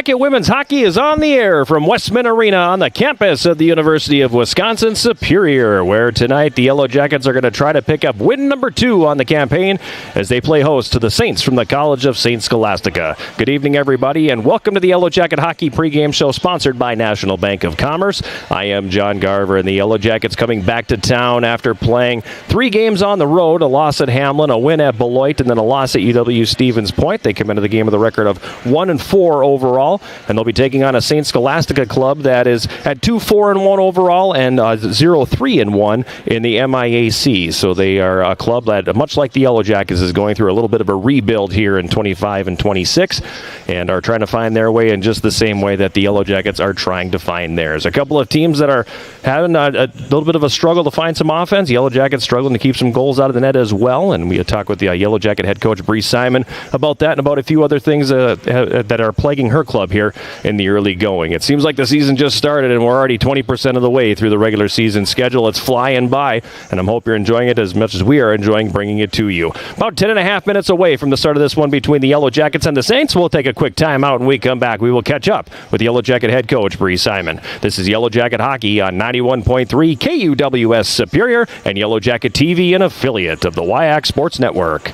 Jacket Women's Hockey is on the air from Westman Arena on the campus of the University of Wisconsin-Superior, where tonight the Yellow Jackets are going to try to pick up win number 2 on the campaign as they play host to the Saints from the College of St. Scholastica. Good evening, everybody, and welcome to the Yellow Jacket Hockey pregame show sponsored by National Bank of Commerce. I am John Garver, and the Yellow Jackets coming back to town after playing 3 games on the road, a loss at Hamlin, a win at Beloit, and then a loss at UW-Stevens Point. They come into the game with a record of 1-4 overall, and they'll be taking on a St. Scholastica club that is at 2-4-1 overall and 0-3-1 in the MIAC. So they are a club that, much like the Yellow Jackets, is going through a little bit of a rebuild here in 25 and 26, and are trying to find their way in just the same way that the Yellow Jackets are trying to find theirs. A couple of teams that are having a little bit of a struggle to find some offense. Yellow Jackets struggling to keep some goals out of the net as well, and we talked with the Yellow Jacket head coach Bree Simon about that and about a few other things that are plaguing her club here in the early going. It seems like the season just started and we're already 20% of the way through the regular season schedule. It's flying by, and I hope you're enjoying it as much as we are enjoying bringing it to you. About 10 and a half minutes away from the start of this one between the Yellow Jackets and the Saints. We'll take a quick time out, and when we come back, we will catch up with Yellow Jacket head coach Bree Simon. This is Yellow Jacket Hockey on 91.3 KUWS Superior and Yellow Jacket TV, an affiliate of the WIAC Sports Network.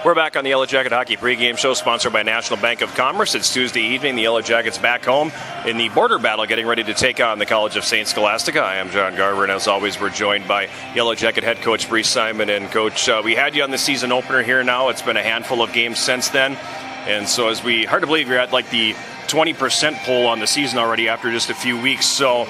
We're back on the Yellow Jacket Hockey pregame show sponsored by National Bank of Commerce. It's Tuesday evening. The Yellow Jackets back home in the border battle, getting ready to take on the College of St. Scholastica. I am John Garver, and as always, we're joined by Yellow Jacket head coach Bree Simon. And Coach, we had you on the season opener here now. It's been a handful of games since then. And so hard to believe you're at like the 20% poll on the season already after just a few weeks. So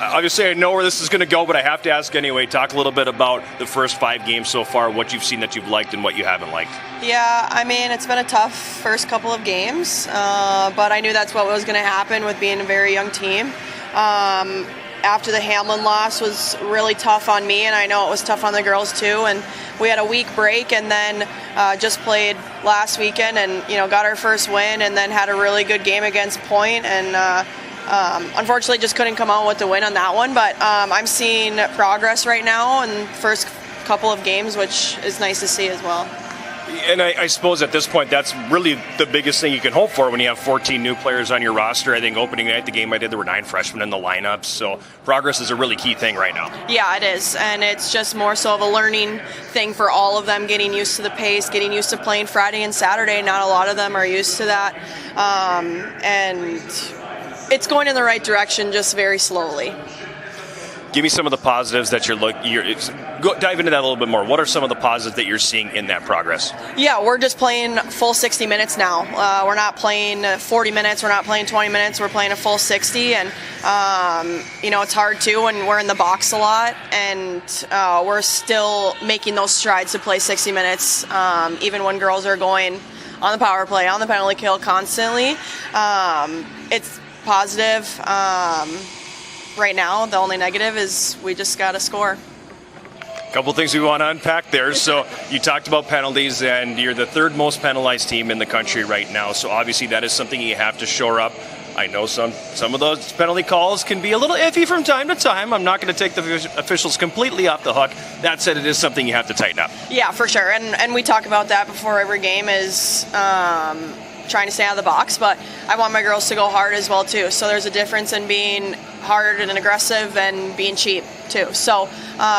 obviously, I know where this is going to go, but I have to ask anyway. Talk a little bit about the first 5 games so far, what you've seen that you've liked and what you haven't liked. Yeah, I mean, it's been a tough first couple of games, but I knew that's what was going to happen with being a very young team. After the Hamlin loss was really tough on me, and I know it was tough on the girls too. And we had a week break, and then just played last weekend, and got our first win, and then had a really good game against Point, and unfortunately just couldn't come out with the win on that one, but I'm seeing progress right now in the first couple of games, which is nice to see as well. And I suppose at this point that's really the biggest thing you can hope for when you have 14 new players on your roster. I think opening night, the game I did, there were 9 freshmen in the lineup, so progress is a really key thing right now. Yeah, it is, and it's just more so of a learning thing for all of them, getting used to the pace, getting used to playing Friday and Saturday. Not a lot of them are used to that, and it's going in the right direction, just very slowly. Give me some of the positives that dive into that a little bit more. What are some of the positives that you're seeing in that progress? Yeah, we're just playing full 60 minutes now. We're not playing 40 minutes. We're not playing 20 minutes. We're playing a full 60, and it's hard too when we're in the box a lot, and we're still making those strides to play 60 minutes, even when girls are going on the power play, on the penalty kill constantly. It's positive. Right now, the only negative is we just got to score. A couple things we want to unpack there. So you talked about penalties, and you're the third most penalized team in the country right now. So obviously that is something you have to shore up. I know some of those penalty calls can be a little iffy from time to time. I'm not going to take the officials completely off the hook. That said, it is something you have to tighten up. Yeah, for sure. And we talk about that before every game is trying to stay out of the box, but I want my girls to go hard as well too. So there's a difference in being hard and aggressive and being cheap too. So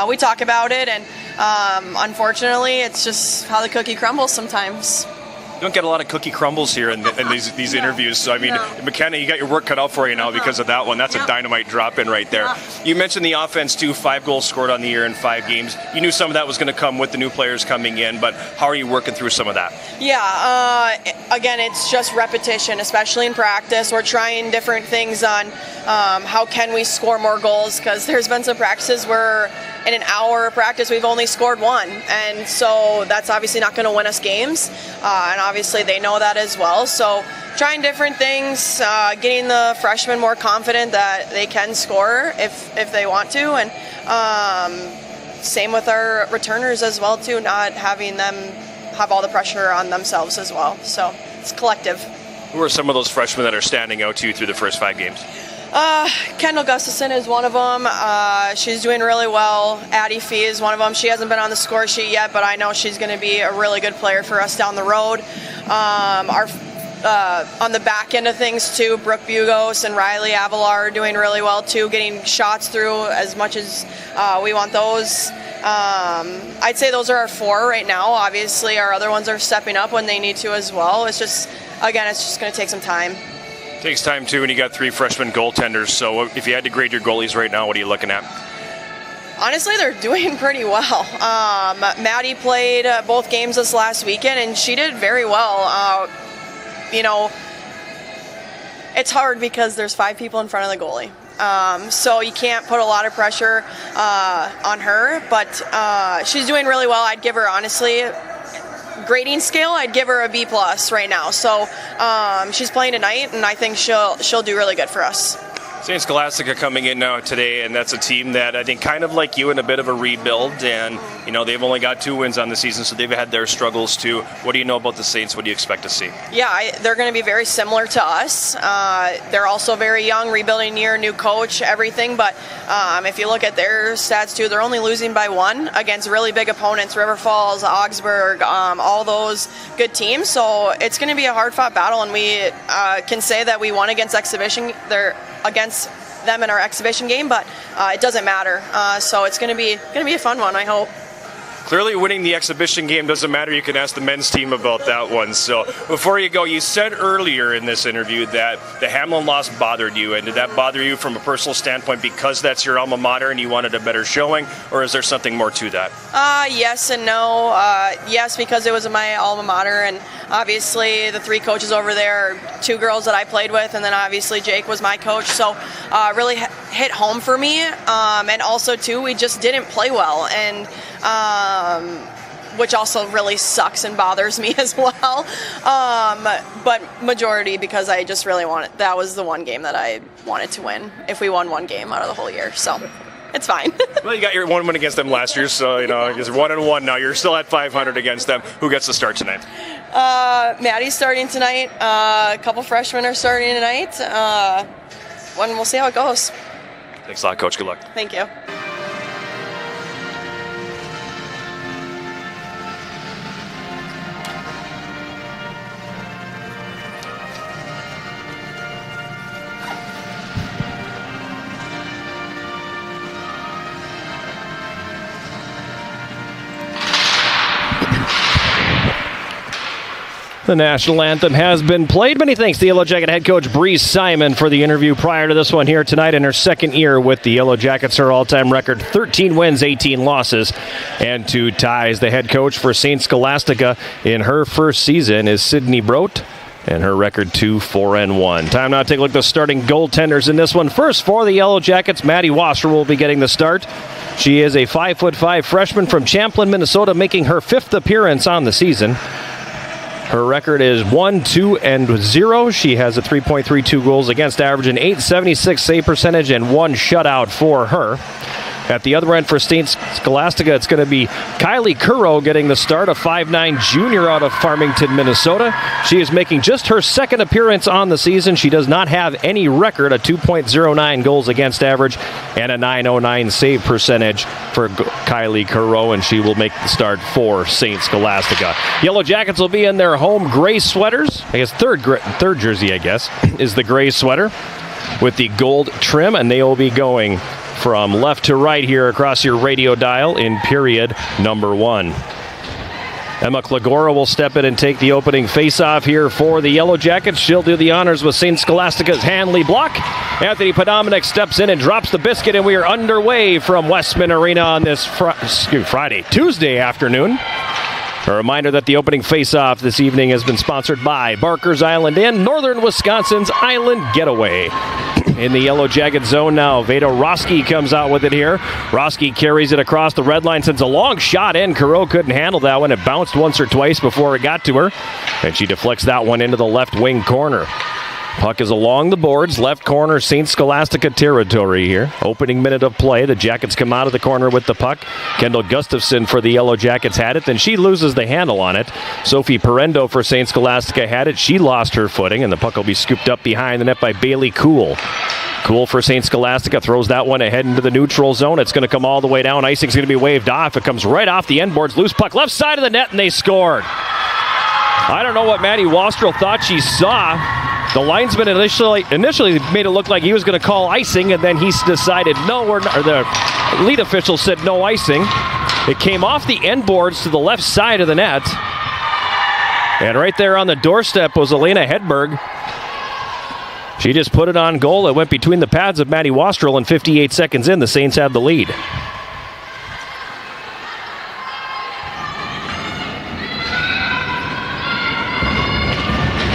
we talk about it, and unfortunately it's just how the cookie crumbles sometimes. You don't get a lot of cookie crumbles here in these interviews. So, I mean, McKenna, you got your work cut out for you now because of that one. That's a dynamite drop-in right there. You mentioned the offense, too. 5 goals scored on the year in 5 games. You knew some of that was going to come with the new players coming in, but how are you working through some of that? Yeah, again, it's just repetition, especially in practice. We're trying different things on how can we score more goals, because there's been some practices where in an hour of practice we've only scored 1, and so that's obviously not going to win us games, and obviously they know that as well. So trying different things, getting the freshmen more confident that they can score if they want to, and same with our returners as well too, not having them have all the pressure on themselves as well. So it's collective. Who are some of those freshmen that are standing out to you through the first 5 games? Kendall Gustafson is one of them. She's doing really well. Addie Fee is one of them. She hasn't been on the score sheet yet, but I know she's going to be a really good player for us down the road. On the back end of things too, Brooke Bugos and Riley Avalar are doing really well too, getting shots through as much as we want those. I'd say those are our 4 right now. Obviously our other ones are stepping up when they need to as well. It's just going to take some time. Takes time too, and you got 3 freshman goaltenders. So if you had to grade your goalies right now, what are you looking at? Honestly, they're doing pretty well. Maddie played both games this last weekend, and she did very well. It's hard because there's 5 people in front of the goalie. So you can't put a lot of pressure on her, but she's doing really well. I'd give her, honestly, grading scale, I'd give her a B+ right now. So she's playing tonight, and I think she'll do really good for us. St. Scholastica coming in now today, and that's a team that I think kind of like you in a bit of a rebuild, and they've only got 2 wins on the season, so they've had their struggles too. What do you know about the Saints? What do you expect to see? Yeah, they're going to be very similar to us. They're also very young, rebuilding year, new coach, everything, but if you look at their stats too, they're only losing by 1 against really big opponents, River Falls, Augsburg, all those good teams, so it's going to be a hard-fought battle, and we can say that we won against them in our exhibition game, but it doesn't matter. So it's going to be a fun one, I hope. Clearly winning the exhibition game doesn't matter. You can ask the men's team about that one. So before you go, you said earlier in this interview that the Hamlin loss bothered you, and did that bother you from a personal standpoint because that's your alma mater and you wanted a better showing, or is there something more to that? Yes and no. Yes, because it was my alma mater, and obviously the 3 coaches over there are 2 girls that I played with, and then obviously Jake was my coach, so really hit home for me. And also too, we just didn't play well, and which also really sucks and bothers me as well. But majority because I just really that was the one game that I wanted to win if we won 1 game out of the whole year. So it's fine. Well, you got your 1 win against them last year, so it's 1-1 now. You're still at 500 against them. Who gets the start tonight? Maddie's starting tonight. A couple freshmen are starting tonight. We'll see how it goes. Thanks a lot, Coach. Good luck. Thank you. The national anthem has been played. Many thanks to Yellow Jacket head coach Bree Simon for the interview prior to this one here tonight in her second year with the Yellow Jackets. Her all-time record, 13 wins, 18 losses, and 2 ties. The head coach for St. Scholastica in her first season is Sydney Brote, and her record 2-4-1. Time now to take a look at the starting goaltenders in this one. First for the Yellow Jackets, Maddie Wasser will be getting the start. She is a 5'5" freshman from Champlin, Minnesota, making her 5th appearance on the season. Her record is 1-2-0. She has a 3.32 goals against average, an .876 save percentage, and 1 shutout for her. At the other end for St. Scholastica, it's going to be Kylie Curro getting the start, a 5'9" junior out of Farmington, Minnesota. She is making just her second appearance on the season. She does not have any record, a 2.09 goals against average and a .909 save percentage for Kylie Curro, and she will make the start for St. Scholastica. Yellow Jackets will be in their home gray sweaters. I guess third jersey, is the gray sweater with the gold trim, and they will be going from left to right here across your radio dial in period number 1. Emma Klagora will step in and take the opening face-off here for the Yellow Jackets. She'll do the honors with St. Scholastica's Hanley block. Anthony Podominic steps in and drops the biscuit, and we are underway from Westman Arena on this Tuesday afternoon. A reminder that the opening face-off this evening has been sponsored by Barker's Island Inn, Northern Wisconsin's Island Getaway. In the Yellow Jacket zone now, Veda Roski comes out with it here. Roski carries it across the red line, sends a long shot in. Caro couldn't handle that one. It bounced once or twice before it got to her, and she deflects that one into the left wing corner. Puck is along the boards, left corner, St. Scholastica territory here. Opening minute of play. The Jackets come out of the corner with the puck. Kendall Gustafson for the Yellow Jackets had it. Then she loses the handle on it. Sophie Perendo for St. Scholastica had it. She lost her footing, and the puck will be scooped up behind the net by Bailey Kuhl. Kuhl for St. Scholastica throws that one ahead into the neutral zone. It's going to come all the way down. Icing's going to be waved off. It comes right off the end boards. Loose puck left side of the net, and they scored. I don't know what Maddie Wastrel thought she saw. The linesman initially made it look like he was going to call icing, and then he decided no, or the lead official said no icing. It came off the end boards to the left side of the net. And right there on the doorstep was Elena Hedberg. She just put it on goal. It went between the pads of Maddie Wastrel, and 58 seconds in, the Saints had the lead.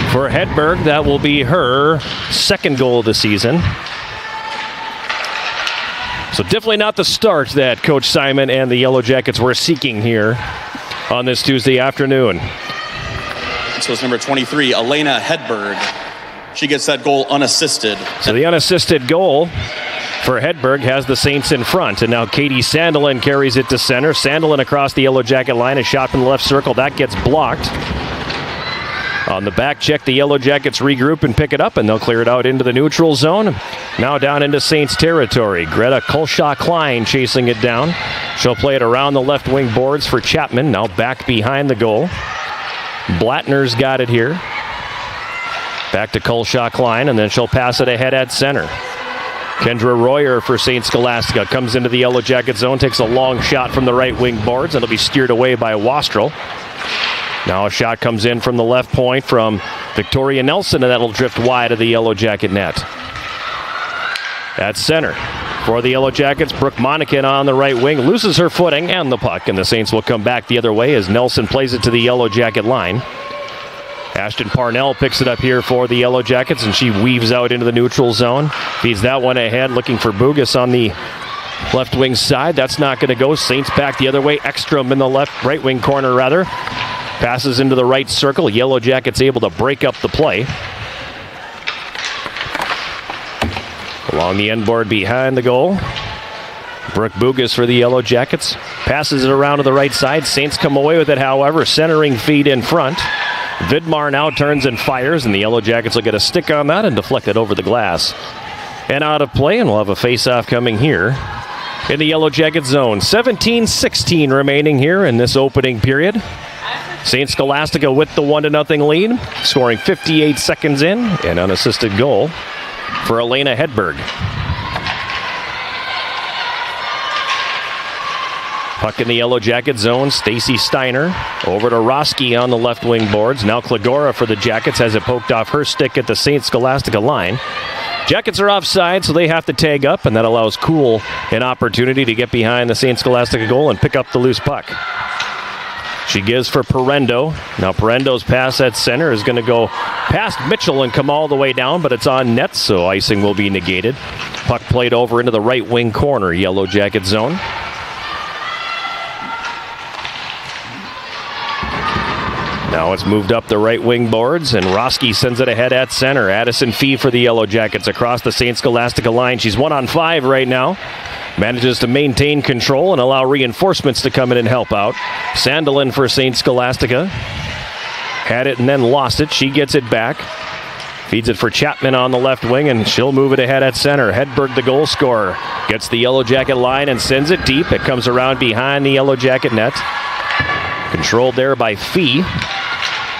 For Hedberg, that will be her second goal of the season. So definitely not the start that Coach Simon and the Yellow Jackets were seeking here on this Tuesday afternoon. So it's number 23, Elena Hedberg. She gets that goal unassisted. So the unassisted goal for Hedberg has the Saints in front. And now Katie Sandelin carries it to center. Sandelin across the Yellow Jacket line. A shot from the left circle. That gets blocked. On the back check, the Yellow Jackets regroup and pick it up, and they'll clear it out into the neutral zone. Now down into Saints territory. Greta Kolshaw-Klein chasing it down. She'll play it around the left wing boards for Chapman. Now back behind the goal. Blattner's got it here. Back to Kolshaw-Klein, and then she'll pass it ahead at center. Kendra Royer for St. Scholastica comes into the Yellow Jacket zone, takes a long shot from the right wing boards, and it'll be steered away by Wastrel. Now a shot comes in from the left point from Victoria Nelson, and that'll drift wide of the Yellow Jacket net. At center for the Yellow Jackets, Brooke Monacan on the right wing loses her footing and the puck, and the Saints will come back the other way as Nelson plays it to the Yellow Jacket line. Ashton Parnell picks it up here for the Yellow Jackets, and she weaves out into the neutral zone. Feeds that one ahead, looking for Bugas on the left wing side. That's not going to go. Saints back the other way. Ekstrom in the right wing corner, rather. Passes into the right circle. Yellow Jackets able to break up the play. Along the end board behind the goal. Brooke Bugas for the Yellow Jackets. Passes it around to the right side. Saints come away with it, however. Centering feed in front. Vidmar now turns and fires, and the Yellow Jackets will get a stick on that and deflect it over the glass. And out of play, and we'll have a face-off coming here in the Yellow Jacket zone. 17-16 remaining here in this opening period. St. Scholastica with the 1-0 lead, scoring 58 seconds in, an unassisted goal for Elena Hedberg. Puck in the Yellow Jacket zone. Stacy Steiner over to Roski on the left wing boards. Now Klagora for the Jackets has it poked off her stick at the St. Scholastica line. Jackets are offside, so they have to tag up, and that allows Kuhl an opportunity to get behind the St. Scholastica goal and pick up the loose puck. She gives for Parendo. Now Parendo's pass at center is going to go past Mitchell and come all the way down, but it's on net, so icing will be negated. Puck played over into the right wing corner, Yellow Jacket zone. Now it's moved up the right wing boards, and Roski sends it ahead at center. Addison Fee for the Yellow Jackets across the St. Scholastica line. She's 1-on-5 right now. Manages to maintain control and allow reinforcements to come in and help out. Sandelin for St. Scholastica. Had it and then lost it. She gets it back. Feeds it for Chapman on the left wing, and she'll move it ahead at center. Hedberg, the goal scorer, gets the Yellow Jacket line and sends it deep. It comes around behind the Yellow Jacket net. Controlled there by Fee.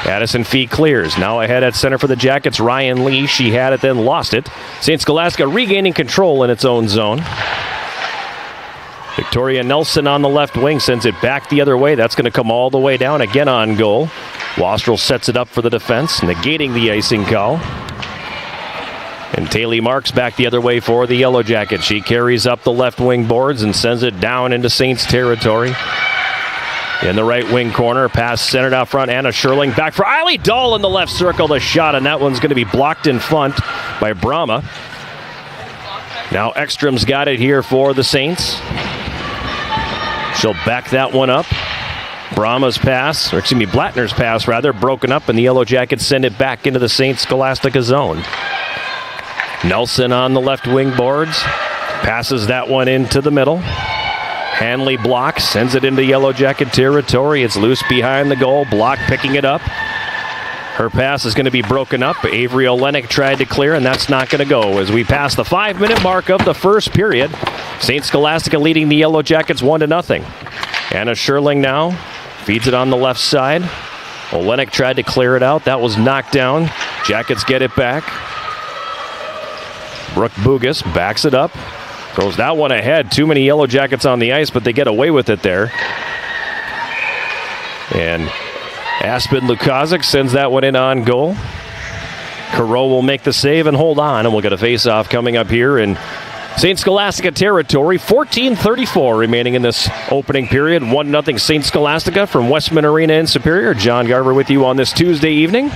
Addison Fee clears. Now ahead at center for the Jackets, Ryan Lee. She had it, then lost it. St. Scholastica regaining control in its own zone. Victoria Nelson on the left wing sends it back the other way. That's going to come all the way down again on goal. Wastrel sets it up for the defense, negating the icing call. And Taylor Marks back the other way for the Yellow Jacket. She carries up the left wing boards and sends it down into Saints territory. In the right wing corner, pass centered out front. Anna Sherling back for Eiley Dahl in the left circle. The shot, and that one's going to be blocked in front by Brahma. Now Ekstrom's got it here for the Saints. She'll back that one up. Brahma's pass, or excuse me, Blattner's pass rather, broken up, and the Yellow Jackets send it back into the St. Scholastica zone. Nelson on the left wing boards. Passes that one into the middle. Hanley blocks, sends it into Yellow Jacket territory. It's loose behind the goal. Block picking it up. Her pass is going to be broken up. Avery Olenek tried to clear, and that's not going to go as we pass the 5-minute mark of the first period. St. Scholastica leading the Yellow Jackets 1-0. Anna Sherling now feeds it on the left side. Olenek tried to clear it out. That was knocked down. Jackets get it back. Brooke Bugas backs it up. Throws that one ahead. Too many Yellow Jackets on the ice, but they get away with it there. And Aspen Lukazic sends that one in on goal. Careau will make the save and hold on, and we'll get a face-off coming up here in St. Scholastica territory. 14:34 remaining in this opening period. 1-0 St. Scholastica from Westman Arena in Superior. John Garver with you on this Tuesday evening.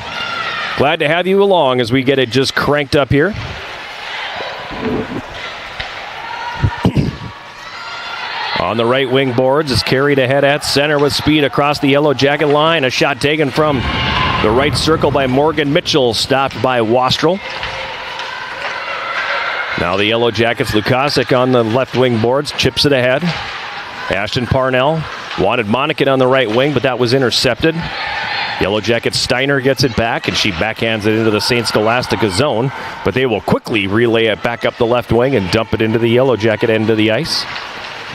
Glad to have you along as we get it just cranked up here. On the right wing boards is carried ahead at center with speed across the Yellow Jacket line. A shot taken from the right circle by Morgan Mitchell, stopped by Wastrel. Now the Yellow Jackets, Lukasic on the left wing boards, chips it ahead. Ashton Parnell wanted Monacan on the right wing, but that was intercepted. Yellow Jacket Steiner gets it back, and she backhands it into the St. Scholastica zone, but they will quickly relay it back up the left wing and dump it into the Yellow Jacket end of the ice.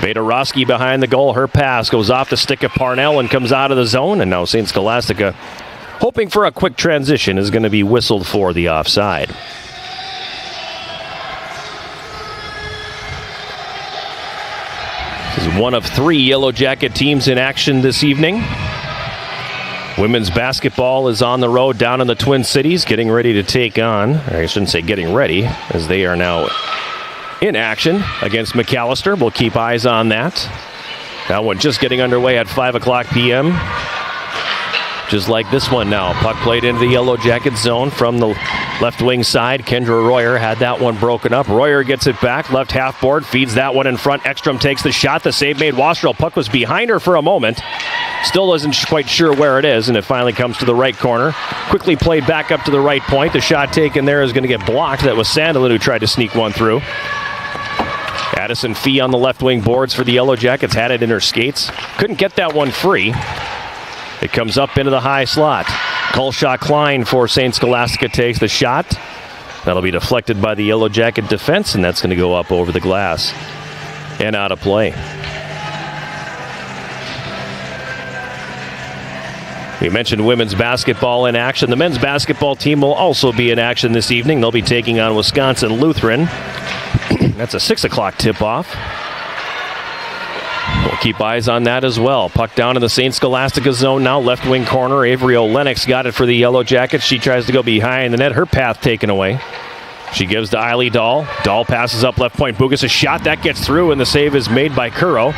Beta Roski behind the goal. Her pass goes off the stick of Parnell and comes out of the zone. And now St. Scholastica, hoping for a quick transition, is going to be whistled for the offside. This is one of 3 Yellow Jacket teams in action this evening. Women's basketball is on the road down in the Twin Cities, getting ready to take on, or I shouldn't say getting ready, as they are now in action against McAllister. We'll keep eyes on that. That one just getting underway at 5 o'clock p.m. Just like this one now. Puck played into the Yellow Jacket zone from the left wing side. Kendra Royer had that one broken up. Royer gets it back. Left half board. Feeds that one in front. Ekstrom takes the shot. The save made. Wastrel. Puck was behind her for a moment. Still isn't quite sure where it is, and it finally comes to the right corner. Quickly played back up to the right point. The shot taken there is going to get blocked. That was Sandelin who tried to sneak one through. Addison Fee on the left wing boards for the Yellow Jackets. Had it in her skates. Couldn't get that one free. It comes up into the high slot. Colshaw Klein for St. Scholastica takes the shot. That'll be deflected by the Yellow Jacket defense, and that's going to go up over the glass and out of play. We mentioned women's basketball in action. The men's basketball team will also be in action this evening. They'll be taking on Wisconsin Lutheran. That's a 6 o'clock tip-off. We'll keep eyes on that as well. Puck down in the St. Scholastica zone now. Left wing corner. Avery Olenek got it for the Yellow Jackets. She tries to go behind the net. Her path taken away. She gives to Eiley Dahl. Dahl passes up left point. Bugas a shot. That gets through, and the save is made by Kuro.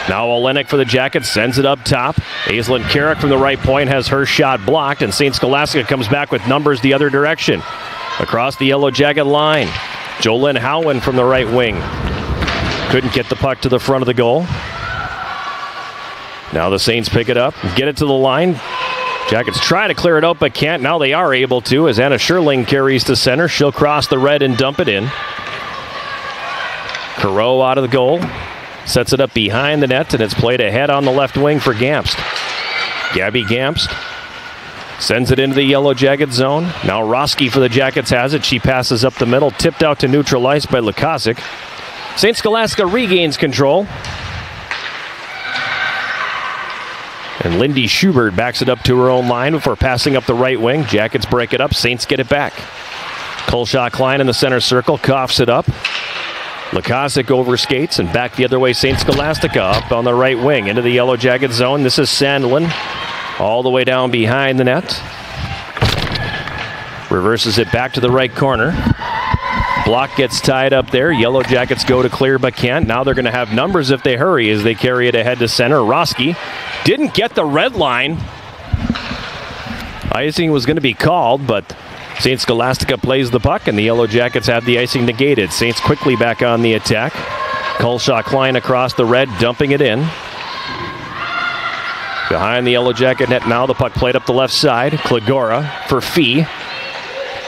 Now Olenek for the Jackets. Sends it up top. Aislinn Carrick from the right point has her shot blocked, and St. Scholastica comes back with numbers the other direction. Across the Yellow Jacket line. Jolynn Howen from the right wing. Couldn't get the puck to the front of the goal. Now the Saints pick it up, get it to the line. Jackets try to clear it out, but can't. Now they are able to, as Anna Scherling carries to center. She'll cross the red and dump it in. Kuro out of the goal. Sets it up behind the net, and it's played ahead on the left wing for Gamst. Gabby Gamst sends it into the Yellow Jacket zone. Now Roski for the Jackets has it. She passes up the middle, tipped out to neutral ice by Lukasic. St. Scholastica regains control. And Lindy Schubert backs it up to her own line before passing up the right wing. Jackets break it up. Saints get it back. Kolshak Klein in the center circle. Coughs it up. Lukasic overskates and back the other way. St. Scholastica up on the right wing into the Yellow Jacket zone. This is Sandlin all the way down behind the net. Reverses it back to the right corner. Block gets tied up there. Yellow Jackets go to clear but can't. Now they're going to have numbers if they hurry as they carry it ahead to center. Roski didn't get the red line. Icing was going to be called, but St. Scholastica plays the puck and the Yellow Jackets have the icing negated. Saints quickly back on the attack. Kolshak Klein across the red, dumping it in. Behind the Yellow Jacket net now, the puck played up the left side. Klagora for Fee.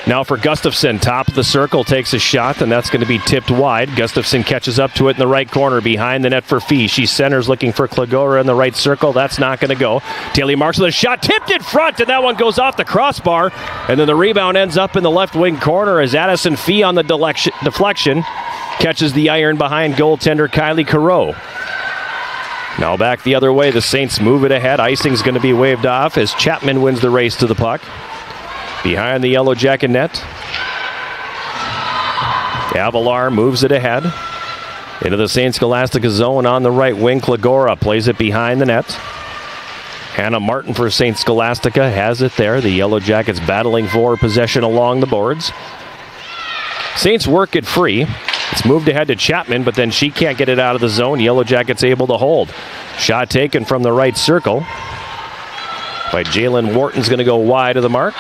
Now for Gustafson, top of the circle, takes a shot, and that's going to be tipped wide. Gustafson catches up to it in the right corner, behind the net for Fee. She centers, looking for Klagora in the right circle. That's not going to go. Taylor Marks with a shot, tipped in front, and that one goes off the crossbar. And then the rebound ends up in the left wing corner as Addison Fee on the deflection catches the iron behind goaltender Kylie Kuro. Now back the other way, the Saints move it ahead. Icing's going to be waved off as Chapman wins the race to the puck. Behind the Yellow Jacket net. Avalar moves it ahead. Into the St. Scholastica zone on the right wing. Klagora plays it behind the net. Hannah Martin for St. Scholastica has it there. The Yellow Jackets battling for possession along the boards. Saints work it free. It's moved ahead to Chapman, but then she can't get it out of the zone. Yellow Jackets able to hold. Shot taken from the right circle by Jalen Wharton's going to go wide of the mark.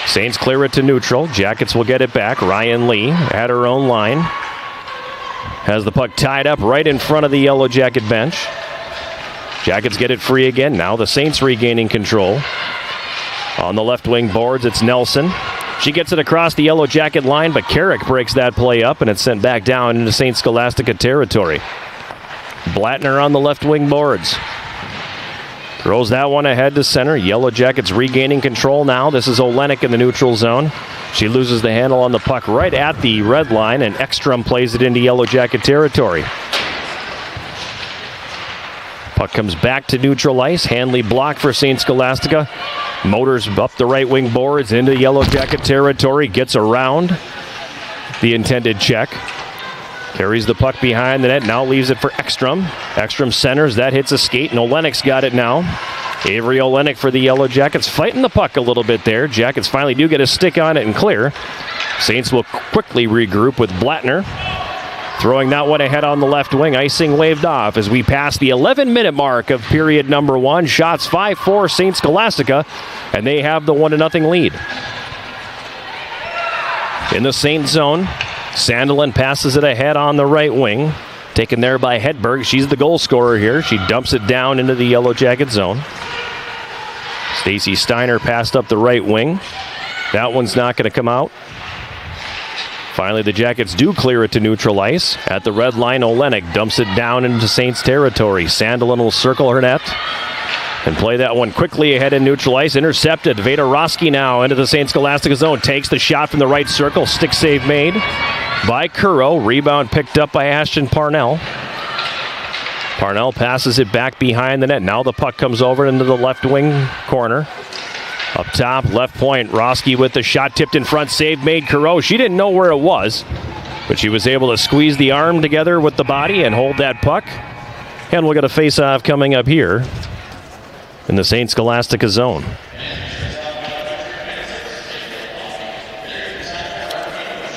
Saints clear it to neutral. Jackets will get it back. Ryan Lee at her own line. Has the puck tied up right in front of the Yellow Jacket bench. Jackets get it free again. Now the Saints regaining control. On the left wing boards, it's Nelson. She gets it across the Yellow Jacket line, but Carrick breaks that play up, and it's sent back down into St. Scholastica territory. Blattner on the left wing boards. Throws that one ahead to center. Yellow Jackets regaining control now. This is Olenek in the neutral zone. She loses the handle on the puck right at the red line, and Ekstrom plays it into Yellow Jacket territory. Puck comes back to neutral ice. Hanley blocked for St. Scholastica. Motors up the right wing boards into Yellow Jacket territory. Gets around the intended check. Carries the puck behind the net. Now leaves it for Ekstrom. Ekstrom centers. That hits a skate, and Olenek's got it now. Avery Olenek for the Yellow Jackets. Fighting the puck a little bit there. Jackets finally do get a stick on it and clear. Saints will quickly regroup with Blattner. Throwing that one ahead on the left wing. Icing waved off as we pass the 11-minute mark of period number one. Shots 5-4 St. Scholastica, and they have the 1-0 lead. In the Saint zone, Sandelin passes it ahead on the right wing. Taken there by Hedberg. She's the goal scorer here. She dumps it down into the Yellow Jacket zone. Stacy Steiner passed up the right wing. That one's not going to come out. Finally, the Jackets do clear it to neutral ice. At the red line, Olenek dumps it down into Saints territory. Sandelin will circle her net and play that one quickly ahead in neutral ice. Intercepted. Veda Roski now into the St. Scholastica zone. Takes the shot from the right circle. Stick save made by Kuro. Rebound picked up by Ashton Parnell. Parnell passes it back behind the net. Now the puck comes over into the left wing corner. Up top, left point, Roski with the shot tipped in front, save made Kuro. She didn't know where it was, but she was able to squeeze the arm together with the body and hold that puck. And we'll get a face-off coming up here in the St. Scholastica zone.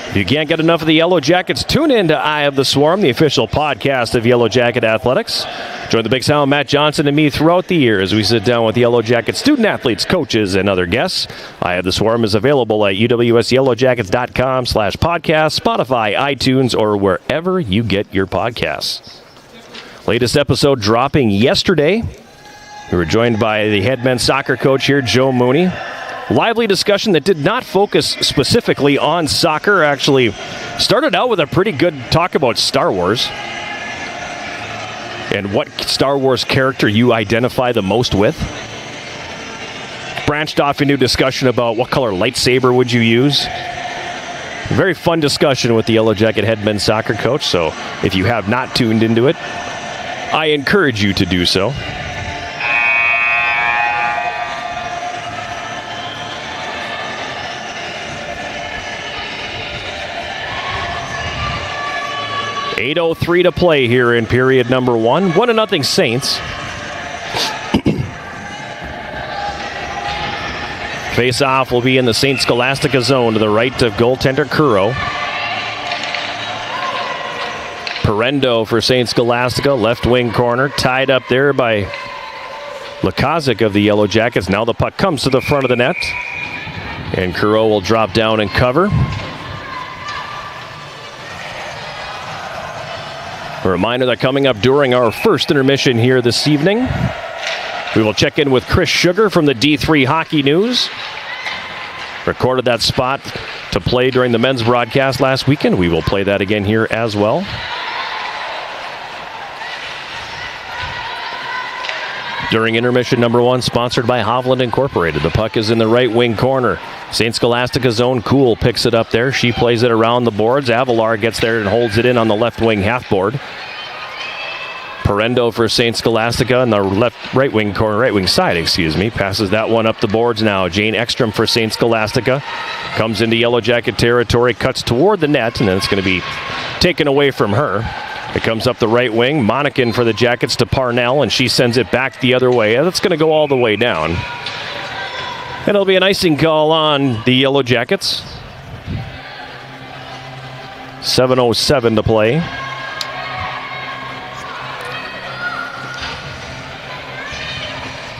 If you can't get enough of the Yellow Jackets, tune in to Eye of the Swarm, the official podcast of Yellow Jacket Athletics. Join the Big Sound, Matt Johnson, and me throughout the year as we sit down with Yellow Jacket student-athletes, coaches, and other guests. Eye of the Swarm is available at uwsyellowjackets.com/podcast, Spotify, iTunes, or wherever you get your podcasts. Latest episode dropping yesterday. We were joined by the head men's soccer coach here, Joe Mooney. Lively discussion that did not focus specifically on soccer. Actually started out with a pretty good talk about Star Wars and what Star Wars character you identify the most with. Branched off into discussion about what color lightsaber would you use. Very fun discussion with the Yellow Jacket head men's soccer coach. So if you have not tuned into it, I encourage you to do so. .8:03 to play here in period number 1. 1-0 Saints. Face-off will be in the St. Scholastica zone to the right of goaltender Kuro. Parendo for St. Scholastica, left wing corner, tied up there by Lakazik of the Yellow Jackets. Now the puck comes to the front of the net, and Kuro will drop down and cover. A reminder that coming up during our first intermission here this evening, we will check in with Chris Sugar from the D3 Hockey News. Recorded that spot to play during the men's broadcast last weekend. We will play that again here as well. During intermission number 1, sponsored by Hovland Incorporated. The puck is in the right wing corner. St. Scholastica's own Cool picks it up there. She plays it around the boards. Avalar gets there and holds it in on the left wing half board. Parendo for St. Scholastica on the right wing side, passes that one up the boards now. Jane Ekstrom for St. Scholastica comes into Yellow Jacket territory, cuts toward the net, and then it's going to be taken away from her. It comes up the right wing. Monacan for the Jackets to Parnell, and she sends it back the other way. That's going to go all the way down. And it'll be an icing call on the Yellow Jackets. 7:07 to play.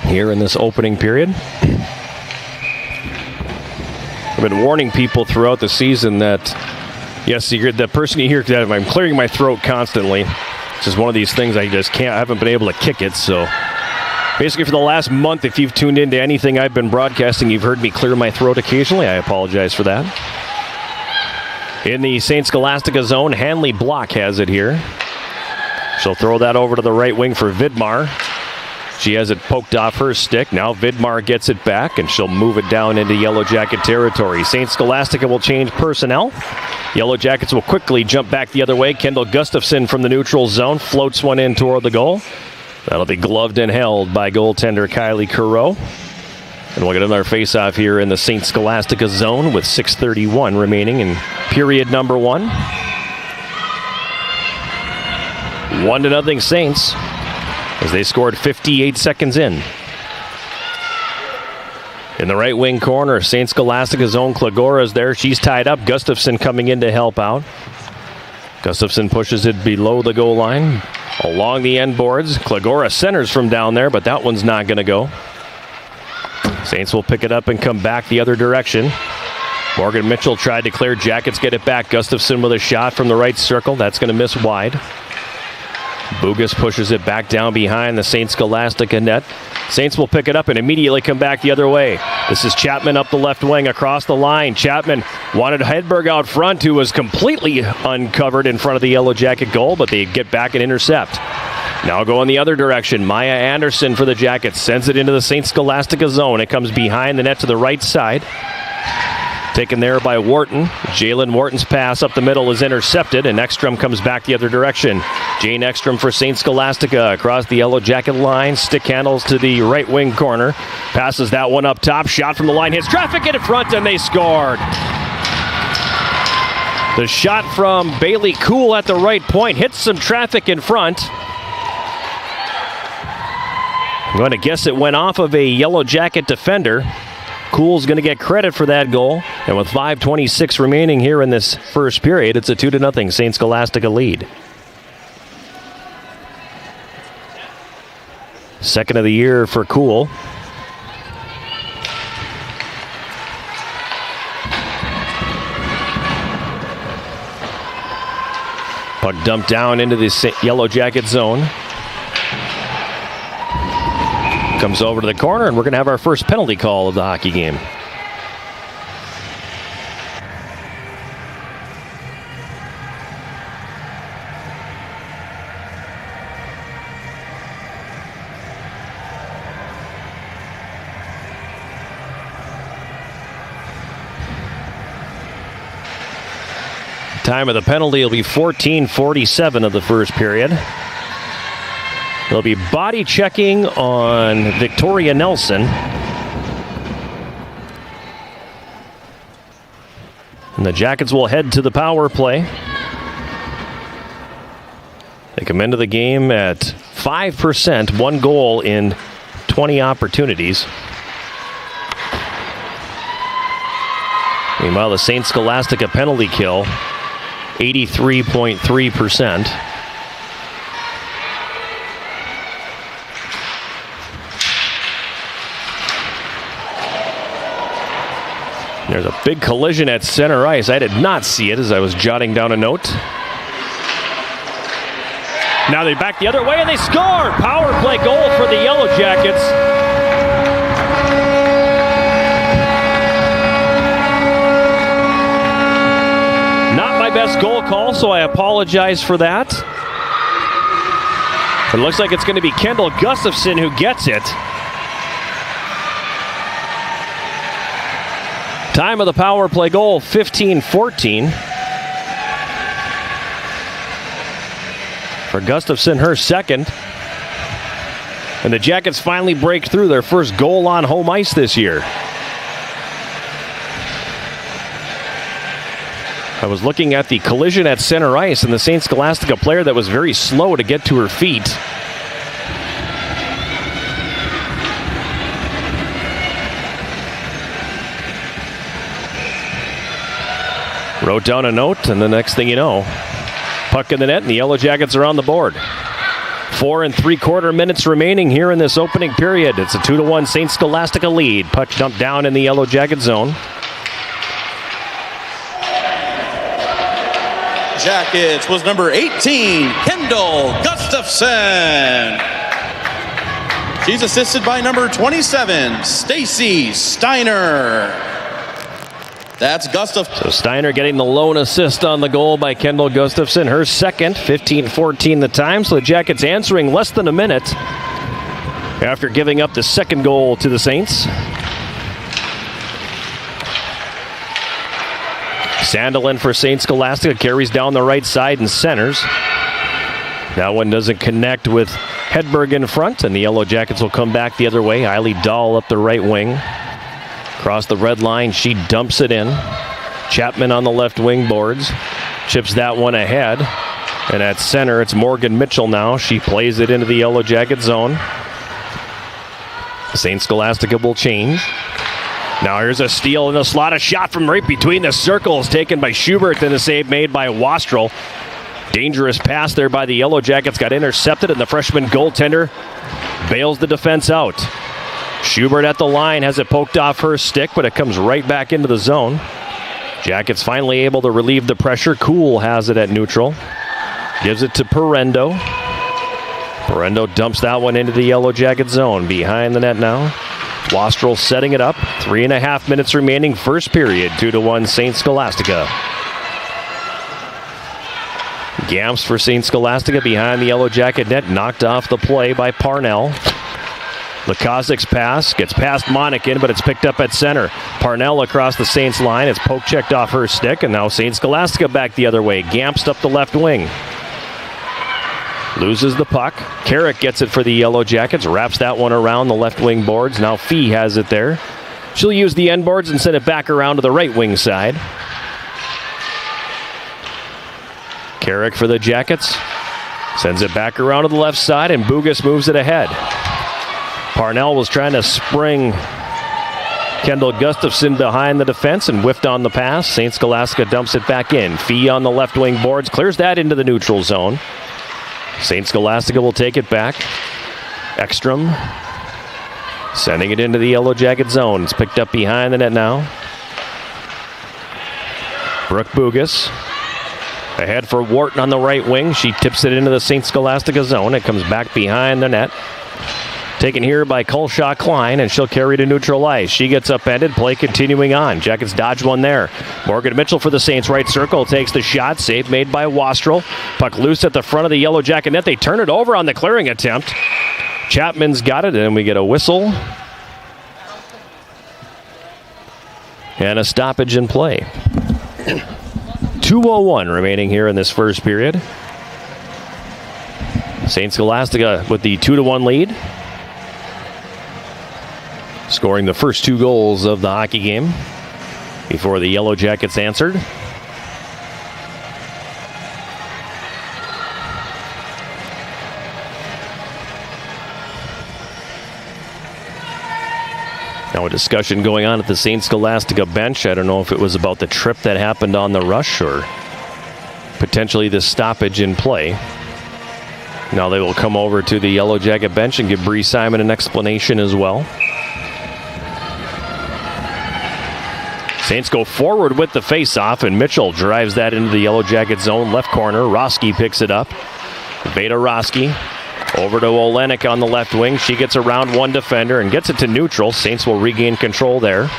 Here in this opening period. I've been warning people throughout the season that yes, the person you hear, I'm clearing my throat constantly. It's just one of these things I haven't been able to kick it. So basically for the last month, if you've tuned into anything I've been broadcasting, you've heard me clear my throat occasionally. I apologize for that. In the St. Scholastica zone, Hanley Block has it here. She'll throw that over to the right wing for Vidmar. She has it poked off her stick. Now Vidmar gets it back, and she'll move it down into Yellow Jacket territory. St. Scholastica will change personnel. Yellow Jackets will quickly jump back the other way. Kendall Gustafson from the neutral zone floats one in toward the goal. That'll be gloved and held by goaltender Kylie Kuro. And we'll get another face-off here in the St. Scholastica zone with 6:31 remaining in period number 1. 1-0 Saints, as they scored 58 seconds in. In the right wing corner, St. Scholastica's own Klagora's there. She's tied up. Gustafson coming in to help out. Gustafson pushes it below the goal line, along the end boards. Klagora centers from down there, but that one's not going to go. Saints will pick it up and come back the other direction. Morgan Mitchell tried to clear. Jackets get it back. Gustafson with a shot from the right circle. That's going to miss wide. Bugas pushes it back down behind the St. Scholastica net. Saints will pick it up and immediately come back the other way. This is Chapman up the left wing across the line. Chapman wanted Hedberg out front, who was completely uncovered in front of the Yellow Jacket goal, but they get back and intercept. Now going the other direction. Maya Anderson for the Jackets sends it into the St. Scholastica zone. It comes behind the net to the right side. Taken there by Wharton. Jalen Wharton's pass up the middle is intercepted, and Ekstrom comes back the other direction. Jane Ekstrom for St. Scholastica across the Yellow Jacket line. Stick handles to the right wing corner. Passes that one up top. Shot from the line. Hits traffic in front, and they scored. The shot from Bailey Cool at the right point hits some traffic in front. I'm going to guess it went off of a Yellow Jacket defender. Cool's going to get credit for that goal. And with 5:26 remaining here in this first period, it's a 2-0 St. Scholastica lead. Second of the year for Cool. Puck dumped down into the Yellow Jacket zone. Comes over to the corner, and we're going to have our first penalty call of the hockey game. Time of the penalty will be 14:47 of the first period. They'll be body checking on Victoria Nelson. And the Jackets will head to the power play. They come into the game at 5%, 1 goal in 20 opportunities. Meanwhile, the St. Scholastica penalty kill, 83.3%. There's a big collision at center ice. I did not see it as I was jotting down a note. Now they back the other way and they score! Power play goal for the Yellow Jackets. Not my best goal call, so I apologize for that. It looks like it's going to be Kendall Gustafson who gets it. Time of the power play goal, 15:14. For Gustafson, her second. And the Jackets finally break through their first goal on home ice this year. I was looking at the collision at center ice, and the St. Scholastica player that was very slow to get to her feet. Wrote down a note, and the next thing you know, puck in the net, and the Yellow Jackets are on the board. 4 3/4 minutes remaining here in this opening period. It's a 2-1 St. Scholastica lead. Puck dumped down in the Yellow Jacket zone. Jackets was number 18, Kendall Gustafson. She's assisted by number 27, Stacy Steiner. That's Gustafson. So Steiner getting the lone assist on the goal by Kendall Gustafson. Her second, 15:14 the time. So the Jackets answering less than a minute after giving up the second goal to the Saints. Sandelin for St. Scholastica carries down the right side and centers. That one doesn't connect with Hedberg in front, and the Yellow Jackets will come back the other way. Eiley Dahl up the right wing. Across the red line, she dumps it in. Chapman on the left wing boards. Chips that one ahead. And at center, it's Morgan Mitchell now. She plays it into the Yellow Jacket zone. St. Scholastica will change. Now here's a steal and a slot. A shot from right between the circles taken by Schubert, and a save made by Wastrel. Dangerous pass there by the Yellow Jackets. Got intercepted, and the freshman goaltender bails the defense out. Schubert at the line has it poked off her stick, but it comes right back into the zone. Jackets finally able to relieve the pressure. Cool has it at neutral. Gives it to Parendo. Parendo dumps that one into the Yellow Jacket zone. Behind the net now. Wastrel setting it up. 3.5 minutes remaining. First period. 2-1 St. Scholastica. Gamps for St. Scholastica behind the Yellow Jacket net. Knocked off the play by Parnell. Lukaszik's pass gets past Monacan, but it's picked up at center. Parnell across the Saints line. It's poke checked off her stick, and now St. Scholastica back the other way. Gamps up the left wing. Loses the puck. Carrick gets it for the Yellow Jackets. Wraps that one around the left wing boards. Now Fee has it there. She'll use the end boards and send it back around to the right wing side. Carrick for the Jackets. Sends it back around to the left side, and Bugas moves it ahead. Parnell was trying to spring Kendall Gustafson behind the defense and whiffed on the pass. St. Scholastica dumps it back in. Fee on the left wing boards, clears that into the neutral zone. St. Scholastica will take it back. Ekstrom sending it into the Yellow Jacket zone. It's picked up behind the net now. Brooke Bugas ahead for Wharton on the right wing. She tips it into the St. Scholastica zone. It comes back behind the net. Taken here by Colshaw Klein, and she'll carry to neutral ice. She gets upended, play continuing on. Jackets dodge one there. Morgan Mitchell for the Saints right circle, takes the shot, save made by Wastrel. Puck loose at the front of the Yellow Jacket net. They turn it over on the clearing attempt. Chapman's got it, and we get a whistle. And a stoppage in play. 2:01 remaining here in this first period. St. Scholastica with the 2-1 lead. Scoring the first 2 goals of the hockey game before the Yellow Jackets answered. Now a discussion going on at the St. Scholastica bench. I don't know if it was about the trip that happened on the rush or potentially the stoppage in play. Now they will come over to the Yellow Jacket bench and give Bree Simon an explanation as well. Saints go forward with the face-off, and Mitchell drives that into the Yellow Jacket zone. Left corner, Roski picks it up. Veda Roski over to Olenek on the left wing. She gets around one defender and gets it to neutral. Saints will regain control there.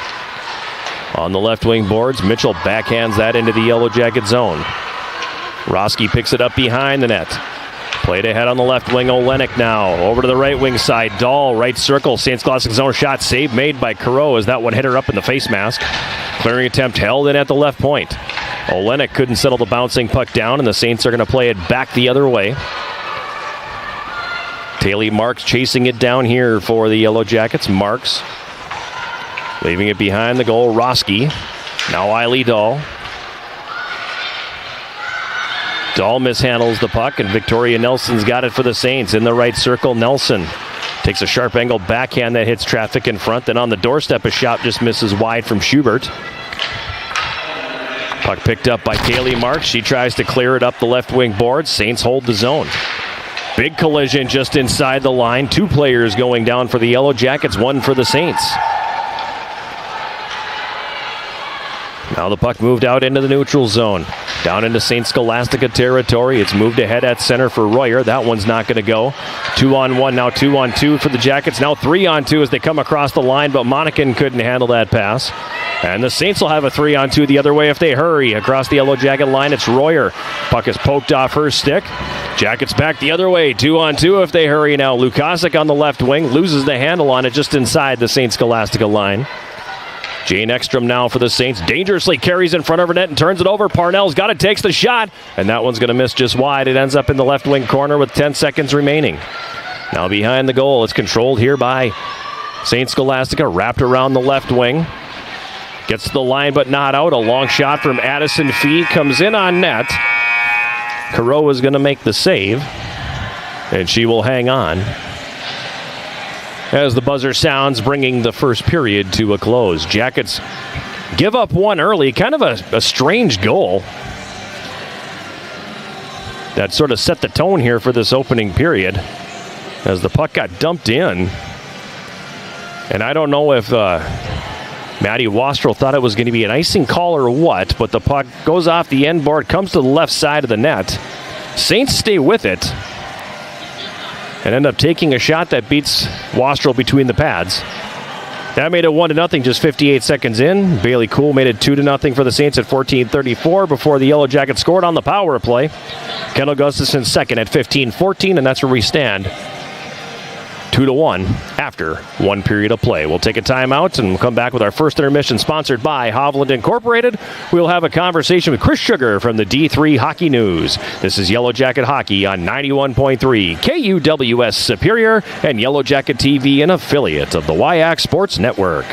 On the left wing boards, Mitchell backhands that into the Yellow Jacket zone. Roski picks it up behind the net. Played ahead on the left wing, Olenek now. Over to the right wing side, Dahl, right circle. St. Scholastic's zone shot, save made by Careau as that one hit her up in the face mask. Clearing attempt held in at the left point. Olenek couldn't settle the bouncing puck down, and the Saints are going to play it back the other way. Taylor Marks chasing it down here for the Yellow Jackets. Marks leaving it behind the goal. Roski. Now Eiley Dahl. Dahl mishandles the puck, and Victoria Nelson's got it for the Saints. In the right circle, Nelson takes a sharp angle backhand that hits traffic in front. Then on the doorstep, a shot just misses wide from Schubert. Puck picked up by Kaylee Marks. She tries to clear it up the left wing board. Saints hold the zone. Big collision just inside the line. 2 players going down for the Yellow Jackets, 1 for the Saints. Now the puck moved out into the neutral zone. Down into St. Scholastica territory. It's moved ahead at center for Royer. That one's not going to go. 2-on-1, now 2-on-2 for the Jackets. Now 3-on-2 as they come across the line, but Monacan couldn't handle that pass. And the Saints will have a 3-on-2 the other way if they hurry. Across the Yellow Jacket line, it's Royer. Puck is poked off her stick. Jackets back the other way. 2-on-2 if they hurry now. Lukasik on the left wing loses the handle on it just inside the St. Scholastica line. Jane Ekstrom now for the Saints. Dangerously carries in front of her net and turns it over. Parnell's got it, takes the shot, and that one's going to miss just wide. It ends up in the left wing corner with 10 seconds remaining. Now behind the goal. It's controlled here by St. Scholastica. Wrapped around the left wing. Gets to the line but not out. A long shot from Addison Fee comes in on net. Careau is going to make the save, and she will hang on as the buzzer sounds, bringing the first period to a close. Jackets give up one early. Kind of a strange goal that sort of set the tone here for this opening period as the puck got dumped in. And I don't know if Maddie Wastrel thought it was going to be an icing call or what, but the puck goes off the end board, comes to the left side of the net. Saints stay with it and end up taking a shot that beats Wastrel between the pads. That made it 1-0 just 58 seconds in. Bailey Kuhl made it 2-0 for the Saints at 14:34 before the Yellow Jackets scored on the power play. Kendall Gustafson second at 15:14, and that's where we stand. 2-1 after 1 period of play. We'll take a timeout and we'll come back with our first intermission sponsored by Hovland Incorporated. We'll have a conversation with Chris Sugar from the D3 Hockey News. This is Yellow Jacket Hockey on 91.3 KUWS Superior and Yellow Jacket TV, an affiliate of the WIAC Sports Network.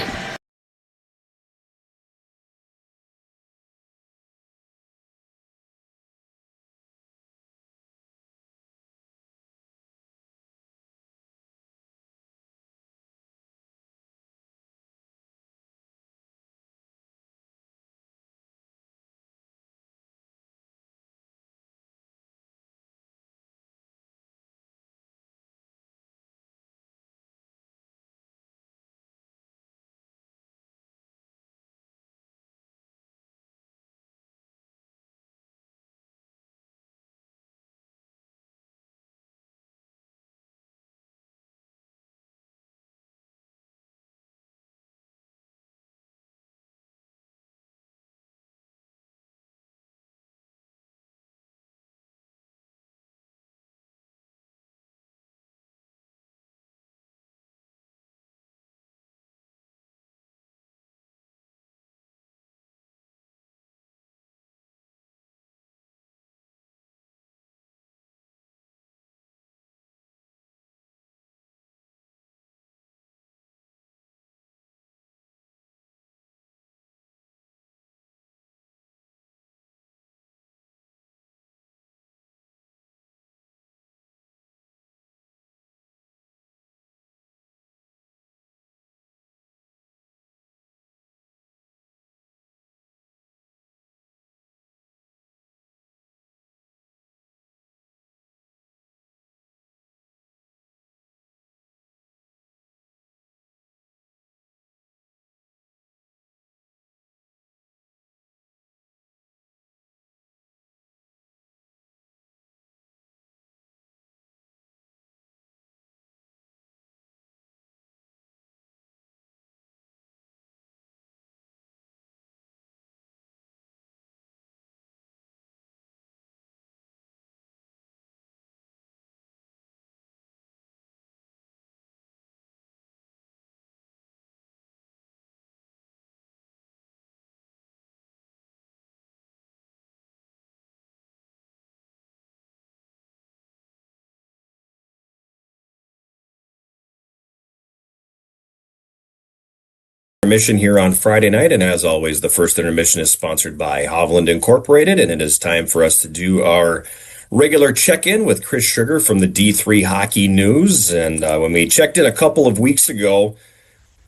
Intermission here on Friday night, and as always, the first intermission is sponsored by Hovland Incorporated, and it is time for us to do our regular check-in with Chris Sugar from the D3 Hockey News. And when we checked in a couple of weeks ago,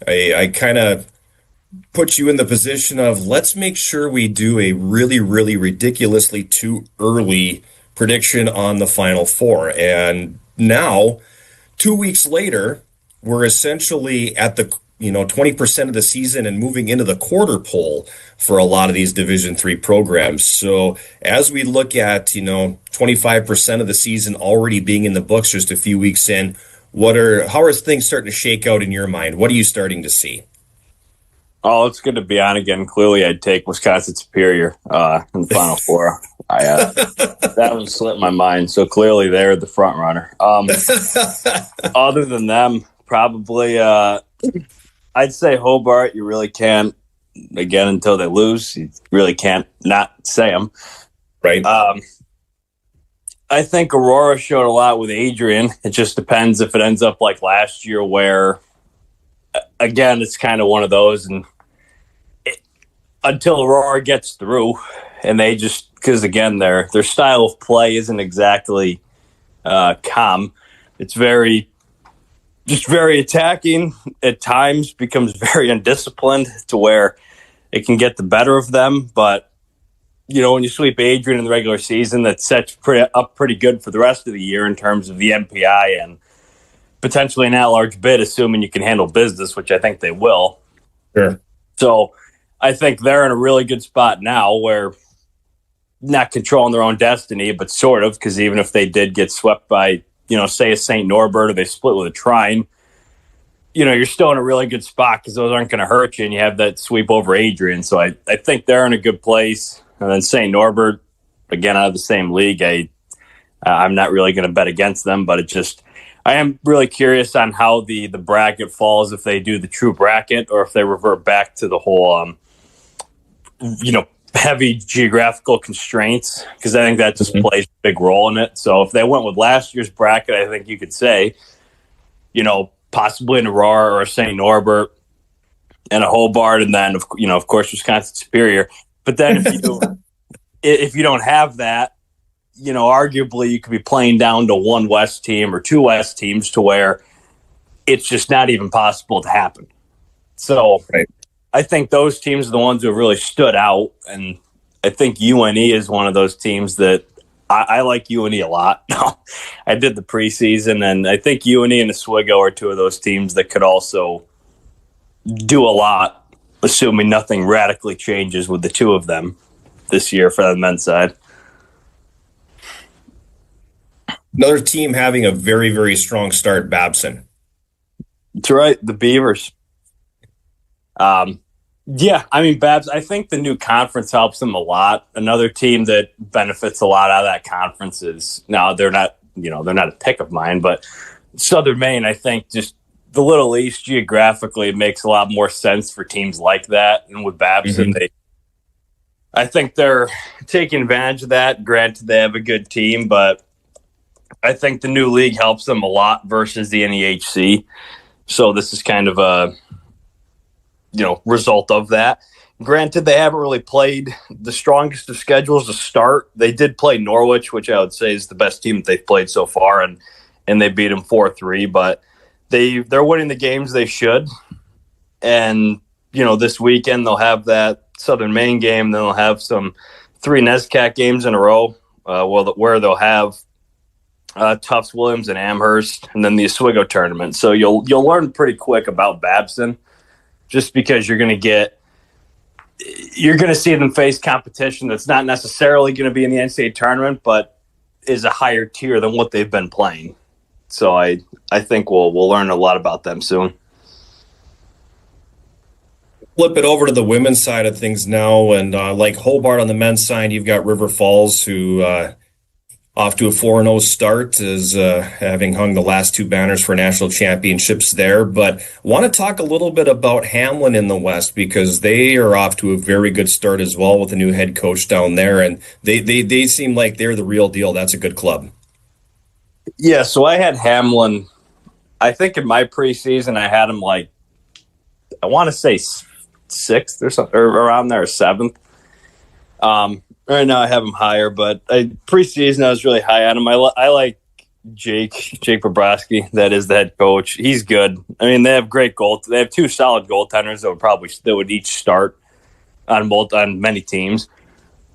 I kind of put you in the position of let's make sure we do a really, really ridiculously too early prediction on the Final Four. And now, 2 weeks later, we're essentially at the 20% of the season and moving into the quarter pole for a lot of these Division III programs. So as we look at 25% of the season already being in the books just a few weeks in, how are things starting to shake out in your mind? What are you starting to see? Oh, it's good to be on again. Clearly, I'd take Wisconsin Superior in the Final Four. That one slipped my mind. So clearly, they're the front runner. Other than them, probably, I'd say Hobart. You really can't, again, until they lose. You really can't not say them. Right. I think Aurora showed a lot with Adrian. It just depends if it ends up like last year, where again, it's kind of one of those, and until Aurora gets through, and they just, because again, their style of play isn't exactly calm. It's very attacking at times, becomes very undisciplined to where it can get the better of them. But when you sweep Adrian in the regular season, that sets up pretty good for the rest of the year in terms of the MPI and potentially an at-large bid, assuming you can handle business, which I think they will. Sure. So I think they're in a really good spot now where not controlling their own destiny, but sort of, because even if they did get swept by, say a St. Norbert, or they split with a Trine, you're still in a really good spot because those aren't going to hurt you, and you have that sweep over Adrian. So I think they're in a good place. And then St. Norbert, again, out of the same league, I'm not really going to bet against them, but I am really curious on how the bracket falls, if they do the true bracket or if they revert back to the whole, heavy geographical constraints, because I think that just plays a big role in it. So if they went with last year's bracket, I think you could say, possibly an Aurora or a St. Norbert and a Hobart, and then, of course, Wisconsin Superior. But then if you don't have that, arguably you could be playing down to one West team or two West teams to where it's just not even possible to happen. So right. I think those teams are the ones who have really stood out. And I think UNE is one of those teams that I like UNE a lot. I did the preseason, and I think UNE and Oswego are two of those teams that could also do a lot, assuming nothing radically changes with the two of them this year for the men's side. Another team having a very, very strong start, Babson. That's right, the Beavers. Babs, I think the new conference helps them a lot. Another team that benefits a lot out of that conference is, now they're not a pick of mine, but Southern Maine, I think just the Little East geographically, it makes a lot more sense for teams like that. And with Babson, I think they're taking advantage of that. Granted, they have a good team, but I think the new league helps them a lot versus the NEHC. So this is kind of a result of that. Granted, they haven't really played the strongest of schedules to start. They did play Norwich, which I would say is the best team that they've played so far, and they beat them 4-3. But they're winning the games they should. And this weekend they'll have that Southern Maine game. Then they'll have some 3 NESCAC games in a row, where they'll have Tufts, Williams, and Amherst, and then the Oswego tournament. So you'll learn pretty quick about Babson, just because you're going to see them face competition that's not necessarily going to be in the NCAA tournament, but is a higher tier than what they've been playing. So I think we'll learn a lot about them soon. Flip it over to the women's side of things now, and like Hobart on the men's side, you've got River Falls, who off to a 4-0 start, is having hung the last 2 banners for national championships there. But want to talk a little bit about Hamlin in the West, because they are off to a very good start as well with a new head coach down there, and they seem like they're the real deal. That's a good club. Yeah, so I had Hamlin, I think in my preseason I had him I want to say 6th or something, or around there, 7th. Right now I have them higher, but preseason I was really high on them. I like Jake Bobrovsky. That is the head coach. He's good. I mean, they have great goals. They have 2 solid goaltenders that would each start on many teams,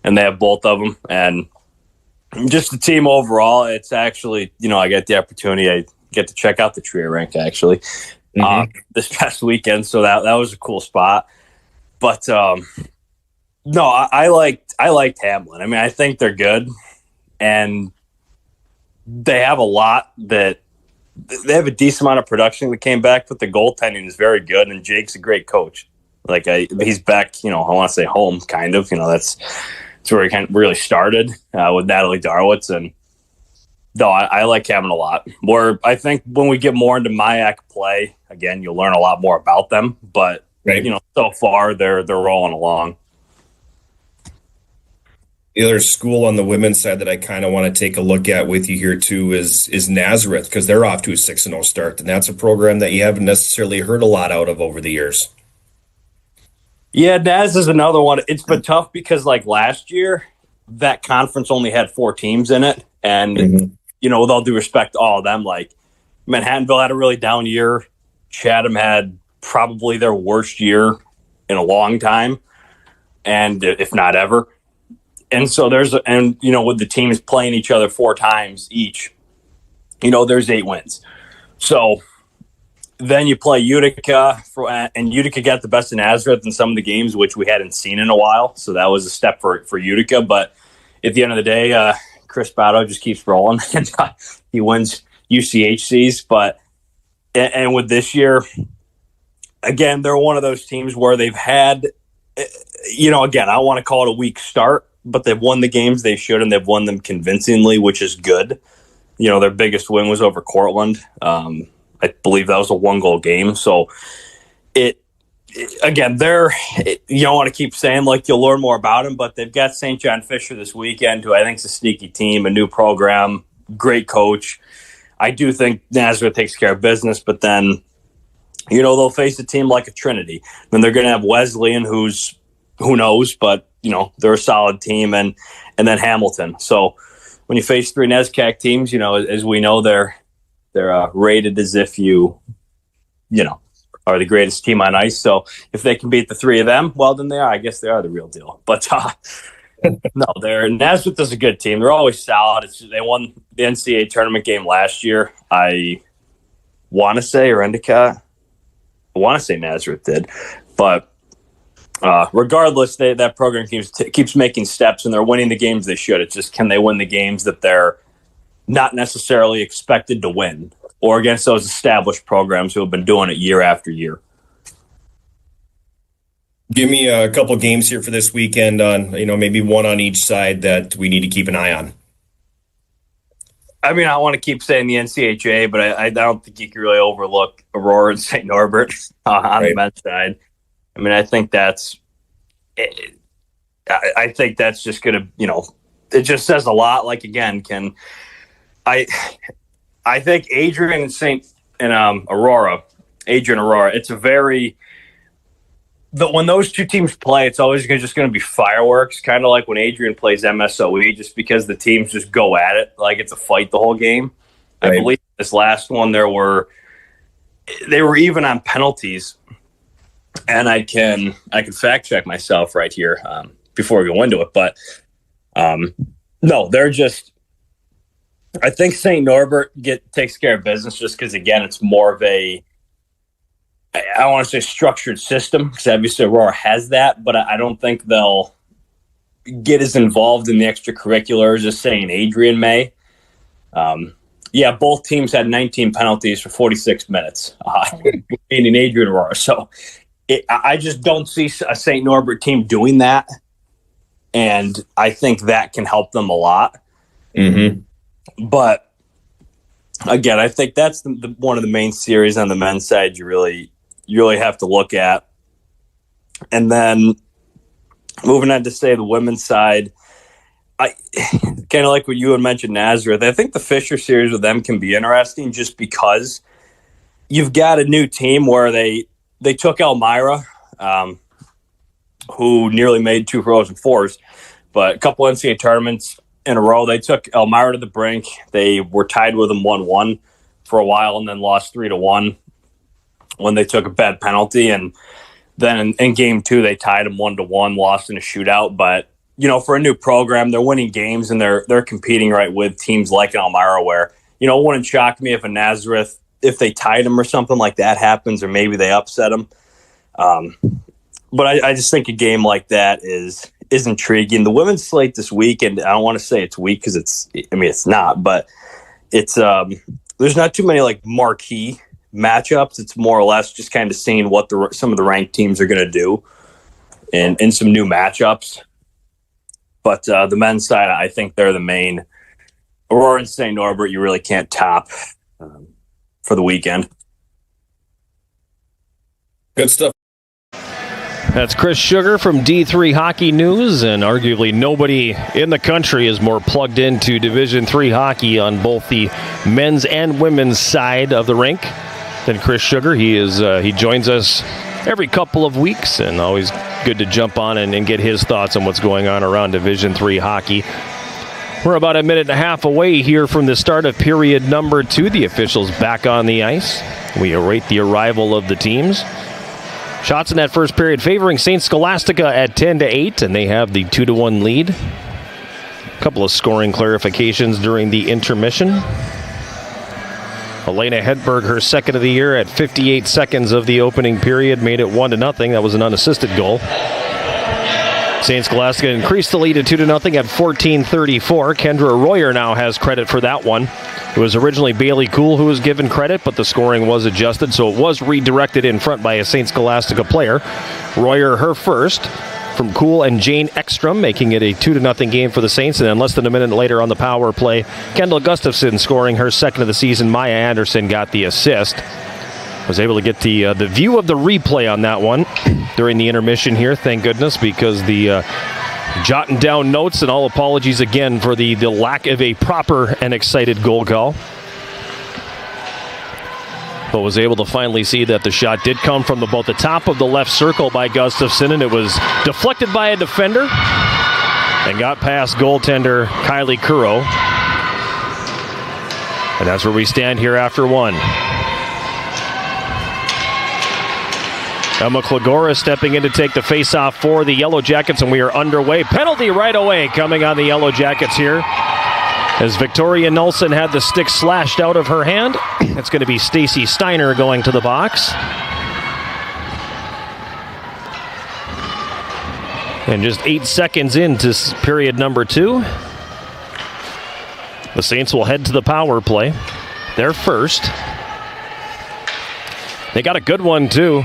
and they have both of them. And just the team overall, it's actually, I get the opportunity. I get to check out the Trier rink actually this past weekend, so that was a cool spot. But no, I liked Hamlin. I mean, I think they're good, and they have they have a decent amount of production that came back, but the goaltending is very good, and Jake's a great coach. Like he's back, I want to say home, kind of. That's where he kind of really started with Natalie Darwitz, and no, I like having a lot. Where I think when we get more into MIAC play, again, you'll learn a lot more about them. But so far they're rolling along. The other school on the women's side that I kind of want to take a look at with you here too is Nazareth, because they're off to a 6-0 start, and that's a program that you haven't necessarily heard a lot out of over the years. Yeah, Naz is another one. It's been tough because last year, that conference only had 4 teams in it, and with all due respect to all of them, Manhattanville had a really down year. Chatham had probably their worst year in a long time, and if not ever. And so with the teams playing each other 4 times each, there's 8 wins. So then you play Utica, and Utica got the best of Nazareth in some of the games, which we hadn't seen in a while. So that was a step for Utica. But at the end of the day, Chris Batto just keeps rolling, and he wins UCHCs. And with this year, again, they're one of those teams where they've had, again, I don't want to call it a weak start, but they've won the games they should, and they've won them convincingly, which is good. Their biggest win was over Cortland. I believe that was a 1-goal game. So again, you don't want to keep saying you'll learn more about them, but they've got St. John Fisher this weekend, who I think is a sneaky team, a new program, great coach. I do think Nazareth takes care of business, but then, they'll face a team like a Trinity. Then they're going to have Wesleyan, who knows, but they're a solid team, and then Hamilton. So when you face 3 NESCAC teams, as we know, they're rated as if you are the greatest team on ice. So if they can beat the 3 of them, well, then I guess they are the real deal. But no, Nazareth is a good team. They're always solid. They won the NCAA tournament game last year. I want to say, or Endicott. I want to say Nazareth did, but regardless, that program keeps making steps, and they're winning the games they should. It's just, can they win the games that they're not necessarily expected to win, or against those established programs who have been doing it year after year? Give me a couple games here for this weekend on, maybe one on each side that we need to keep an eye on. I mean, I want to keep saying the NCHA, but I don't think you can really overlook Aurora and St. Norbert on the men's side. I mean, I think that's just going to, it just says a lot. Again, I think Adrian and Aurora, it's a very, when those 2 teams play, it's always just going to be fireworks, kind of like when Adrian plays MSOE, just because the teams just go at it like it's a fight the whole game. Right. I believe this last one they were even on penalties, and I can fact check myself right here before we go into it, but no, they're just. I think St. Norbert takes care of business just because, again, it's more of a, I don't want to say structured system, because obviously Aurora has that, but I don't think they'll get as involved in the extracurriculars as, say, an Adrian may. Both teams had 19 penalties for 46 minutes, meaning Adrian and Aurora. So I just don't see a St. Norbert team doing that, and I think that can help them a lot. Mm-hmm. But again, I think that's one of the main series on the men's side you really have to look at. And then moving on to, say, the women's side, I kind of like what you had mentioned, Nazareth. I think the Fisher series with them can be interesting just because you've got a new team where they took Elmira. who nearly made 2 Frozen Fours. But a couple NCAA tournaments in a row, they took Elmira to the brink. They were tied with them 1-1 for a while and then lost 3-1 when they took a bad penalty. And then in game 2, they tied them 1-1, lost in a shootout. But, for a new program, they're winning games and they're competing right with teams like Elmira where, it wouldn't shock me if a Nazareth, if they tied them or something like that happens, or maybe they upset them. But I just think a game like that is intriguing. The women's slate this week, and I don't want to say it's weak because it's not, but it's there's not too many like marquee matchups. It's more or less just kind of seeing what some of the ranked teams are going to do and some new matchups. But the men's side, I think they're the main. Aurora and St. Norbert, you really can't top for the weekend. Good stuff. That's Chris Sugar from D3 Hockey News, and arguably nobody in the country is more plugged into Division III hockey on both the men's and women's side of the rink than Chris Sugar. He joins us every couple of weeks, and always good to jump on and get his thoughts on what's going on around Division III hockey. We're about a minute and a half away here from the start of period number 2. The officials back on the ice. We await the arrival of the teams. Shots in that first period favoring St. Scholastica at 10-8, and they have the 2-1 lead. A couple of scoring clarifications during the intermission. Elena Hedberg, her second of the year at 58 seconds of the opening period, made it 1-0. That was an unassisted goal. St. Scholastica increased the lead to 2-0 at 14:34. Kendra Royer now has credit for that one. It was originally Bailey Kuhl who was given credit, but the scoring was adjusted, so it was redirected in front by a St. Scholastica player. Royer, her first from Kuhl and Jane Ekstrom, making it a 2-0 game for the Saints. And then less than a minute later on the power play, Kendall Gustafson scoring her second of the season. Maya Anderson got the assist. Was able to get the view of the replay on that one during the intermission here, thank goodness, because the jotting down notes, and all apologies again for the lack of a proper and excited goal call. But was able to finally see that the shot did come from about the top of the left circle by Gustafson, and it was deflected by a defender and got past goaltender Kylie Kuro. And that's where we stand here after one. Emma Klagora stepping in to take the face-off for the Yellow Jackets, and we are underway. Penalty right away coming on the Yellow Jackets here, as Victoria Nelson had the stick slashed out of her hand. It's going to be Stacy Steiner going to the box. And just 8 seconds into period number 2, the Saints will head to the power play. They're first. They got a good one, too.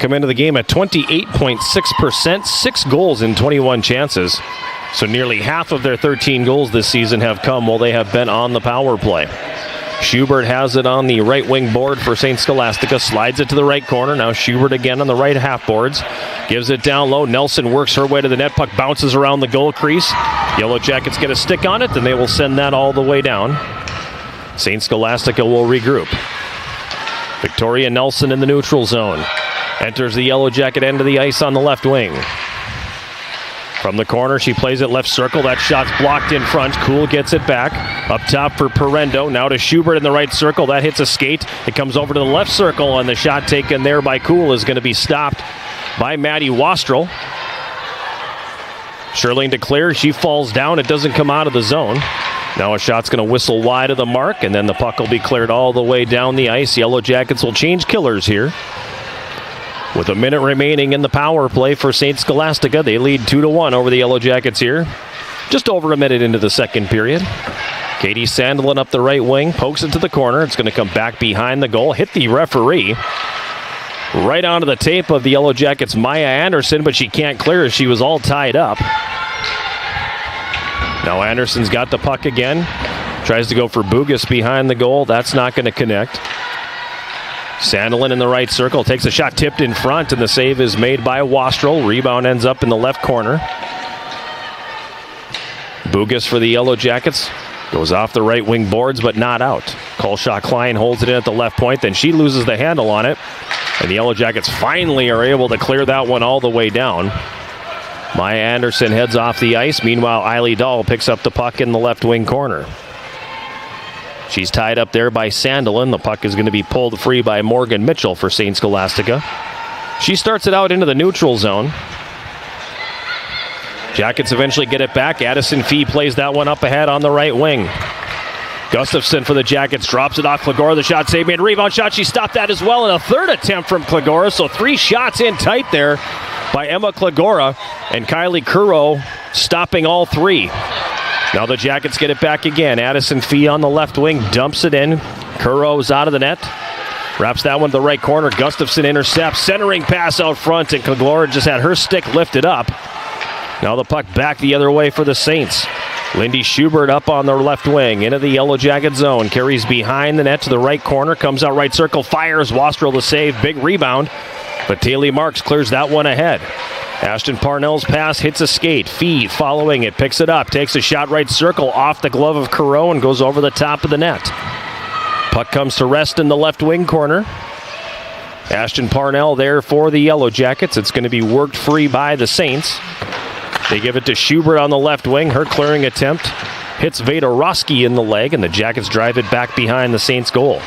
Come into the game at 28.6%, 6 goals in 21 chances. So nearly half of their 13 goals this season have come while they have been on the power play. Schubert has it on the right wing board for St. Scholastica, slides it to the right corner. Now Schubert again on the right half boards. Gives it down low. Nelson works her way to the net. Puck bounces around the goal crease. Yellow Jackets get a stick on it, and they will send that all the way down. St. Scholastica will regroup. Victoria Nelson in the neutral zone. Enters the Yellow Jacket end of the ice on the left wing. From the corner, she plays it left circle. That shot's blocked in front. Kuhl gets it back. Up top for Perendo. Now to Schubert in the right circle. That hits a skate. It comes over to the left circle, and the shot taken there by Kuhl is going to be stopped by Maddie Wastrel. Shirlene to clear. She falls down. It doesn't come out of the zone. Now a shot's going to whistle wide of the mark, and then the puck will be cleared all the way down the ice. Yellow Jackets will change killers here. With a minute remaining in the power play for St. Scholastica, they lead 2-1 over the Yellow Jackets here. Just over a minute into the second period. Katie Sandelin up the right wing, pokes it to the corner. It's going to come back behind the goal, hit the referee. Right onto the tape of the Yellow Jackets' Maya Anderson, but she can't clear as she was all tied up. Now Anderson's got the puck again. Tries to go for Bugas behind the goal. That's not going to connect. Sandelin in the right circle, takes a shot tipped in front, and the save is made by Wastrel. Rebound ends up in the left corner. Bugas for the Yellow Jackets. Goes off the right wing boards, but not out. Colshaw Klein holds it in at the left point, then she loses the handle on it. And the Yellow Jackets finally are able to clear that one all the way down. Maya Anderson heads off the ice. Meanwhile, Eiley Dahl picks up the puck in the left wing corner. She's tied up there by Sandelin. The puck is going to be pulled free by Morgan Mitchell for St. Scholastica. She starts it out into the neutral zone. Jackets eventually get it back. Addison Fee plays that one up ahead on the right wing. Gustafson for the Jackets drops it off Klagora. The shot saved, made rebound shot. She stopped that as well. And a third attempt from Klagora. So 3 shots in tight there by Emma Klagora. And Kylie Curro stopping all 3. Now the Jackets get it back again. Addison Fee on the left wing dumps it in. Curro's out of the net. Wraps that one to the right corner. Gustafson intercepts. Centering pass out front. And Klagora just had her stick lifted up. Now the puck back the other way for the Saints. Lindy Schubert up on the left wing into the Yellow Jacket zone. Carries behind the net to the right corner. Comes out right circle. Fires. Wastrel to save. Big rebound. But Taylor Marks clears that one ahead. Ashton Parnell's pass hits a skate. Fee following it. Picks it up. Takes a shot right circle off the glove of Curro and goes over the top of the net. Puck comes to rest in the left wing corner. Ashton Parnell there for the Yellow Jackets. It's going to be worked free by the Saints. They give it to Schubert on the left wing. Her clearing attempt hits Veda Roski in the leg, and the Jackets drive it back behind the Saints' goal.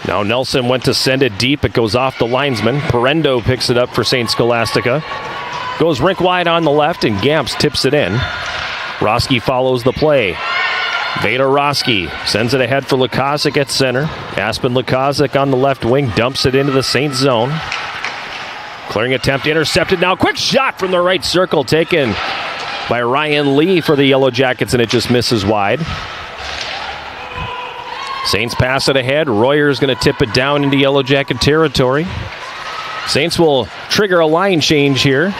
Now Nelson went to send it deep. It goes off the linesman. Parendo picks it up for St. Scholastica. Goes rink wide on the left, and Gamps tips it in. Roski follows the play. Veda Roski sends it ahead for Lukasik at center. Aspen Lukasik on the left wing dumps it into the Saints zone. Clearing attempt intercepted now. Quick shot from the right circle taken by Ryan Lee for the Yellow Jackets, and it just misses wide. Saints pass it ahead. Royer's going to tip it down into Yellow Jacket territory. Saints will trigger a line change here.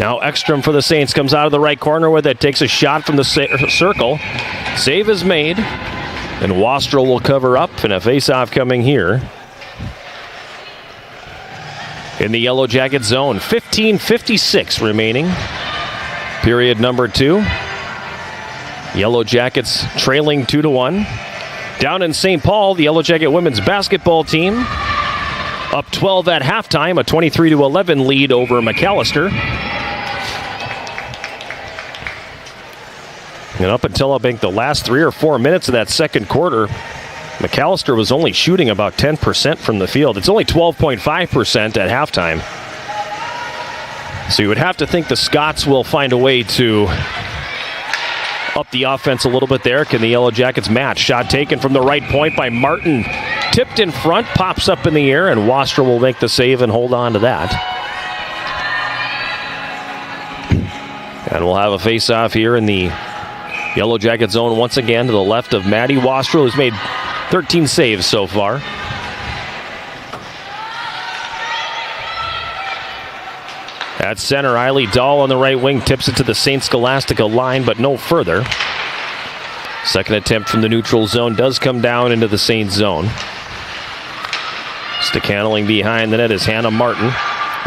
Now Ekstrom for the Saints comes out of the right corner with it. Takes a shot from the circle. Save is made. And Wastrel will cover up, and a face-off coming here. In the Yellow Jacket zone, 15:56 remaining. Period number 2. Yellow Jackets trailing 2-1. Down in St. Paul, the Yellow Jacket women's basketball team up 12 at halftime, a 23-11 lead over McAllister. And up until I think the last 3 or 4 minutes of that second quarter, McAllister was only shooting about 10% from the field. It's only 12.5% at halftime. So you would have to think the Scots will find a way to up the offense a little bit there. Can the Yellow Jackets match? Shot taken from the right point by Martin. Tipped in front, pops up in the air, and Wastrel will make the save and hold on to that. And we'll have a face-off here in the Yellow Jacket zone once again to the left of Maddie Wastrel, who's made 13 saves so far. At center, Eiley Dahl on the right wing tips it to the St. Scholastica line, but no further. Second attempt from the neutral zone does come down into the Saints zone. Stick-handling behind the net is Hannah Martin.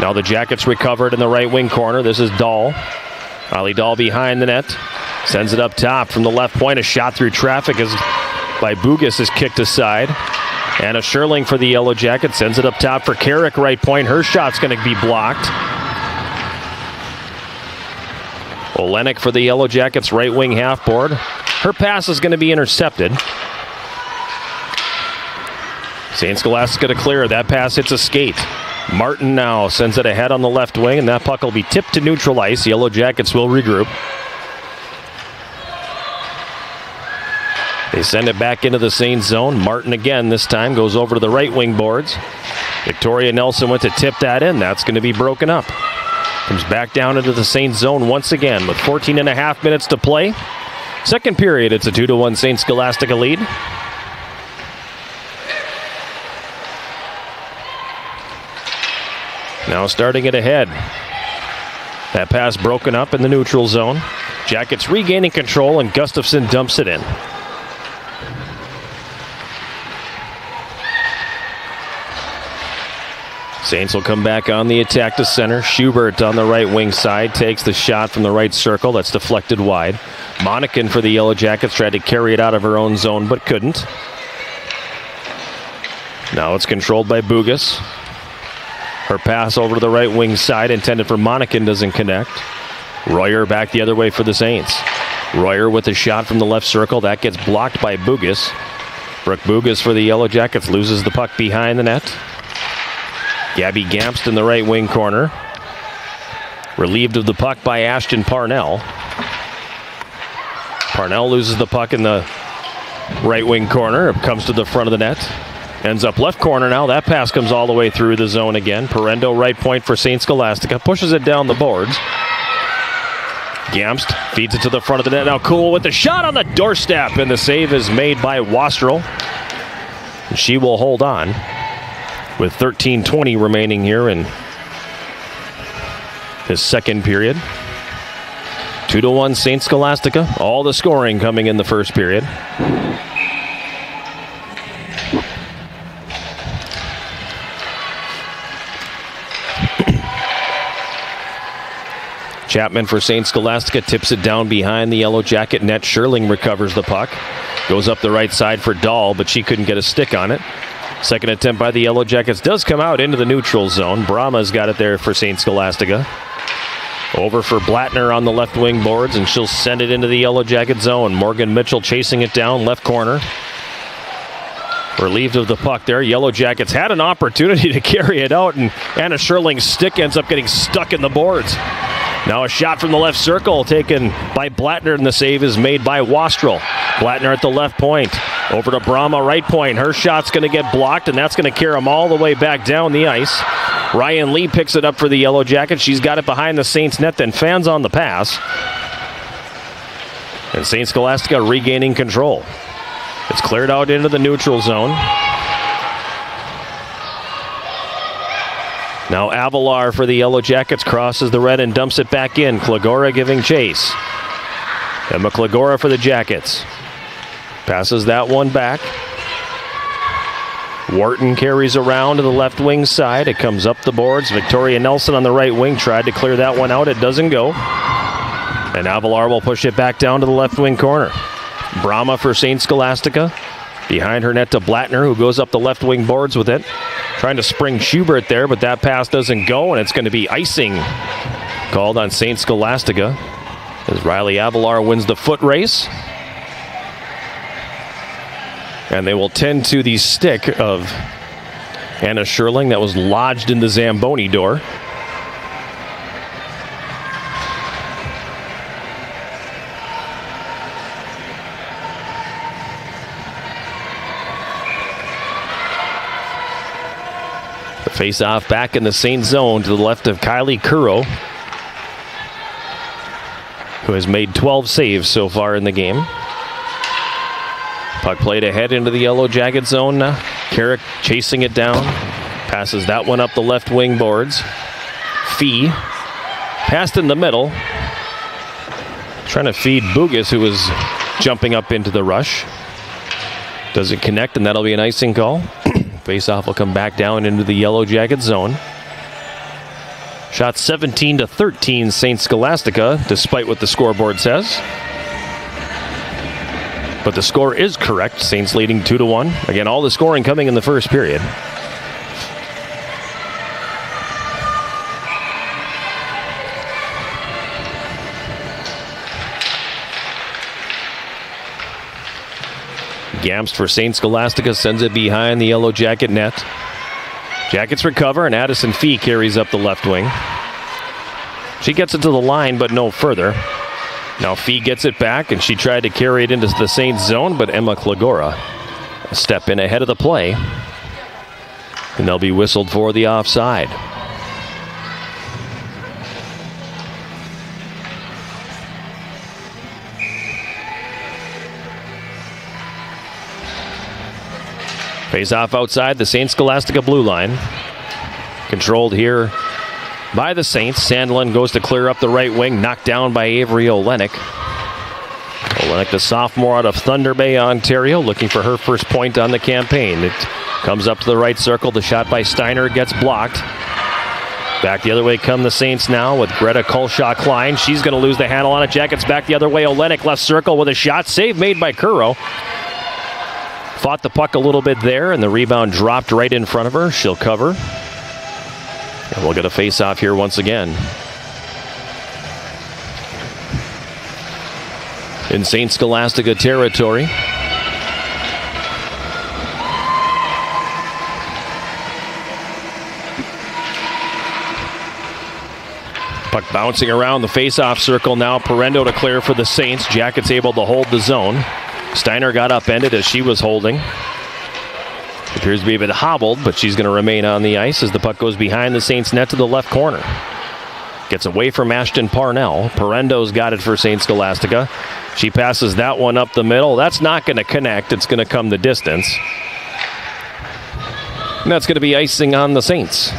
Now the Jackets recovered in the right wing corner. This is Dahl. Eiley Dahl behind the net. Sends it up top from the left point. A shot through traffic as by Bugas is kicked aside. Anna Sherling for the Yellow Jackets sends it up top for Carrick, right point. Her shot's going to be blocked. Olenek for the Yellow Jackets, right wing half board. Her pass is going to be intercepted. St. Scholastica to clear. That pass hits a skate. Martin now sends it ahead on the left wing, and that puck will be tipped to neutral ice. Yellow Jackets will regroup. They send it back into the Saints zone. Martin again this time goes over to the right wing boards. Victoria Nelson went to tip that in. That's going to be broken up. Comes back down into the Saints zone once again with 14 and a half minutes to play. Second period, it's a 2-1 St. Scholastica lead. Now starting it ahead. That pass broken up in the neutral zone. Jackets regaining control, and Gustafson dumps it in. Saints will come back on the attack to center. Schubert on the right wing side takes the shot from the right circle. That's deflected wide. Monacan for the Yellow Jackets tried to carry it out of her own zone but couldn't. Now it's controlled by Bugas. Her pass over to the right wing side, intended for Monacan, doesn't connect. Royer back the other way for the Saints. Royer with a shot from the left circle. That gets blocked by Bugas. Brooke Bugas for the Yellow Jackets loses the puck behind the net. Gabby Gamst in the right wing corner. Relieved of the puck by Ashton Parnell. Parnell loses the puck in the right wing corner. It comes to the front of the net. Ends up left corner now. That pass comes all the way through the zone again. Parendo right point for St. Scholastica. Pushes it down the boards. Gamst feeds it to the front of the net. Now Cool with the shot on the doorstep. And the save is made by Wastrel. She will hold on with 13:20 remaining here in his second period. 2-1 St. Scholastica. All the scoring coming in the first period. Chapman for St. Scholastica tips it down behind the Yellow Jacket net. Sherling recovers the puck. Goes up the right side for Dahl, but she couldn't get a stick on it. Second attempt by the Yellow Jackets does come out into the neutral zone. Brahma's got it there for St. Scholastica. Over for Blattner on the left wing boards, and she'll send it into the Yellow Jacket zone. Morgan Mitchell chasing it down, left corner. Relieved of the puck there. Yellow Jackets had an opportunity to carry it out, and Anna Sherling's stick ends up getting stuck in the boards. Now a shot from the left circle taken by Blattner, and the save is made by Wastrel. Blattner at the left point. Over to Brahma, right point. Her shot's going to get blocked, and that's going to carry him all the way back down the ice. Ryan Lee picks it up for the Yellow Jackets. She's got it behind the Saints net, then fans on the pass. And St. Scholastica regaining control. It's cleared out into the neutral zone. Now Avalar for the Yellow Jackets crosses the red and dumps it back in. Klagora giving chase. Emma Klagora for the Jackets. Passes that one back. Wharton carries around to the left wing side. It comes up the boards. Victoria Nelson on the right wing tried to clear that one out. It doesn't go. And Avalar will push it back down to the left wing corner. Brahma for St. Scholastica. Behind her net to Blattner, who goes up the left wing boards with it. Trying to spring Schubert there, but that pass doesn't go, and it's going to be icing called on St. Scholastica as Riley Avalar wins the foot race. And they will tend to the stick of Anna Sherling that was lodged in the Zamboni door. The face-off back in the Saint zone to the left of Kylie Curro, who has made 12 saves so far in the game. Puck played ahead into the Yellow Jacket zone now. Carrick chasing it down. Passes that one up the left wing boards. Fee. Passed in the middle. Trying to feed Bugas, who was jumping up into the rush. Doesn't connect, and that'll be an icing call. Face-off will come back down into the Yellow Jacket zone. Shot 17-13 St. Scholastica, despite what the scoreboard says. But the score is correct. Saints leading 2-1. Again, all the scoring coming in the first period. Gamst for St. Scholastica sends it behind the Yellow Jacket net. Jackets recover, and Addison Fee carries up the left wing. She gets it to the line, but no further. Now Fee gets it back, and she tried to carry it into the Saints zone, but Emma Klagora a step in ahead of the play. And they'll be whistled for the offside. Face off outside the St. Scholastica blue line. Controlled here by the Saints. Sandlin goes to clear up the right wing, knocked down by Avery Olenek. Olenek, the sophomore out of Thunder Bay, Ontario, looking for her first point on the campaign. It comes up to the right circle. The shot by Steiner gets blocked. Back the other way come the Saints now with Greta Kolshaw-Klein. She's going to lose the handle on it. Jackets back the other way. Olenek left circle with a shot. Save made by Curro. Fought the puck a little bit there, and the rebound dropped right in front of her. She'll cover. And we'll get a face-off here once again. In St. Scholastica territory. Puck bouncing around the face-off circle now. Parendo to clear for the Saints. Jackets able to hold the zone. Steiner got upended as she was holding. Appears to be a bit hobbled, but she's going to remain on the ice as the puck goes behind the Saints net to the left corner. Gets away from Ashton Parnell. Parendo's got it for St. Scholastica. She passes that one up the middle. That's not going to connect. It's going to come the distance. And that's going to be icing on the Saints.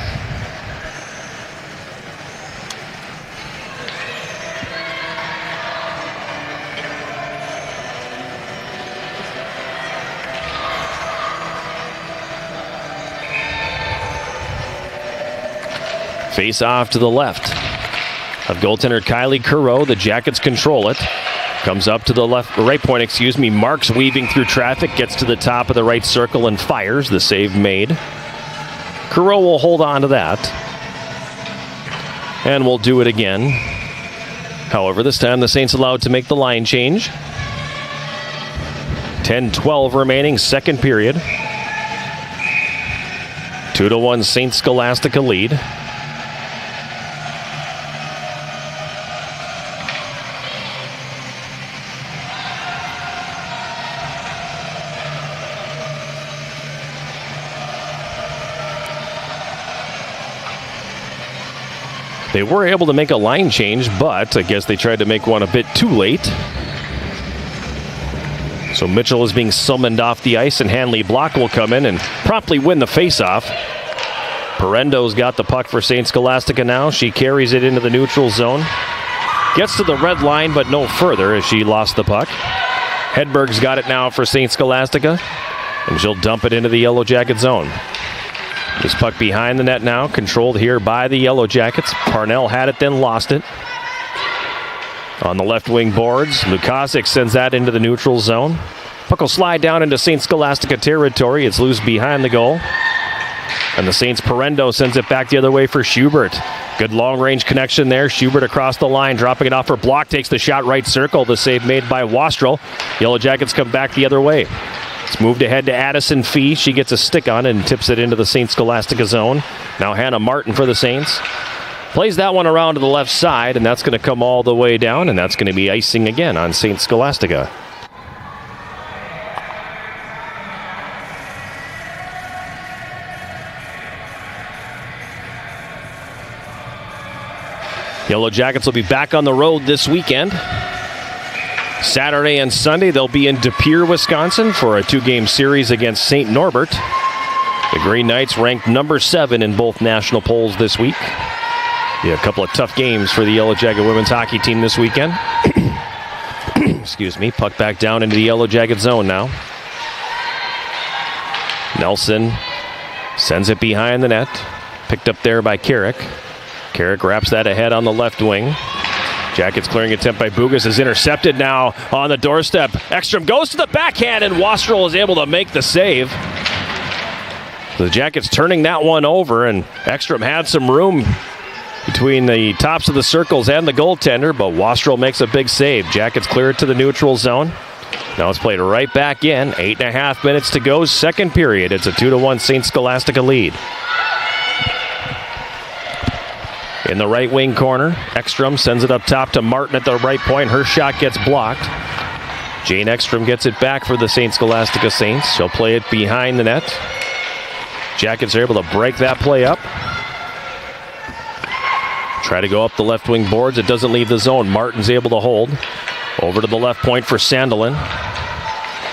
Face off to the left of goaltender Kylie Currow. The Jackets control it. Comes up to the right point, Marks weaving through traffic, gets to the top of the right circle and fires. The save made. Currow will hold on to that. And we'll do it again. However, this time the Saints allowed to make the line change. 10-12 remaining, second period. 2-1 St. Scholastica lead. They were able to make a line change, but I guess they tried to make one a bit too late. So Mitchell is being summoned off the ice, and Hanley Block will come in and promptly win the faceoff. Parendo's got the puck for St. Scholastica now. She carries it into the neutral zone. Gets to the red line, but no further as she lost the puck. Hedberg's got it now for St. Scholastica, and she'll dump it into the Yellow Jacket zone. This puck behind the net now, controlled here by the Yellow Jackets. Parnell had it, then lost it. On the left wing boards, Lukasic sends that into the neutral zone. Puck will slide down into St. Scholastica territory. It's loose behind the goal. And the Saints' Parendo sends it back the other way for Schubert. Good long-range connection there. Schubert across the line, dropping it off for Block. Takes the shot right circle. The save made by Wastrel. Yellow Jackets come back the other way. It's moved ahead to Addison Fee. She gets a stick on it and tips it into the St. Scholastica zone. Now Hannah Martin for the Saints. Plays that one around to the left side, and that's going to come all the way down, and that's going to be icing again on St. Scholastica. Yellow Jackets will be back on the road this weekend. Saturday and Sunday, they'll be in De Pere, Wisconsin for a 2-game series against St. Norbert. The Green Knights ranked number 7 in both national polls this week. A couple of tough games for the Yellow Jacket women's hockey team this weekend. Puck back down into the Yellow Jacket zone now. Nelson sends it behind the net. Picked up there by Carrick. Carrick wraps that ahead on the left wing. Jackets clearing attempt by Bugas is intercepted now on the doorstep. Ekstrom goes to the backhand, and Wastrel is able to make the save. The Jackets turning that one over, and Ekstrom had some room between the tops of the circles and the goaltender, but Wastrel makes a big save. Jackets clear it to the neutral zone. Now it's played right back in. 8.5 minutes to go, second period. It's a 2-1 St. Scholastica lead. In the right wing corner, Ekstrom sends it up top to Martin at the right point. Her shot gets blocked. Jane Ekstrom gets it back for the St. Scholastica Saints. She'll play it behind the net. Jackets are able to break that play up. Try to go up the left wing boards. It doesn't leave the zone. Martin's able to hold. Over to the left point for Sandelin.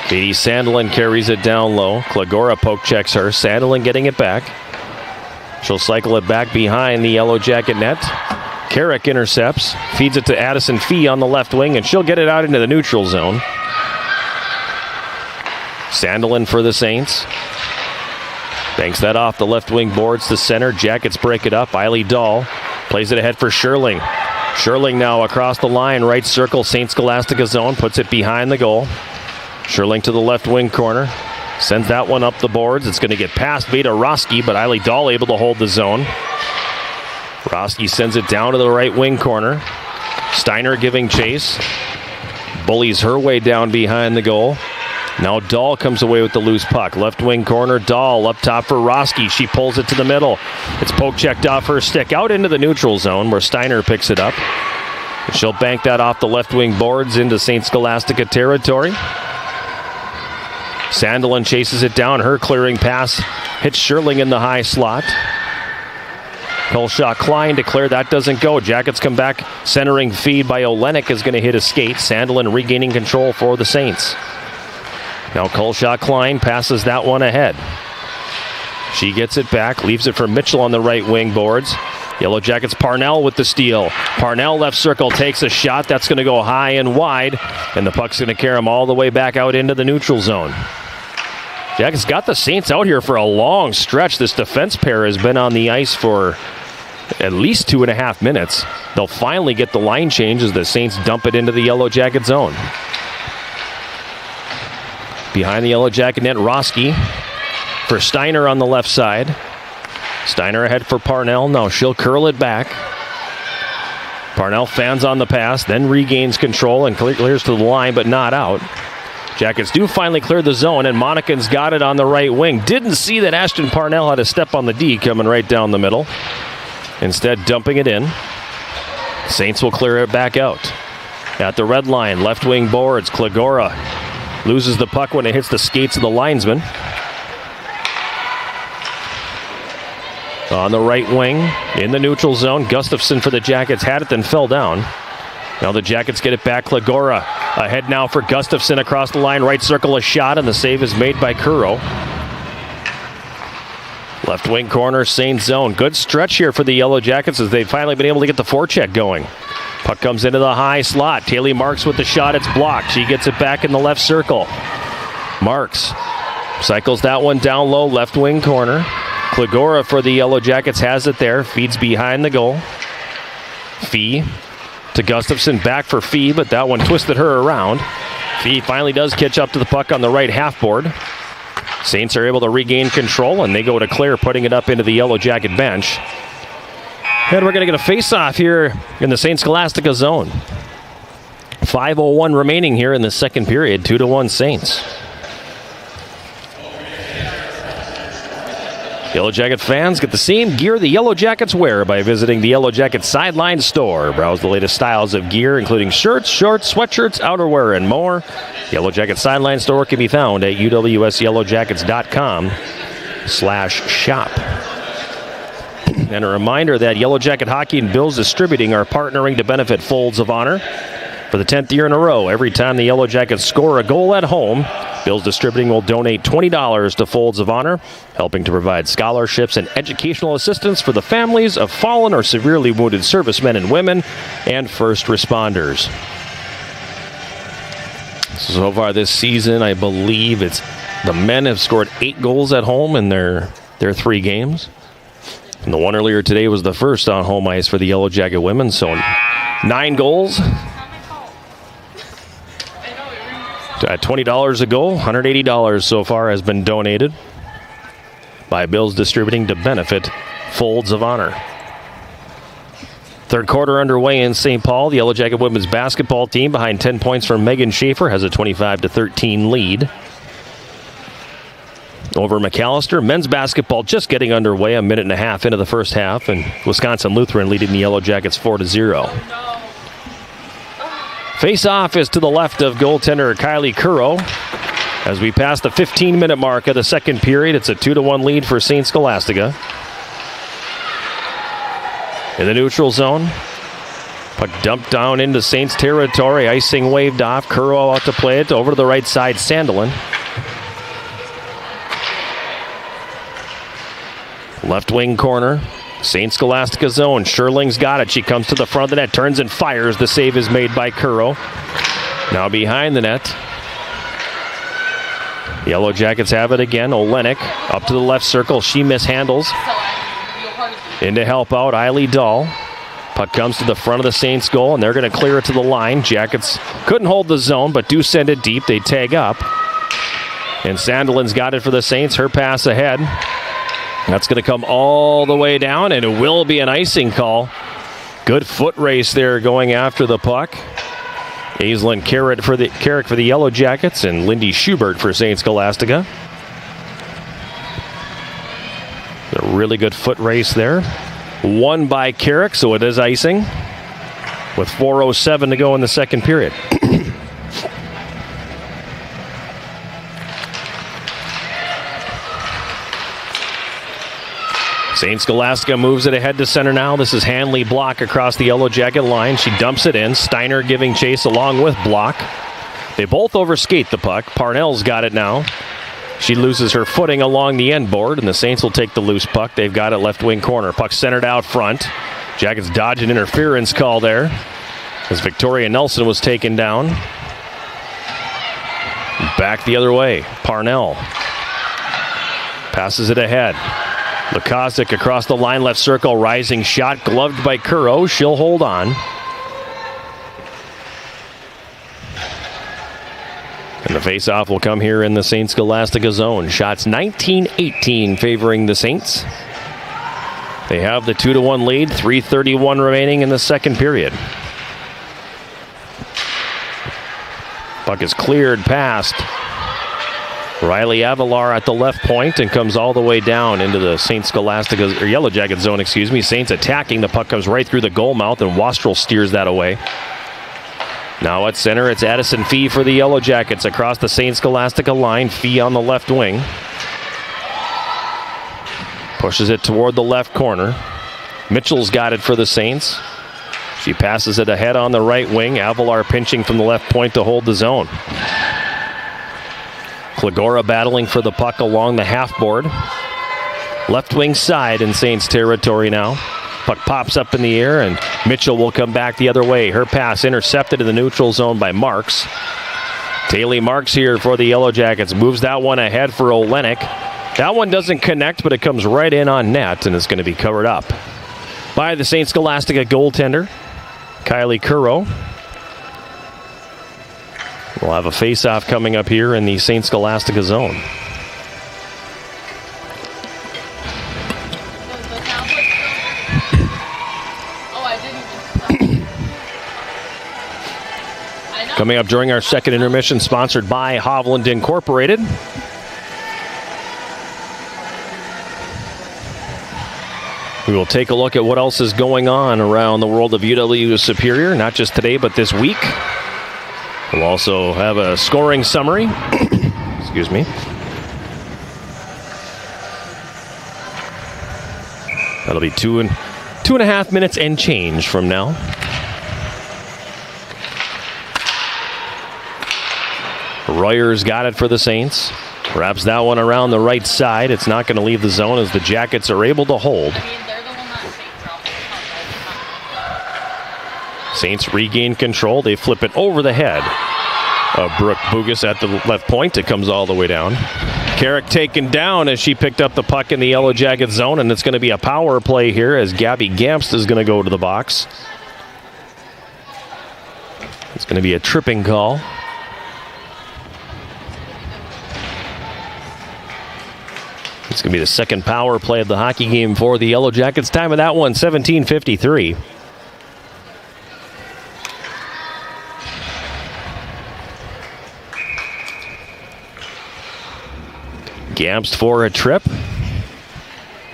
Katie Sandelin carries it down low. Klagora poke checks her. Sandelin getting it back. She'll cycle it back behind the Yellow Jacket net. Carrick intercepts, feeds it to Addison Fee on the left wing, and she'll get it out into the neutral zone. Sandelin for the Saints. Banks that off the left wing boards to center. Jackets break it up. Eiley Dahl plays it ahead for Sherling. Sherling now across the line, right circle, St. Scholastica zone, puts it behind the goal. Sherling to the left wing corner. Sends that one up the boards. It's going to get past Vita Roski, but Eiley Dahl able to hold the zone. Roski sends it down to the right wing corner. Steiner giving chase. Bullies her way down behind the goal. Now Dahl comes away with the loose puck. Left wing corner, Dahl up top for Roski. She pulls it to the middle. It's poke checked off her stick out into the neutral zone where Steiner picks it up. She'll bank that off the left wing boards into St. Scholastica territory. Sandelin chases it down. Her clearing pass hits Sherling in the high slot. Colshaw Klein to clear. That doesn't go. Jackets come back. Centering feed by Olenek is going to hit a skate. Sandelin regaining control for the Saints. Now Colshaw Klein passes that one ahead. She gets it back. Leaves it for Mitchell on the right wing boards. Yellow Jackets Parnell with the steal. Parnell left circle takes a shot. That's going to go high and wide. And the puck's going to carry him all the way back out into the neutral zone. Jackets got the Saints out here for a long stretch. This defense pair has been on the ice for at least 2.5 minutes. They'll finally get the line change as the Saints dump it into the Yellow Jacket zone. Behind the Yellow Jacket net, Roski for Steiner on the left side. Steiner ahead for Parnell. No, she'll curl it back. Parnell fans on the pass, then regains control and clears to the line, but not out. Jackets do finally clear the zone, and Monikin's got it on the right wing. Didn't see that Ashton Parnell had a step on the D coming right down the middle. Instead, dumping it in. Saints will clear it back out. At the red line, left wing boards, Klagora loses the puck when it hits the skates of the linesman. On the right wing, in the neutral zone, Gustafsson for the Jackets had it, then fell down. Now the Jackets get it back. Klagora ahead now for Gustafsson across the line. Right circle, a shot, and the save is made by Kuro. Left wing corner, Saints zone. Good stretch here for the Yellow Jackets as they've finally been able to get the forecheck going. Puck comes into the high slot. Taylor Marks with the shot. It's blocked. She gets it back in the left circle. Marks cycles that one down low, left wing corner. Klagora for the Yellow Jackets has it there. Feeds behind the goal. Fee to Gustafsson, back for Fee, but that one twisted her around. Fee finally does catch up to the puck on the right half board. Saints are able to regain control, and they go to clear, putting it up into the Yellow Jacket bench. And we're going to get a face-off here in the St. Scholastica zone. 5:01 remaining here in the second period, 2-1 Saints. Yellow Jacket fans get the same gear the Yellow Jackets wear by visiting the Yellow Jacket Sideline store. Browse the latest styles of gear, including shirts, shorts, sweatshirts, outerwear, and more. Yellow Jacket Sideline store can be found at uwsyellowjackets.com/shop. And a reminder that Yellow Jacket Hockey and Bills Distributing are partnering to benefit Folds of Honor. For the 10th year in a row, every time the Yellow Jackets score a goal at home, Bills Distributing will donate $20 to Folds of Honor, helping to provide scholarships and educational assistance for the families of fallen or severely wounded servicemen and women and first responders. So far this season, I believe the men have scored 8 goals at home in their 3 games. And the one earlier today was the first on home ice for the Yellow Jacket women, so 9 goals. At $20 a goal, $180 so far has been donated by Bills Distributing to benefit Folds of Honor. Third quarter underway in St. Paul. The Yellow Jacket women's basketball team, behind 10 points from Megan Schaefer, has a 25-13 lead over McAllister. Men's basketball just getting underway, a minute and a half into the first half, and Wisconsin Lutheran leading the Yellow Jackets 4-0. Face-off is to the left of goaltender Kylie Kuro. As we pass the 15-minute mark of the second period, it's a 2-1 lead for St. Scholastica. In the neutral zone, puck dumped down into Saints territory. Icing waved off. Kuro out to play it over to the right side. Sandelin. Left wing corner. St. Scholastica zone. Sherling's got it. She comes to the front of the net, turns and fires. The save is made by Kuro. Now behind the net. Yellow Jackets have it again. Olenek up to the left circle. She mishandles. In to help out, Eiley Dahl. Puck comes to the front of the Saints goal, and they're going to clear it to the line. Jackets couldn't hold the zone, but do send it deep. They tag up. And Sandelin's got it for the Saints. Her pass ahead. That's going to come all the way down, and it will be an icing call. Good foot race there going after the puck. Aislinn Carrick for the Yellow Jackets and Lindy Schubert for St. Scholastica. A really good foot race there. Won by Carrick, so it is icing with 4:07 to go in the second period. St. Scholastica moves it ahead to center now. This is Hanley Block across the Yellow Jacket line. She dumps it in. Steiner giving chase along with Block. They both overskate the puck. Parnell's got it now. She loses her footing along the end board, and the Saints will take the loose puck. They've got it left wing corner. Puck centered out front. Jackets dodge an interference call there as Victoria Nelson was taken down. Back the other way. Parnell passes it ahead. Lukacic across the line, left circle, rising shot, gloved by Curro. She'll hold on. And the faceoff will come here in the St. Scholastica zone. Shots 19-18 favoring the Saints. They have the 2-1 lead, 3:31 remaining in the second period. Puck is cleared past Riley Avalar at the left point and comes all the way down into the St. Scholastica, or Yellow Jacket zone, excuse me. Saints attacking. The puck comes right through the goal mouth, and Wastrel steers that away. Now at center, it's Addison Fee for the Yellow Jackets across the St. Scholastica line. Fee on the left wing. Pushes it toward the left corner. Mitchell's got it for the Saints. She passes it ahead on the right wing. Avalar pinching from the left point to hold the zone. Klagora battling for the puck along the half board. Left wing side in Saints territory now. Puck pops up in the air, and Mitchell will come back the other way. Her pass intercepted in the neutral zone by Marks. Taylor Marks here for the Yellow Jackets. Moves that one ahead for Olenek. That one doesn't connect, but it comes right in on net, and it's going to be covered up by the St. Scholastica goaltender, Kylie Curro. We'll have a face-off coming up here in the St. Scholastica zone. Coming up during our second intermission, sponsored by Hovland Incorporated. We will take a look at what else is going on around the world of UW Superior, not just today, but this week. We'll also have a scoring summary. Excuse me. That'll be two and a half minutes and change from now. Royer's got it for the Saints. Wraps that one around the right side. It's not going to leave the zone as the Jackets are able to hold. Saints regain control. They flip it over the head of Brooke Bugas at the left point. It comes all the way down. Carrick taken down as she picked up the puck in the Yellow Jacket zone, and it's going to be a power play here as Gabby Gamst is going to go to the box. It's going to be a tripping call. It's going to be the second power play of the hockey game for the Yellow Jackets. Time of that one, 17:53. Gamst for a trip.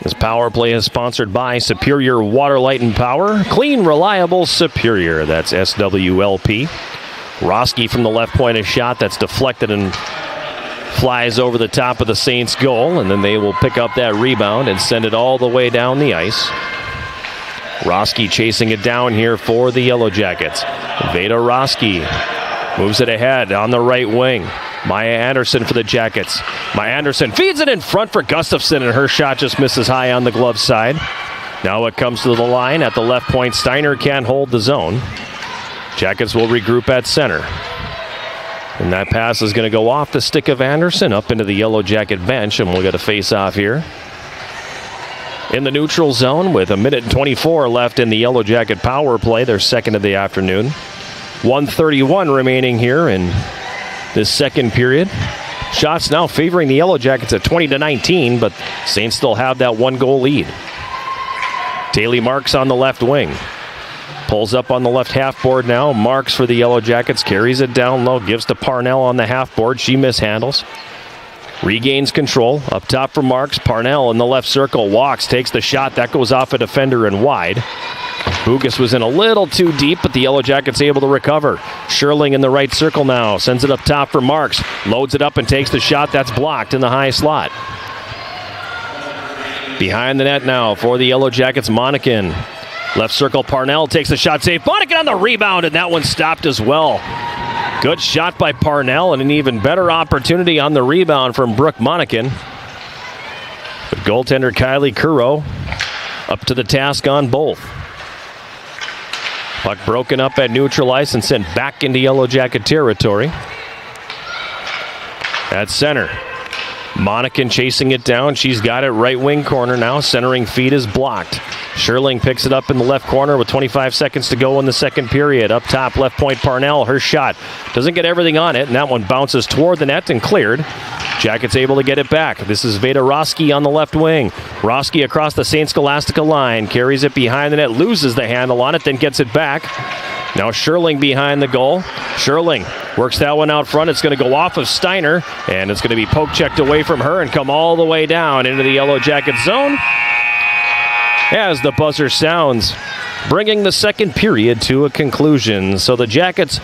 This power play is sponsored by Superior Water, Light, and Power. Clean, reliable, Superior. That's SWLP. Roski from the left point, a shot that's deflected and flies over the top of the Saints' goal, and then they will pick up that rebound and send it all the way down the ice. Roski chasing it down here for the Yellow Jackets. Veda Roski moves it ahead on the right wing. Maya Anderson for the Jackets. Maya Anderson feeds it in front for Gustafson, and her shot just misses high on the glove side. Now it comes to the line at the left point. Steiner can't hold the zone. Jackets will regroup at center. And that pass is going to go off the stick of Anderson up into the Yellow Jacket bench, and we'll get a face-off here. In the neutral zone with 1:24 left in the Yellow Jacket power play, their second of the afternoon. 1:31 remaining here in this second period. shots now favoring the Yellow Jackets at 20-19, but Saints still have that 1-goal lead. Daly Marks on the left wing. Pulls up on the left half board now. Marks for the Yellow Jackets, carries it down low, gives to Parnell on the half board. She mishandles. Regains control. Up top for Marks. Parnell in the left circle. Walks, takes the shot. That goes off a defender and wide. Bugas was in a little too deep, but the Yellow Jackets able to recover. Sherling in the right circle now. Sends it up top for Marks. Loads it up and takes the shot. That's blocked in the high slot. Behind the net now for the Yellow Jackets, Monacan. Left circle, Parnell takes the shot. Save. Monacan on the rebound, and that one stopped as well. Good shot by Parnell, and an even better opportunity on the rebound from Brooke Monacan. But goaltender Kylie Curro up to the task on both. Puck broken up at neutral ice and sent back into Yellow Jacket territory. At center, Monacan chasing it down. She's got it right wing corner now. Centering feed is blocked. Sherling picks it up in the left corner with 25 seconds to go in the second period. Up top, left point, Parnell. Her shot doesn't get everything on it, and that one bounces toward the net and cleared. Jackets able to get it back. This is Veda Roski on the left wing. Roski across the St. Scholastica line. Carries it behind the net, loses the handle on it, then gets it back. Now Sherling behind the goal. Sherling works that one out front. It's going to go off of Steiner, and it's going to be poke checked away from her and come all the way down into the Yellow Jacket zone as the buzzer sounds, bringing the second period to a conclusion. So the Jackets,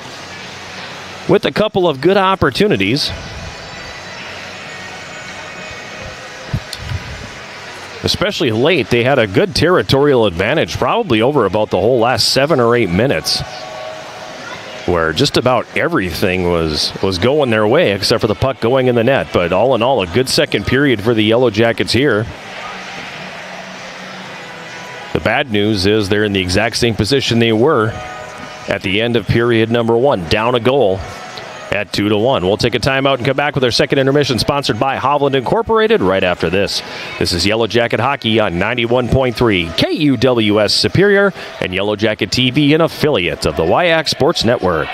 with a couple of good opportunities, especially late, they had a good territorial advantage, probably over about the whole last 7 or 8 minutes, where just about everything was going their way except for the puck going in the net. But all in all, a good second period for the Yellow Jackets here. The bad news is they're in the exact same position they were at the end of period number 1, down a goal at 2-1. We'll take a timeout and come back with our second intermission, sponsored by Hovland Incorporated, right after this. This is Yellow Jacket Hockey on 91.3 KUWS Superior and Yellow Jacket TV, an affiliate of the WIAC Sports Network.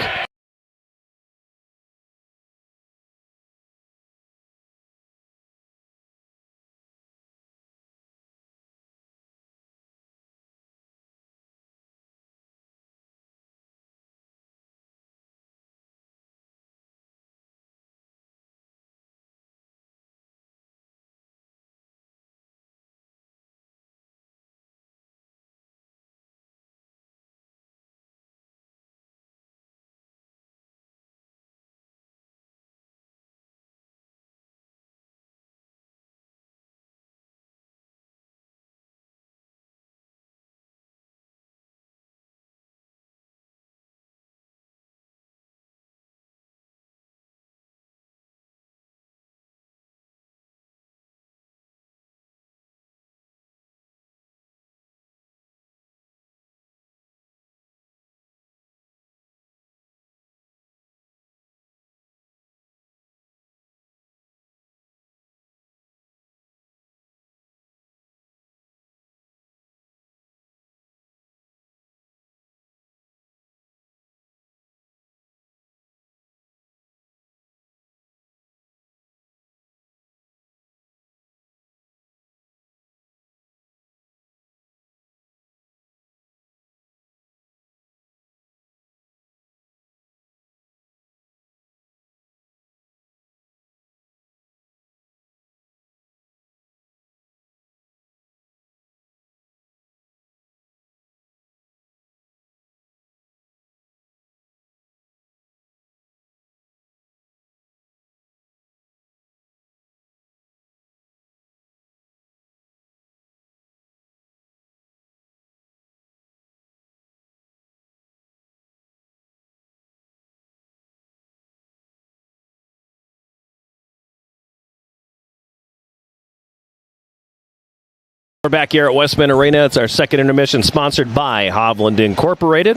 We're back here at Westman Arena. It's our second intermission, sponsored by Hovland Incorporated.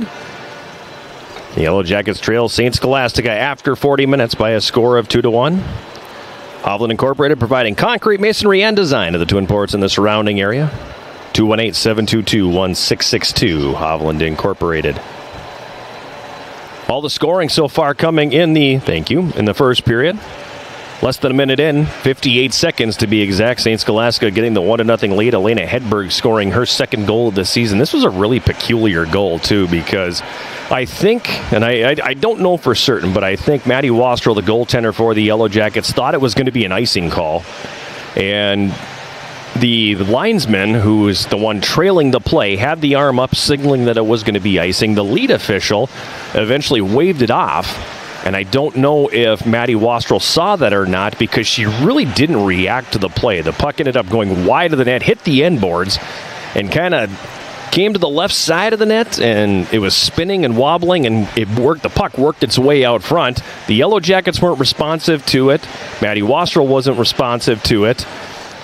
The Yellow Jackets trail St. Scholastica after 40 minutes by a score of 2-1. Hovland Incorporated providing concrete, masonry, and design to the Twin Ports and the surrounding area. 218-722-1662, Hovland Incorporated. All the scoring so far coming in the first period. Less than a minute in, 58 seconds to be exact. St. Scholastica getting the 1-0 lead. Elena Hedberg scoring her second goal of the season. This was a really peculiar goal, too, because I think, and I don't know for certain, but I think Maddie Wastrel, the goaltender for the Yellow Jackets, thought it was going to be an icing call. And the linesman, who is the one trailing the play, had the arm up, signaling that it was going to be icing. The lead official eventually waved it off. And I don't know if Maddie Wastrel saw that or not, because she really didn't react to the play. The puck ended up going wide of the net, hit the end boards, and kind of came to the left side of the net, and it was spinning and wobbling, and it worked. The puck worked its way out front. The Yellow Jackets weren't responsive to it. Maddie Wastrel wasn't responsive to it.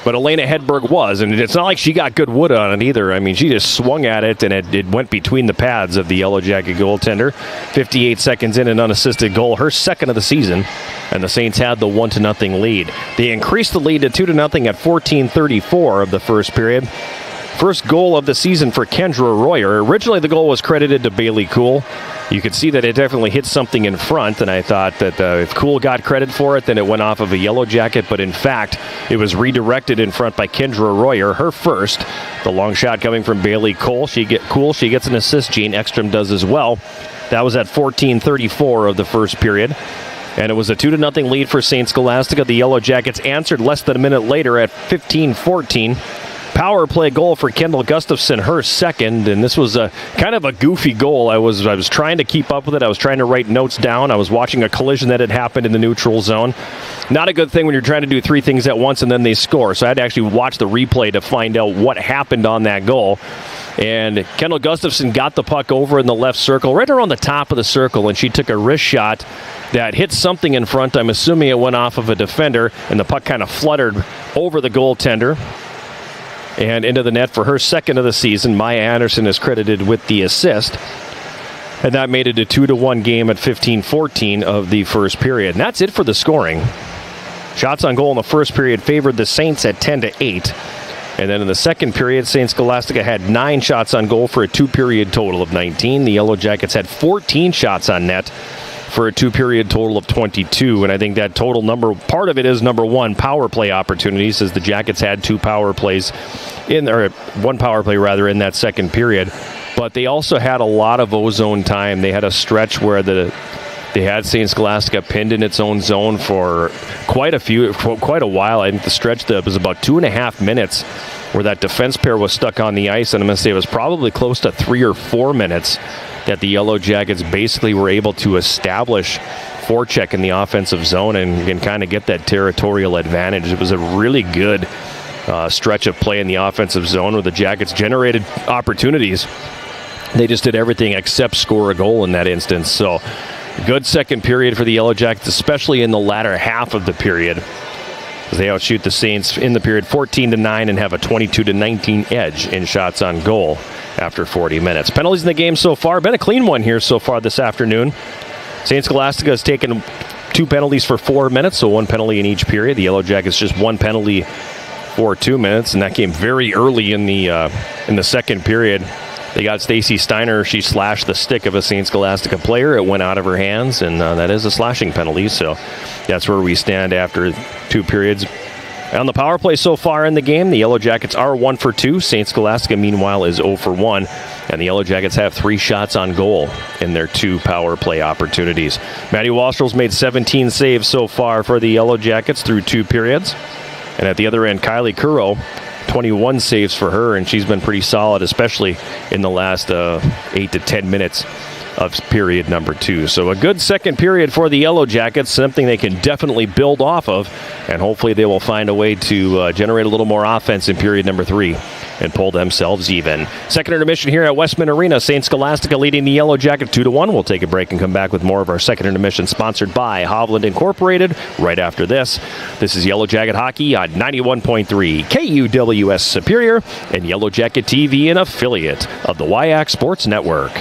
But Elena Hedberg was, and it's not like she got good wood on it either. I mean, she just swung at it, and it went between the pads of the Yellow Jacket goaltender. 58 seconds in, an unassisted goal, her second of the season, and the Saints had the 1-0 lead. They increased the lead to 2-0 at 14:34 of the first period. First goal of the season for Kendra Royer. Originally, the goal was credited to Bailey Kuhl. You could see that it definitely hit something in front, and I thought that if Kuhl got credit for it, then it went off of a Yellow Jacket, but in fact, it was redirected in front by Kendra Royer, her first. The long shot coming from Bailey Kuhl. She gets an assist. Jane Ekstrom does as well. That was at 14:34 of the first period. And it was a 2-0 lead for St. Scholastica. The Yellow Jackets answered less than a minute later at 15:14. Power play goal for Kendall Gustafson, her second, and this was a kind of a goofy goal. I was trying to keep up with it. I was trying to write notes down. I was watching a collision that had happened in the neutral zone. Not a good thing when you're trying to do three things at once and then they score. So I had to actually watch the replay to find out what happened on that goal. And Kendall Gustafson got the puck over in the left circle, right around the top of the circle, and she took a wrist shot that hit something in front. I'm assuming it went off of a defender, and the puck kind of fluttered over the goaltender and into the net for her second of the season. Maya Anderson is credited with the assist. And that made it a 2-1 game at 15:14 of the first period. And that's it for the scoring. Shots on goal in the first period favored the Saints at 10-8. And then in the second period, St. Scholastica had 9 shots on goal for a 2-period total of 19. The Yellow Jackets had 14 shots on net for a 2-period total of 22. And I think that total number, part of it is number one, power play opportunities, as the Jackets had 2 power plays or 1 power play rather in that second period. But they also had a lot of ozone time. They had a stretch where they had St. Scholastica pinned in its own zone for quite a while. I think the stretch that was about 2.5 minutes where that defense pair was stuck on the ice. And I'm going to say it was probably close to 3 or 4 minutes that the Yellow Jackets basically were able to establish forecheck in the offensive zone and kind of get that territorial advantage. It was a really good stretch of play in the offensive zone where the Jackets generated opportunities. They just did everything except score a goal in that instance. So good second period for the Yellow Jackets, especially in the latter half of the period, as they outshoot the Saints in the period 14-9 and have a 22-19 edge in shots on goal after 40 minutes. Penalties in the game so far. Been a clean one here so far this afternoon. St. Scholastica has taken 2 penalties for 4 minutes, so 1 penalty in each period. The Yellow Jackets just 1 penalty for 2 minutes, and that came very early in the second period. They got Stacy Steiner. She slashed the stick of a St. Scholastica player. It went out of her hands, and that is a slashing penalty. So that's where we stand after 2 periods. On the power play so far in the game, the Yellow Jackets are 1 for 2. St. Scholastica, meanwhile, is 0 for 1. And the Yellow Jackets have 3 shots on goal in their 2 power play opportunities. Maddie Wastrel's made 17 saves so far for the Yellow Jackets through 2 periods. And at the other end, Kylie Curro, 21 saves for her, and she's been pretty solid, especially in the last 8 to 10 minutes of period number 2. So a good second period for the Yellow Jackets, something they can definitely build off of, and hopefully they will find a way to generate a little more offense in period number 3 and pull themselves even. Second intermission here at Westman Arena. St. Scholastica leading the Yellow Jacket 2-1. We'll take a break and come back with more of our second intermission, sponsored by Hovland Incorporated right after this. This is Yellow Jacket Hockey on 91.3 KUWS Superior and Yellow Jacket TV, an affiliate of the WIAC Sports Network.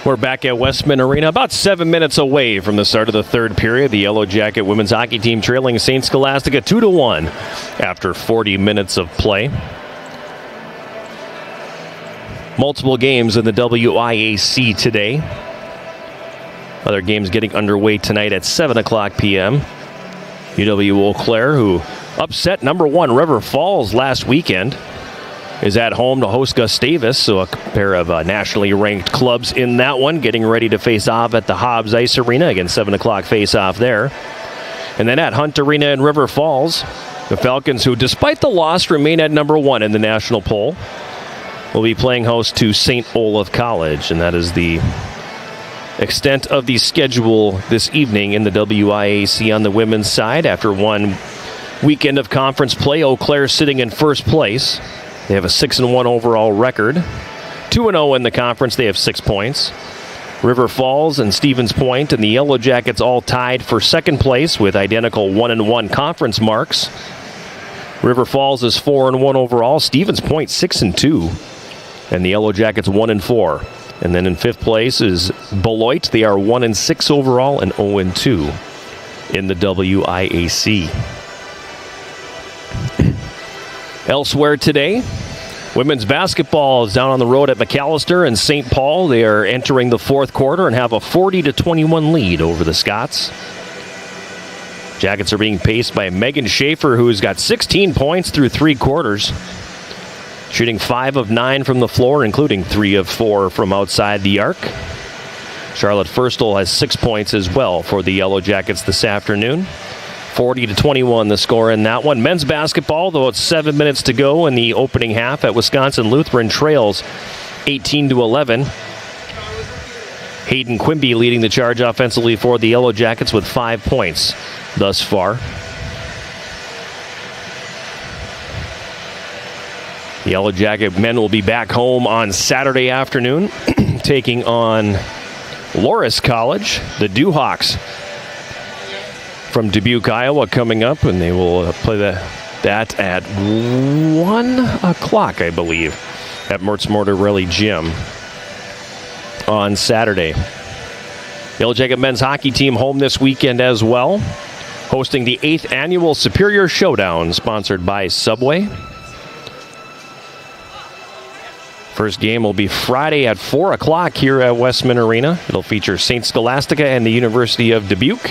We're back at Westman Arena, about 7 minutes away from the start of the third period. The Yellow Jacket women's hockey team trailing St. Scholastica 2-1 after 40 minutes of play. Multiple games in the WIAC today. Other games getting underway tonight at 7 o'clock p.m. UW Eau Claire, who upset number 1 River Falls last weekend, is at home to host Gustavus, so a pair of nationally ranked clubs in that one, getting ready to face off at the Hobbs Ice Arena. Again, 7 o'clock face-off there. And then at Hunt Arena in River Falls, the Falcons, who despite the loss remain at number 1 in the national poll, will be playing host to St. Olaf College, and that is the extent of the schedule this evening in the WIAC on the women's side. After one weekend of conference play, Eau Claire sitting in first place. They have a 6-1 overall record. 2-0 in the conference. They have 6 points. River Falls and Stevens Point and the Yellow Jackets all tied for second place with identical 1-1 conference marks. River Falls is 4-1 overall. Stevens Point 6-2. And the Yellow Jackets 1-4. And then in fifth place is Beloit. They are 1-6 overall and 0-2 in the WIAC. Elsewhere today, women's basketball is down on the road at McAllister and St. Paul. They are entering the fourth quarter and have a 40-21 lead over the Scots. Jackets are being paced by Megan Schaefer, who's got 16 points through 3 quarters, shooting 5 of 9 from the floor, including 3 of 4 from outside the arc. Charlotte Firstel has 6 points as well for the Yellow Jackets this afternoon. 40-21 the score in that one. Men's basketball, though it's 7 minutes to go in the opening half at Wisconsin Lutheran, trails 18-11. Hayden Quimby leading the charge offensively for the Yellow Jackets with 5 points thus far. The Yellow Jacket men will be back home on Saturday afternoon, taking on Loras College. The Dewhawks from Dubuque, Iowa, coming up, and they will play that at 1 o'clock, I believe, at Mertz Mortarelli Gym on Saturday. Yellow Jacket men's hockey team home this weekend as well, hosting the 8th annual Superior Showdown, sponsored by Subway. First game will be Friday at 4 o'clock here at Westman Arena. It'll feature St. Scholastica and the University of Dubuque,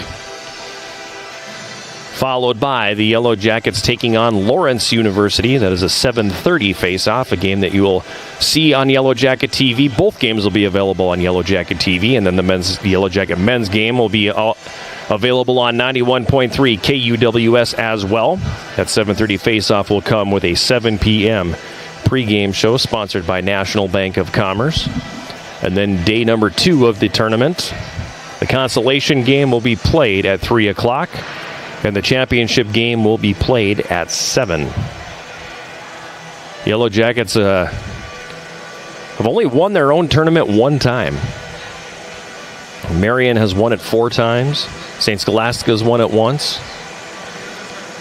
followed by the Yellow Jackets taking on Lawrence University. That is a 7:30 face-off, a game that you will see on Yellow Jacket TV. Both games will be available on Yellow Jacket TV, and then the Yellow Jacket men's game will be available on 91.3 KUWS as well. That 7:30 face-off will come with a 7 p.m. pregame show sponsored by National Bank of Commerce. And then day number 2 of the tournament, the consolation game will be played at 3 o'clock. And the championship game will be played at 7. Yellow Jackets have only won their own tournament 1 time. Marion has won it 4 times. St. Scholastica has won it once.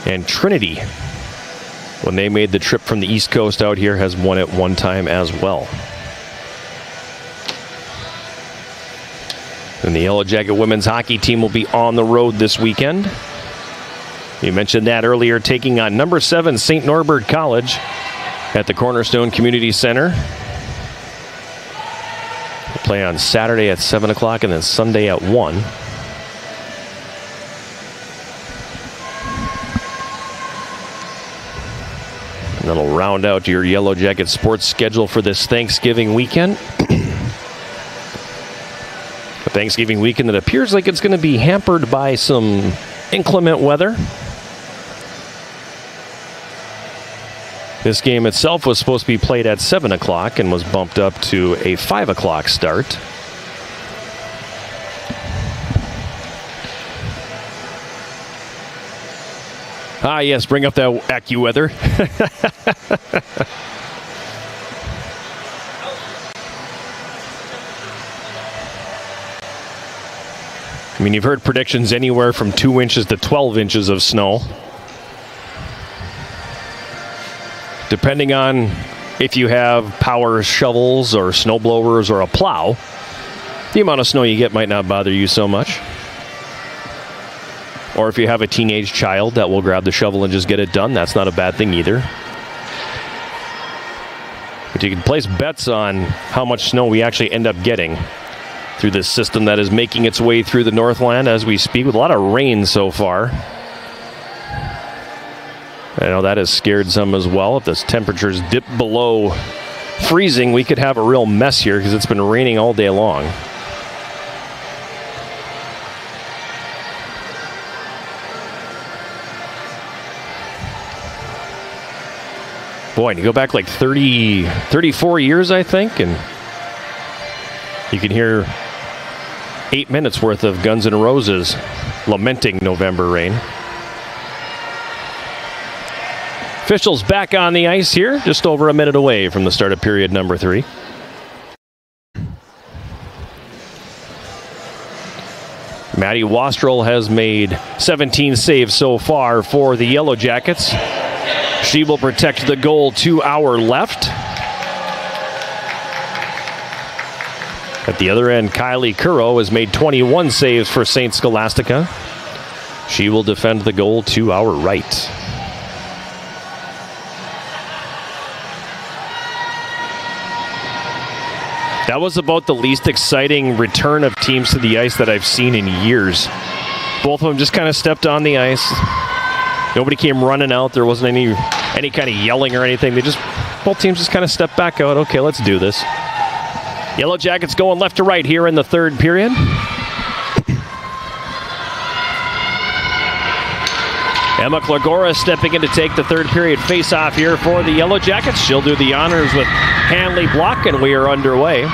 And Trinity, when they made the trip from the East Coast out here, has won it 1 time as well. And the Yellow Jacket women's hockey team will be on the road this weekend. You mentioned that earlier, taking on number 7 St. Norbert College at the Cornerstone Community Center. We'll play on Saturday at 7 o'clock and then Sunday at 1. And that'll round out your Yellow Jacket sports schedule for this Thanksgiving weekend. A Thanksgiving weekend that appears like it's going to be hampered by some inclement weather. This game itself was supposed to be played at 7 o'clock and was bumped up to a 5 o'clock start. Ah, yes, bring up that AccuWeather. I mean, you've heard predictions anywhere from 2 inches to 12 inches of snow, depending on if you have power shovels or snow blowers or a plow. the amount of snow you get might not bother you so much. Or if you have a teenage child that will grab the shovel and just get it done, that's not a bad thing either. But you can place bets on how much snow we actually end up getting through this system that is making its way through the Northland as we speak, with a lot of rain so far. I know that has scared some as well. If the temperatures dip below freezing, we could have a real mess here because it's been raining all day long. Boy, and you go back like 34 years, I think, and you can hear 8 minutes worth of Guns N' Roses lamenting November rain. Officials back on the ice here, just over a minute away from the start of period number 3. Maddie Wastrel has made 17 saves so far for the Yellow Jackets. She will protect the goal to our left. At the other end, Kylie Curro has made 21 saves for St. Scholastica. She will defend the goal to our right. That was about the least exciting return of teams to the ice that I've seen in years. Both of them just kind of stepped on the ice. Nobody came running out. There wasn't any kind of yelling or anything. Both teams just kind of stepped back out. Okay, let's do this. Yellow Jackets going left to right here in the third period. Emma Klagora stepping in to take the third period face-off here for the Yellow Jackets. She'll do the honors with Hanley block, and we are underway.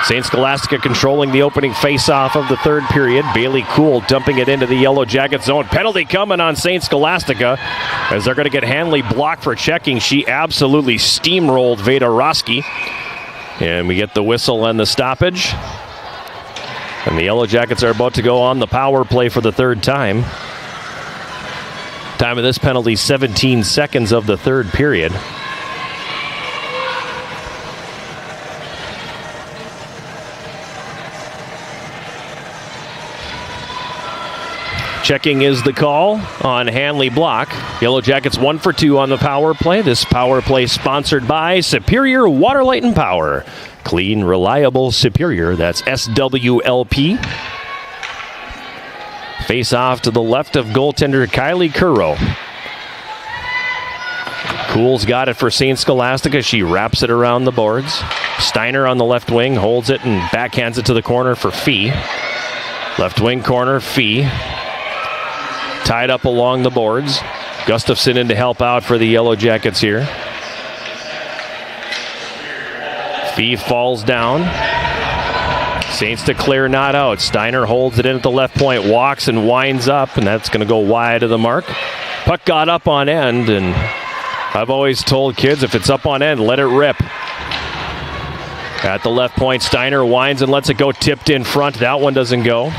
St. Scholastica controlling the opening face-off of the third period. Bailey Kuhl dumping it into the Yellow Jacket zone. Penalty coming on St. Scholastica as they're going to get Hanley blocked for checking. She absolutely steamrolled Veda Roski. And we get the whistle and the stoppage. And the Yellow Jackets are about to go on the power play for the third time. Time of this penalty, 17 seconds of the third period. Checking is the call on Hanley block. Yellow Jackets 1 for 2 on the power play. This power play sponsored by Superior Water, Light, and Power. Clean, reliable, Superior. That's SWLP. Face off to the left of goaltender Kylie Curro. Kuhl's got it for St. Scholastica. She wraps it around the boards. Steiner on the left wing holds it and backhands it to the corner for Fee. Left wing corner, Fee. Tied up along the boards. Gustafson in to help out for the Yellow Jackets here. Fee falls down. Saints declare not out. Steiner holds it in at the left point, walks and winds up, and that's going to go wide of the mark. Puck got up on end, and I've always told kids, if it's up on end, let it rip. At the left point, Steiner winds and lets it go, tipped in front. That one doesn't go.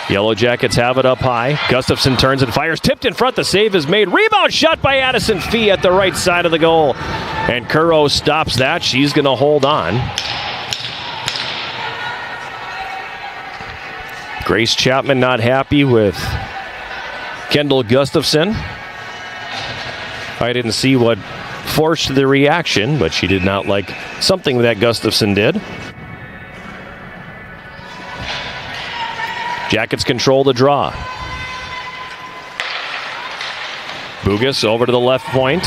Yellow Jackets have it up high. Gustafson turns and fires. Tipped in front. The save is made. Rebound shot by Addison Fee at the right side of the goal. And Curro stops that. She's going to hold on. Grace Chapman not happy with Kendall Gustafson. I didn't see what forced the reaction, but she did not like something that Gustafson did. Jackets control the draw. Bugas over to the left point.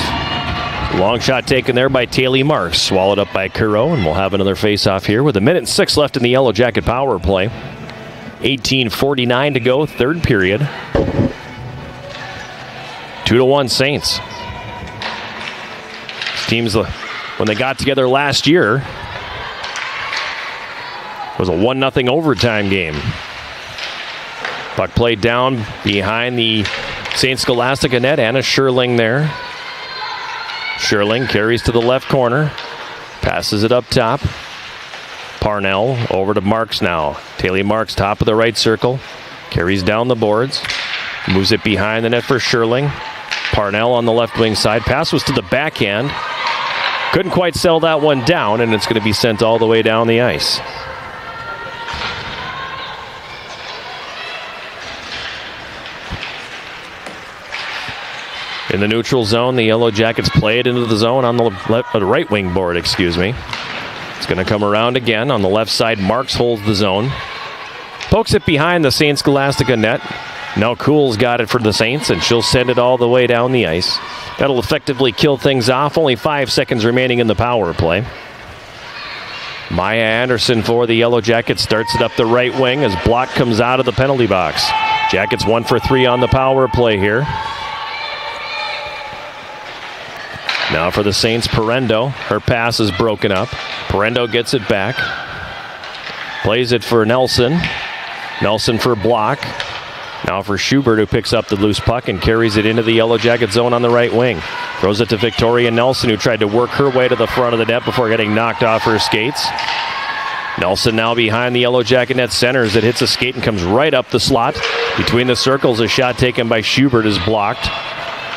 Long shot taken there by Taylor Marks. Swallowed up by Curro, and we'll have another face-off here with 1:06 left in the Yellow Jacket power play. 18:49 to go, third period. 2-1 Saints. These teams, when they got together last year, it was a 1-0 overtime game. Puck played down behind the St. Scholastica net. Anna Scherling there. Scherling carries to the left corner. Passes it up top. Parnell over to Marks now. Taylor Marks, top of the right circle. Carries down the boards. Moves it behind the net for Scherling. Parnell on the left wing side. Pass was to the backhand. Couldn't quite sell that one down, and it's going to be sent all the way down the ice. In the neutral zone, the Yellow Jackets play it into the zone on the right wing board, It's going to come around again. On the left side, Marks holds the zone. Pokes it behind the St. Scholastica net. Now Cool's got it for the Saints, and she'll send it all the way down the ice. That'll effectively kill things off. Only 5 seconds remaining in the power play. Maya Anderson for the Yellow Jackets starts it up the right wing as Block comes out of the penalty box. Jackets 1 for 3 on the power play here. Now for the Saints, Parendo. Her pass is broken up. Parendo gets it back. Plays it for Nelson. Nelson for Block. Now for Schubert, who picks up the loose puck and carries it into the Yellow Jacket zone on the right wing. Throws it to Victoria Nelson, who tried to work her way to the front of the net before getting knocked off her skates. Nelson now behind the Yellow Jacket net, centers. It hits a skate and comes right up the slot. Between the circles, a shot taken by Schubert is blocked.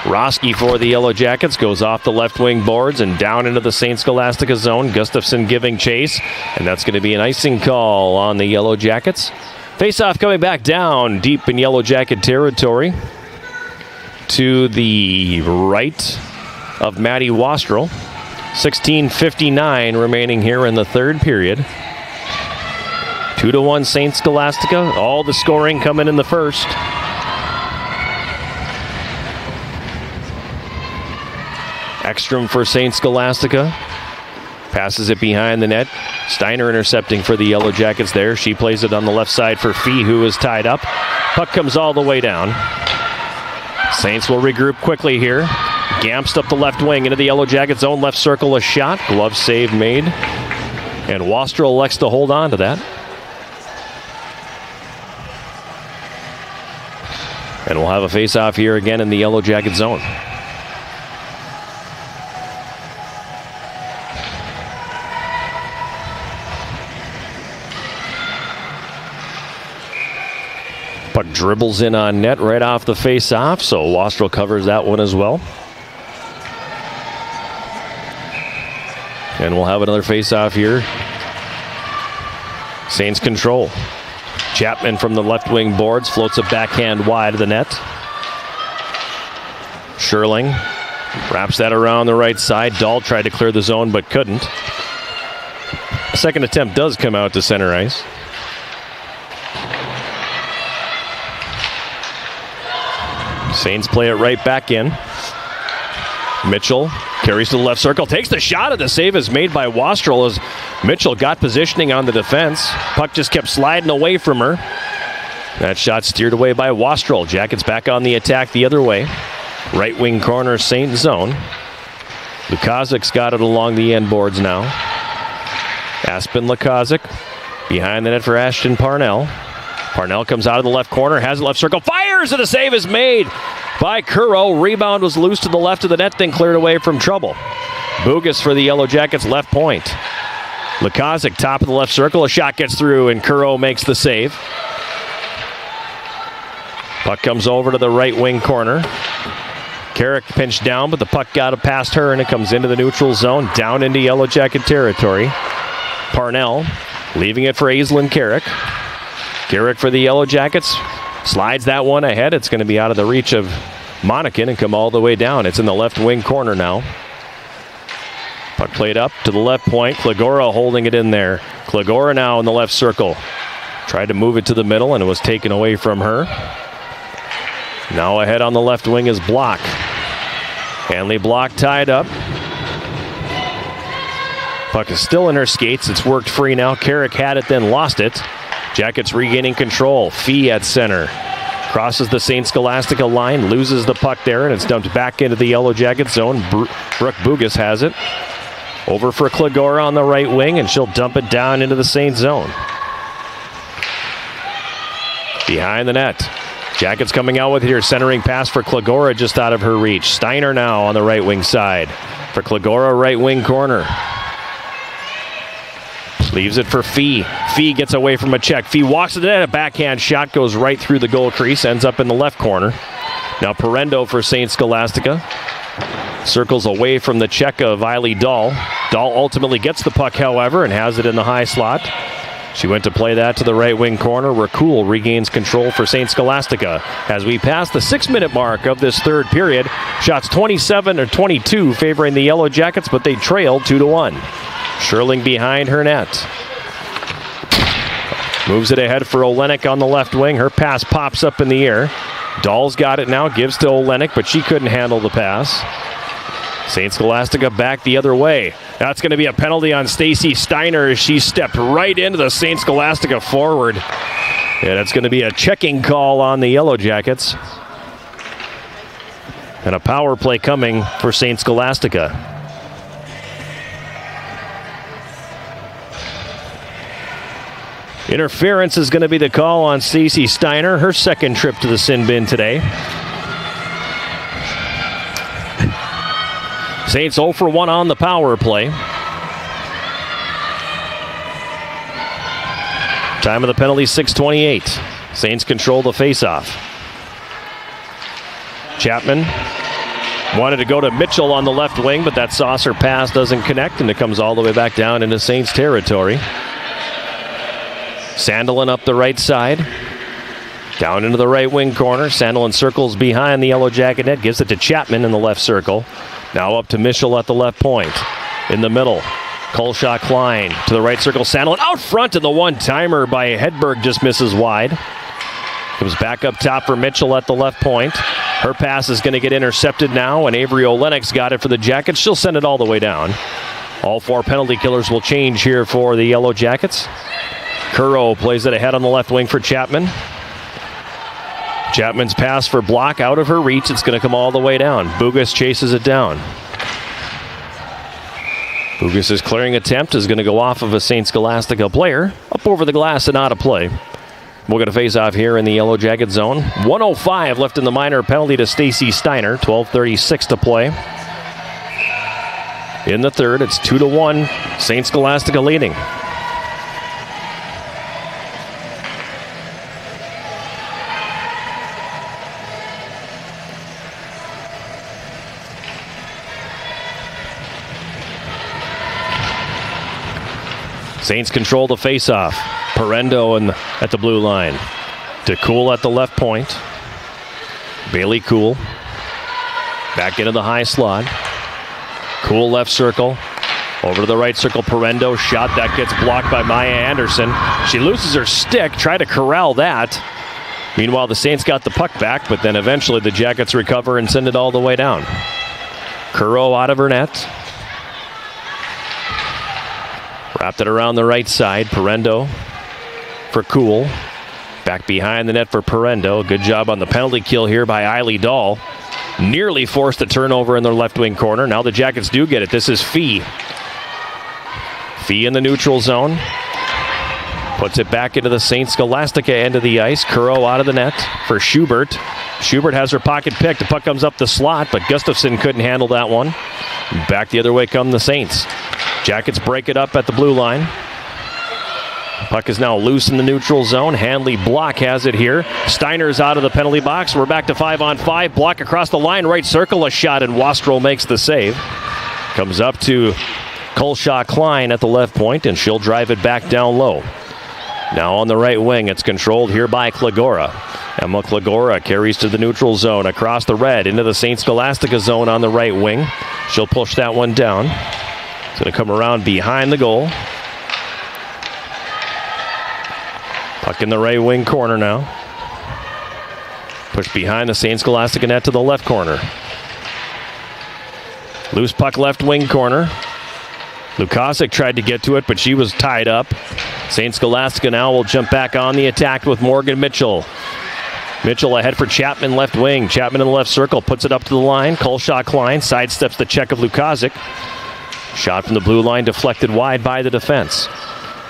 Roski for the Yellow Jackets goes off the left wing boards and down into the St. Scholastica zone. Gustafson giving chase, and that's going to be an icing call on the Yellow Jackets. Face-off coming back down deep in Yellow Jacket territory to the right of Maddie Wastrel. 16:59 remaining here in the third period. 2-1 St. Scholastica. All the scoring coming in the first. Ekstrom for St. Scholastica. Passes it behind the net. Steiner intercepting for the Yellow Jackets there. She plays it on the left side for Fee, who is tied up. Puck comes all the way down. Saints will regroup quickly here. Gamst up the left wing into the Yellow Jacket zone. Left circle, a shot. Glove save made. And Wastrel elects to hold on to that. And we'll have a face-off here again in the Yellow Jacket zone. Puck dribbles in on net right off the face-off, so Wastrel covers that one as well. And we'll have another face-off here. Saints control. Chapman from the left wing boards floats a backhand wide of the net. Sherling wraps that around the right side. Dahl tried to clear the zone but couldn't. A second attempt does come out to center ice. Saints play it right back in. Mitchell carries to the left circle, takes the shot, and the save is made by Wastrel as Mitchell got positioning on the defense. Puck just kept sliding away from her. That shot steered away by Wastrel. Jackets back on the attack the other way. Right wing corner, Saint zone. Lukaszik's got it along the end boards now. Aspen Lukazik behind the net for Ashton Parnell. Parnell comes out of the left corner, has the left circle, fires, and a save is made by Curro. Rebound was loose to the left of the net, then cleared away from trouble. Bugas for the Yellow Jackets left point. Lukazik top of the left circle, a shot gets through, and Curro makes the save. Puck comes over to the right wing corner. Carrick pinched down, but the puck got past her, and it comes into the neutral zone, down into Yellow Jacket territory. Parnell leaving it for Aislinn Carrick. Carrick for the Yellow Jackets slides that one ahead. It's going to be out of the reach of Monacan and come all the way down. It's in the left wing corner now. Puck played up to the left point. Klagora holding it in there. Klagora now in the left circle. Tried to move it to the middle and it was taken away from her. Now ahead on the left wing is Block. Hanley Block tied up. Puck is still in her skates. It's worked free now. Carrick had it, then lost it. Jackets regaining control. Fee at center. Crosses the St. Scholastica line, loses the puck there, and it's dumped back into the Yellow Jacket zone. Brooke Bugas has it. Over for Klagora on the right wing, and she'll dump it down into the Saint zone. Behind the net. Jackets coming out with here. Centering pass for Klagora just out of her reach. Steiner now on the right wing side. For Klagora, right wing corner. Leaves it for Fee. Fee gets away from a check. Fee walks to the net. A backhand shot goes right through the goal crease. Ends up in the left corner. Now Parendo for St. Scholastica. Circles away from the check of Eiley Dahl. Dahl ultimately gets the puck, however, and has it in the high slot. She went to play that to the right wing corner. Rakul regains control for St. Scholastica as we pass the 6-minute mark of this third period. Shots 27 or 22 favoring the Yellow Jackets, but they trailed 2-1. Sherling behind her net. Moves it ahead for Olenek on the left wing. Her pass pops up in the air. Dahl's got it now, gives to Olenek, but she couldn't handle the pass. St. Scholastica back the other way. That's going to be a penalty on Stacy Steiner as she stepped right into the St. Scholastica forward. And it's going to be a checking call on the Yellow Jackets. And a power play coming for St. Scholastica. Interference is going to be the call on Stacy Steiner, her second trip to the sin bin today. Saints 0 for 1 on the power play. Time of the penalty, 6:28. Saints control the faceoff. Chapman wanted to go to Mitchell on the left wing, but that saucer pass doesn't connect, and it comes all the way back down into Saints territory. Sandelin up the right side. Down into the right wing corner. Sandelin circles behind the Yellow Jacket net. Gives it to Chapman in the left circle. Now up to Mitchell at the left point. In the middle. Colshaw Klein to the right circle. Sandelin out front, and the one-timer by Hedberg just misses wide. Comes back up top for Mitchell at the left point. Her pass is going to get intercepted now, and Avery Olenek got it for the Jackets. She'll send it all the way down. All four penalty killers will change here for the Yellow Jackets. Curro plays it ahead on the left wing for Chapman. Chapman's pass for block out of her reach. It's going to come all the way down. Bugas chases it down. Bugas' clearing attempt is going to go off of a St. Scholastica player. Up over the glass and out of play. We'll get a face-off here in the Yellow Jacket zone. 1:05 left in the minor. Penalty to Stacy Steiner. 12:36 to play. In the third, it's 2-1. St. Scholastica leading. Saints control the faceoff. Parendo at the blue line. DeCool at the left point. Bailey Cool. Back into the high slot. Cool left circle. Over to the right circle. Parendo shot that gets blocked by Maya Anderson. She loses her stick. Try to corral that. Meanwhile, the Saints got the puck back, but then eventually the Jackets recover and send it all the way down. Curro out of her net. Wrapped it around the right side. Parendo for Cool. Back behind the net for Parendo. Good job on the penalty kill here by Eiley Dahl. Nearly forced a turnover in the left wing corner. Now the Jackets do get it. This is Fee. Fee in the neutral zone. Puts it back into the St. Scholastica end of the ice. Curro out of the net for Schubert. Schubert has her pocket picked. The puck comes up the slot, but Gustafson couldn't handle that one. Back the other way come the Saints. Jackets break it up at the blue line. Puck is now loose in the neutral zone. Hanley Block has it here. Steiner's out of the penalty box. We're back to 5-on-5. Block across the line. Right circle, a shot, and Wastrel makes the save. Comes up to Colshaw Klein at the left point, and she'll drive it back down low. Now on the right wing, it's controlled here by Klagora. Emma Klagora carries to the neutral zone. Across the red, into the St. Scholastica zone on the right wing. She'll push that one down. It's going to come around behind the goal. Puck in the right wing corner now. Push behind the St. Scholastica net to the left corner. Loose puck left wing corner. Lukasik tried to get to it, but she was tied up. St. Scholastica now will jump back on the attack with Morgan Mitchell. Mitchell ahead for Chapman left wing. Chapman in the left circle. Puts it up to the line. Colshaw Klein sidesteps the check of Lukasik. Shot from the blue line deflected wide by the defense.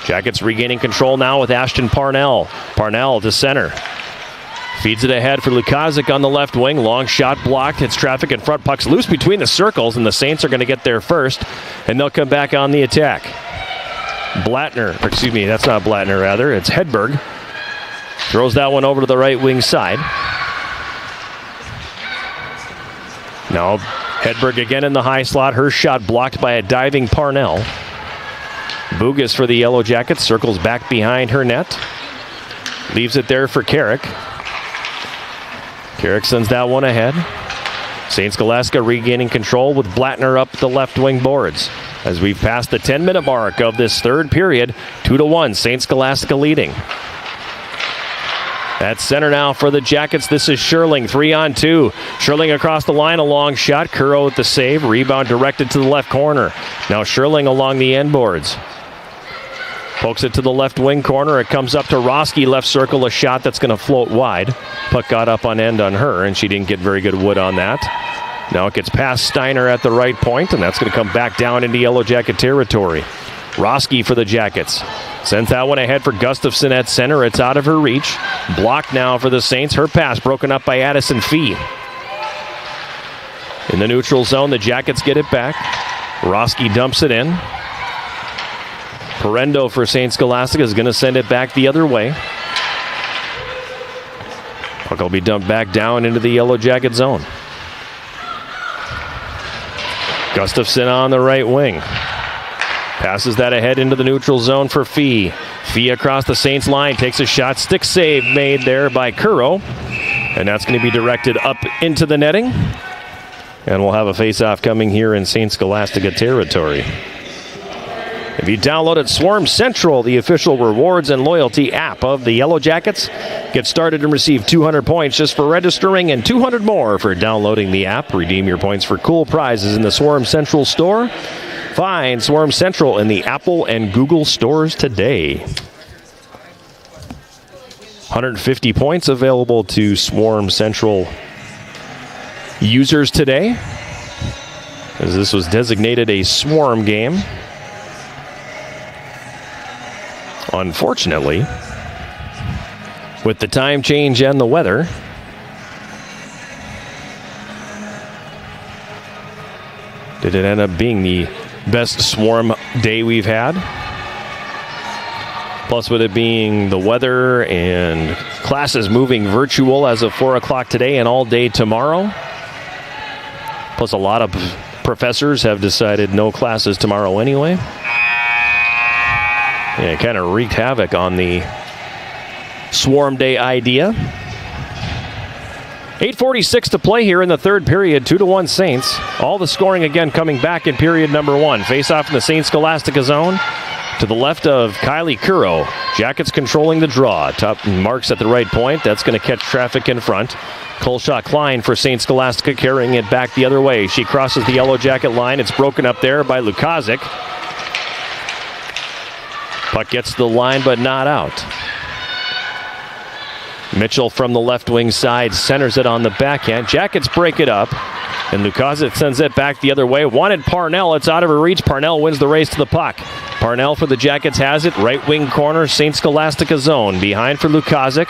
Jackets regaining control now with Ashton Parnell. Parnell to center. Feeds it ahead for Lukasik on the left wing. Long shot blocked. Hits traffic in front. Puck's loose between the circles, and the Saints are going to get there first, and they'll come back on the attack. That's not Blattner, rather. It's Hedberg. Throws that one over to the right wing side. Now Hedberg again in the high slot. Her shot blocked by a diving Parnell. Bugas for the Yellow Jackets circles back behind her net. Leaves it there for Carrick. Carrick sends that one ahead. St. Scholastica regaining control with Blattner up the left wing boards. As we've passed the 10-minute mark of this third period, 2-1, St. Scholastica leading. At center now for the Jackets, this is Sherling, 3-on-2. Sherling across the line, a long shot. Curro with the save. Rebound directed to the left corner. Now Sherling along the end boards. Pokes it to the left wing corner. It comes up to Roski, left circle, a shot that's going to float wide. Puck got up on end on her, and she didn't get very good wood on that. Now it gets past Steiner at the right point, and that's going to come back down into Yellow Jacket territory. Roski for the Jackets. Sends that one ahead for Gustafson at center. It's out of her reach. Blocked now for the Saints. Her pass broken up by Addison Fee. In the neutral zone, the Jackets get it back. Roski dumps it in. Parendo for St. Scholastica is going to send it back the other way. Puck will be dumped back down into the Yellow Jacket zone. Gustafson on the right wing. Passes that ahead into the neutral zone for Fee. Fee across the Saints line. Takes a shot. Stick save made there by Curro. And that's going to be directed up into the netting. And we'll have a face-off coming here in St. Scholastica territory. If you downloaded Swarm Central, the official rewards and loyalty app of the Yellow Jackets, get started and receive 200 points just for registering and 200 more for downloading the app. Redeem your points for cool prizes in the Swarm Central store. Find Swarm Central in the Apple and Google stores today. 150 points available to Swarm Central users today, as this was designated a Swarm game. Unfortunately, with the time change and the weather, did it end up being the best Swarm day we've had? Plus, with it being the weather and classes moving virtual as of 4 o'clock today and all day tomorrow. Plus, a lot of professors have decided no classes tomorrow anyway. Yeah, it kind of wreaked havoc on the Swarm Day idea. 8:46 to play here in the third period. 2-1 Saints. All the scoring again coming back in period number one. Face off in the St. Scholastica zone. To the left of Kylie Curro. Jackets controlling the draw. Top marks at the right point. That's going to catch traffic in front. Colshaw Klein for St. Scholastica carrying it back the other way. She crosses the Yellow Jacket line. It's broken up there by Lukazik. Puck gets to the line, but not out. Mitchell from the left wing side centers it on the backhand. Jackets break it up, and Lukazik sends it back the other way. Wanted Parnell. It's out of her reach. Parnell wins the race to the puck. Parnell for the Jackets has it. Right wing corner, St. Scholastica zone. Behind for Lukazik.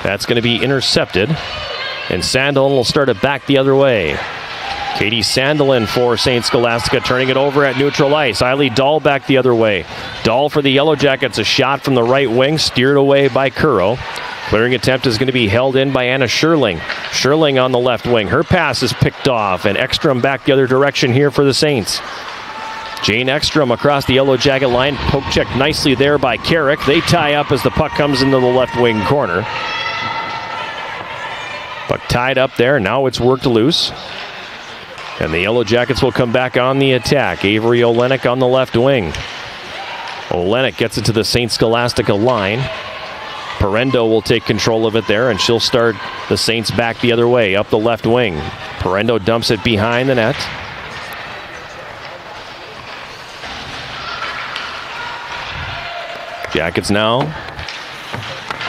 That's going to be intercepted, and Sandelin will start it back the other way. Katie Sandelin for St. Scholastica, turning it over at neutral ice. Eiley Dahl back the other way. Dahl for the Yellow Jackets, a shot from the right wing, steered away by Curro. Clearing attempt is going to be held in by Anna Sherling. Sherling on the left wing. Her pass is picked off, and Ekstrom back the other direction here for the Saints. Jane Ekstrom across the Yellow Jacket line. Poke check nicely there by Carrick. They tie up as the puck comes into the left wing corner. Puck tied up there. Now it's worked loose. And the Yellow Jackets will come back on the attack. Avery Olenek on the left wing. Olenek gets it to the St. Scholastica line. Parendo will take control of it there, and she'll start the Saints back the other way, up the left wing. Parendo dumps it behind the net. Jackets now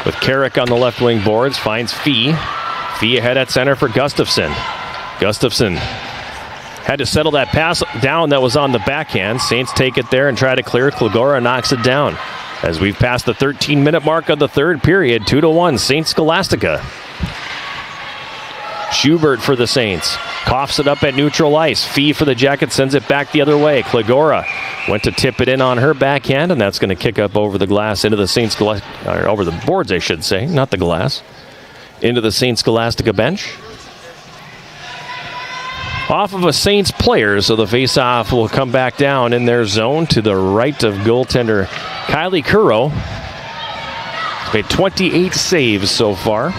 with Carrick on the left wing boards. Finds Fee. Fee ahead at center for Gustafson. Gustafson had to settle that pass down that was on the backhand. Saints take it there and try to clear. Klagora knocks it down. As we've passed the 13-minute mark of the third period, 2-1, St. Scholastica. Schubert for the Saints. Coughs it up at neutral ice. Fee for the Jackets sends it back the other way. Klagora went to tip it in on her backhand, and that's going to kick up over the glass into the St. Scholastica, or over the boards, I should say, not the glass, into the St. Scholastica bench. off of a Saints player, so the faceoff will come back down in their zone to the right of goaltender Kylie Curro. He's made 28 saves so far.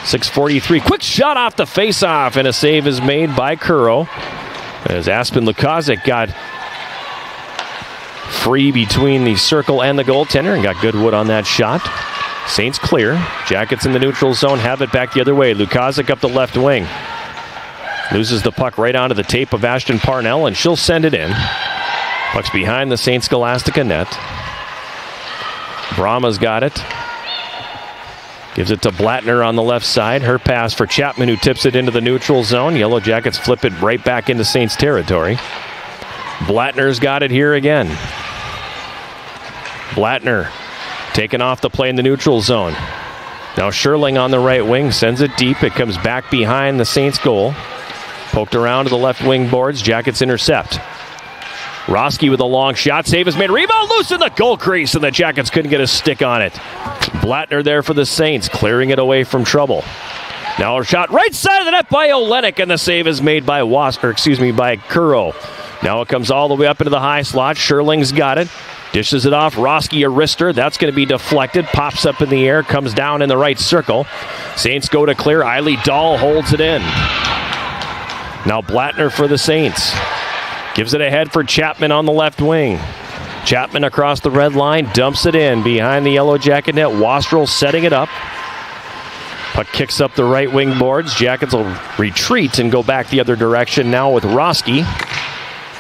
6:43. Quick shot off the faceoff, and a save is made by Curro as Aspen Lukazik got free between the circle and the goaltender and got good wood on that shot. Saints clear. Jackets in the neutral zone have it back the other way. Lukazik up the left wing. Loses the puck right onto the tape of Ashton Parnell, and she'll send it in. Puck's behind the Saints Scholastica net. Brahma's got it. Gives it to Blattner on the left side. Her pass for Chapman, who tips it into the neutral zone. Yellow Jackets flip it right back into Saints territory. Blattner's got it here again. Blattner taken off the play in the neutral zone. Now Sherling on the right wing sends it deep. It comes back behind the Saints goal. Poked around to the left wing boards. Jackets intercept. Roski with a long shot. Save is made. Rebound loose in the goal crease, and the Jackets couldn't get a stick on it. Blattner there for the Saints, clearing it away from trouble. Now a shot right side of the net by Olenek, and the save is made by by Curro. Now it comes all the way up into the high slot. Sherling's got it. Dishes it off. Roski, a wrister. That's going to be deflected. Pops up in the air. Comes down in the right circle. Saints go to clear. Eiley Dahl holds it in. Now Blattner for the Saints. Gives it ahead for Chapman on the left wing. Chapman across the red line. Dumps it in behind the Yellow Jacket net. Wastrel setting it up. Puck kicks up the right wing boards. Jackets will retreat and go back the other direction now with Roski.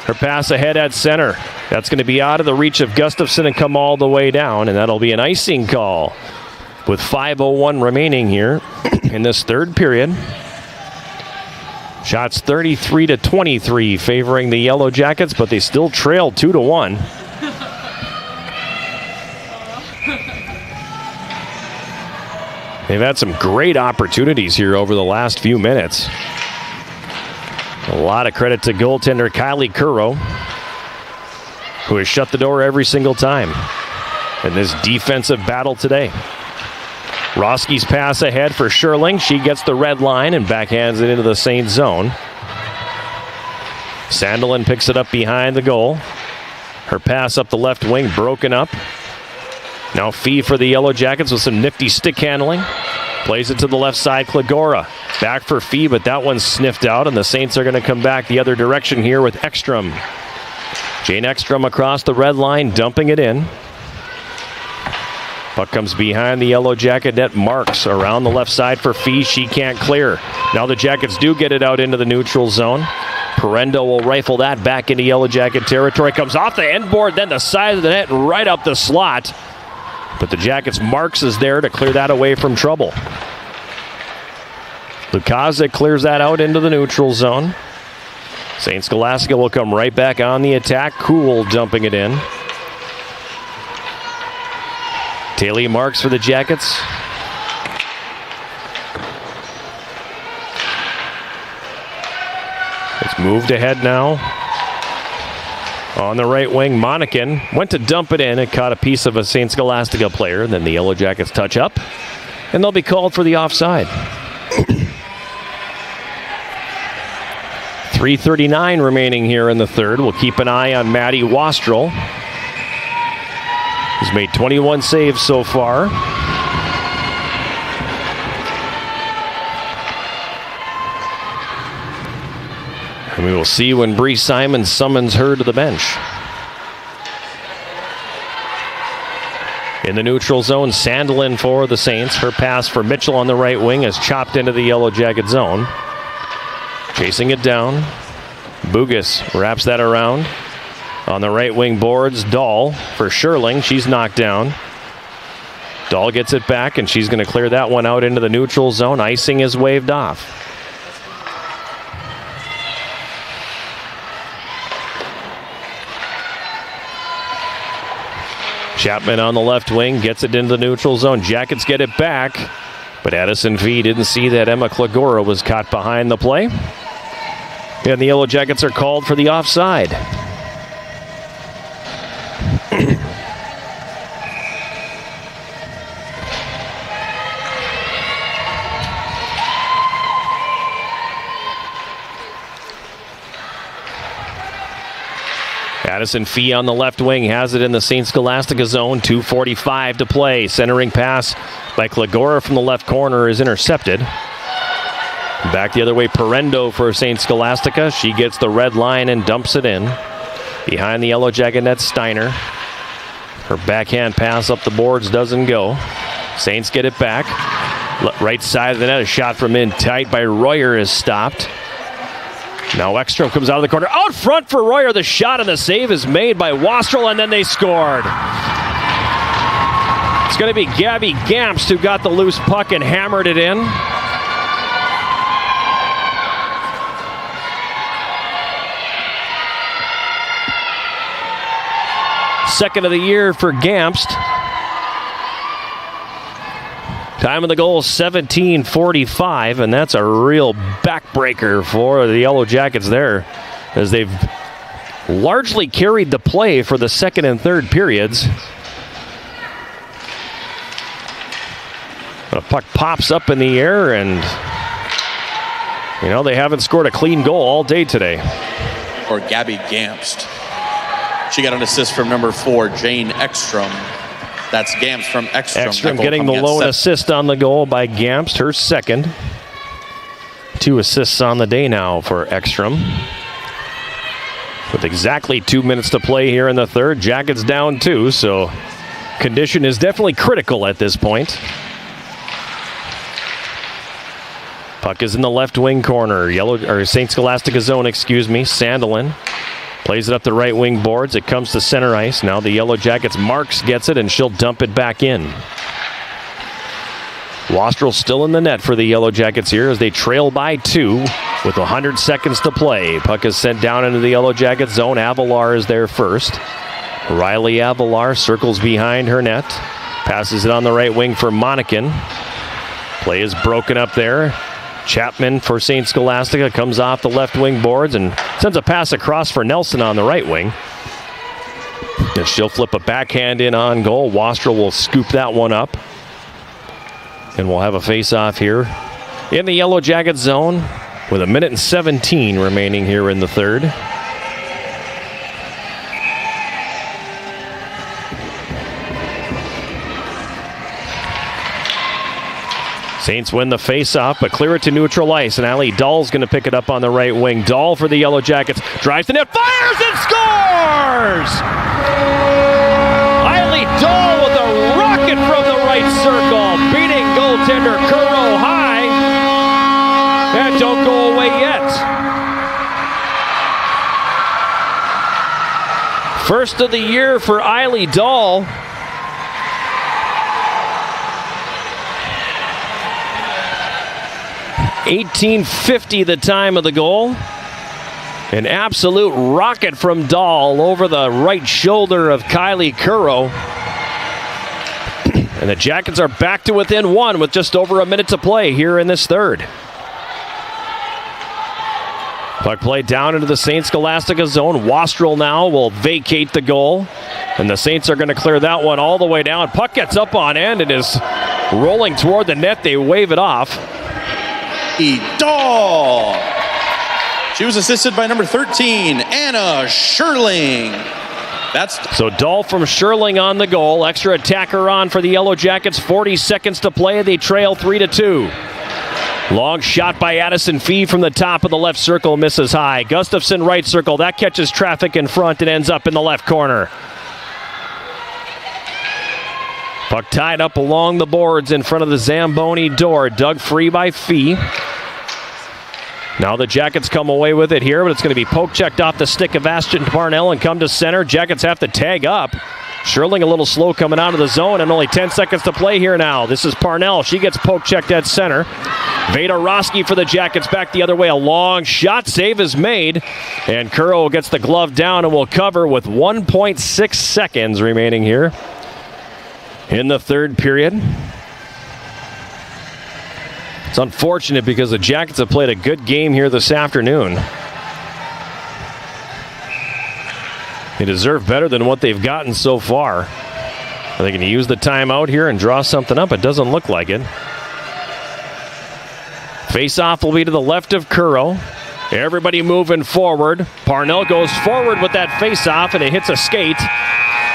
Her pass ahead at center. That's going to be out of the reach of Gustafson and come all the way down, and that'll be an icing call with 5:01 remaining here in this third period. Shots 33-23 favoring the Yellow Jackets, but they still trail 2-1. They've had some great opportunities here over the last few minutes. A lot of credit to goaltender Kylie Curro, who has shut the door every single time in this defensive battle today. Roski's pass ahead for Sherling. She gets the red line and backhands it into the Saints zone. Sandelin picks it up behind the goal. Her pass up the left wing broken up. Now Fee for the Yellow Jackets with some nifty stick handling. Plays it to the left side, Klagora. Back for Fee, but that one's sniffed out, and the Saints are going to come back the other direction here with Ekstrom. Jane Ekstrom across the red line, dumping it in. Puck comes behind the Yellow Jacket net. Marks around the left side for Fee. She can't clear. Now the Jackets do get it out into the neutral zone. Parendo will rifle that back into Yellow Jacket territory. Comes off the end board, then the side of the net, and right up the slot. But the Jackets' Marks is there to clear that away from trouble. Lukazik clears that out into the neutral zone. St. Scholastica will come right back on the attack. Cool dumping it in. Taylor Marks for the Jackets. It's moved ahead now. On the right wing, Monacan went to dump it in. It caught a piece of a St. Scholastica player. Then the Yellow Jackets touch up, and they'll be called for the offside. 3:39 remaining here in the third. We'll keep an eye on Maddie Wastrel. He's made 21 saves so far. And we will see when Bree Simon summons her to the bench. In the neutral zone, Sandelin for the Saints. Her pass for Mitchell on the right wing is chopped into the Yellow Jacket zone. Chasing it down. Bugas wraps that around. On the right wing boards, Dahl for Sherling. She's knocked down. Dahl gets it back, and she's going to clear that one out into the neutral zone. Icing is waved off. Chapman on the left wing gets it into the neutral zone. Jackets get it back, but Addison Fee didn't see that Emma Klagora was caught behind the play. And the Yellow Jackets are called for the offside. Addison Fee on the left wing has it in the St. Scholastica zone. 2:45 to play. Centering pass by Klagora from the left corner is intercepted. Back the other way, Parendo for St. Scholastica. She gets the red line and dumps it in. Behind the Yellow Jacket net, Steiner. Her backhand pass up the boards doesn't go. Saints get it back. Right side of the net, a shot from in tight by Royer is stopped. Now Ekstrom comes out of the corner. Out front for Royer. The shot and the save is made by Wastrel, and then they scored. It's going to be Gabby Gamst who got the loose puck and hammered it in. Second of the year for Gamst. Time of the goal, 17:45, and that's a real backbreaker for the Yellow Jackets there, as they've largely carried the play for the second and third periods. The puck pops up in the air, and they haven't scored a clean goal all day today. Or Gabby Gamst. She got an assist from number 4, Jane Ekstrom. That's Gamst from Ekstrom. Ekstrom getting the lone assist on the goal by Gamst, her second. 2 assists on the day now for Ekstrom. With exactly 2 minutes to play here in the third, Jackets down 2, so condition is definitely critical at this point. Puck is in the left wing corner, St. Scholastica zone, Sandelin. Plays it up the right wing boards. It comes to center ice. Now the Yellow Jackets, Marks gets it, and she'll dump it back in. Wastrel still in the net for the Yellow Jackets here as they trail by 2 with 100 seconds to play. Puck is sent down into the Yellow Jackets zone. Avalar is there first. Riley Avalar circles behind her net. Passes it on the right wing for Monacan. Play is broken up there. Chapman for St. Scholastica comes off the left wing boards and sends a pass across for Nelson on the right wing. And she'll flip a backhand in on goal. Wastrel will scoop that one up. And we'll have a face-off here in the Yellow Jacket zone with 1:17 remaining here in the third. Saints win the face-off, but clear it to neutral ice, and Ali Dahl's going to pick it up on the right wing. Dahl for the Yellow Jackets, drives the net, fires and scores! Ali Dahl with a rocket from the right circle, beating goaltender Curro high, and don't go away yet. First of the year for Ali Dahl. $18.50 the time of the goal. An absolute rocket from Dahl over the right shoulder of Kylie Curro. And the Jackets are back to within 1 with just over a minute to play here in this third. Puck play down into the St. Scholastica zone. Wastrel now will vacate the goal. And the Saints are going to clear that one all the way down. Puck gets up on end and is rolling toward the net. They wave it off. Dahl. She was assisted by number 13, Anna Scherling. So Dahl from Scherling on the goal. Extra attacker on for the Yellow Jackets. 40 seconds to play. They trail 3-2. Long shot by Addison Fee from the top of the left circle. Misses high. Gustafson right circle. That catches traffic in front and ends up in the left corner. Puck tied up along the boards in front of the Zamboni door. Dug free by Fee. Now the Jackets come away with it here, but it's going to be poke-checked off the stick of Ashton Parnell and come to center. Jackets have to tag up. Scherling a little slow coming out of the zone, and only 10 seconds to play here now. This is Parnell. She gets poke-checked at center. Veda Roski for the Jackets back the other way. A long shot. Save is made. And Curro gets the glove down and will cover with 1.6 seconds remaining here in the third period. It's unfortunate because the Jackets have played a good game here this afternoon. They deserve better than what they've gotten so far. Are they going to use the timeout here and draw something up? It doesn't look like it. Face-off will be to the left of Curro. Everybody moving forward. Parnell goes forward with that face-off, and it hits a skate.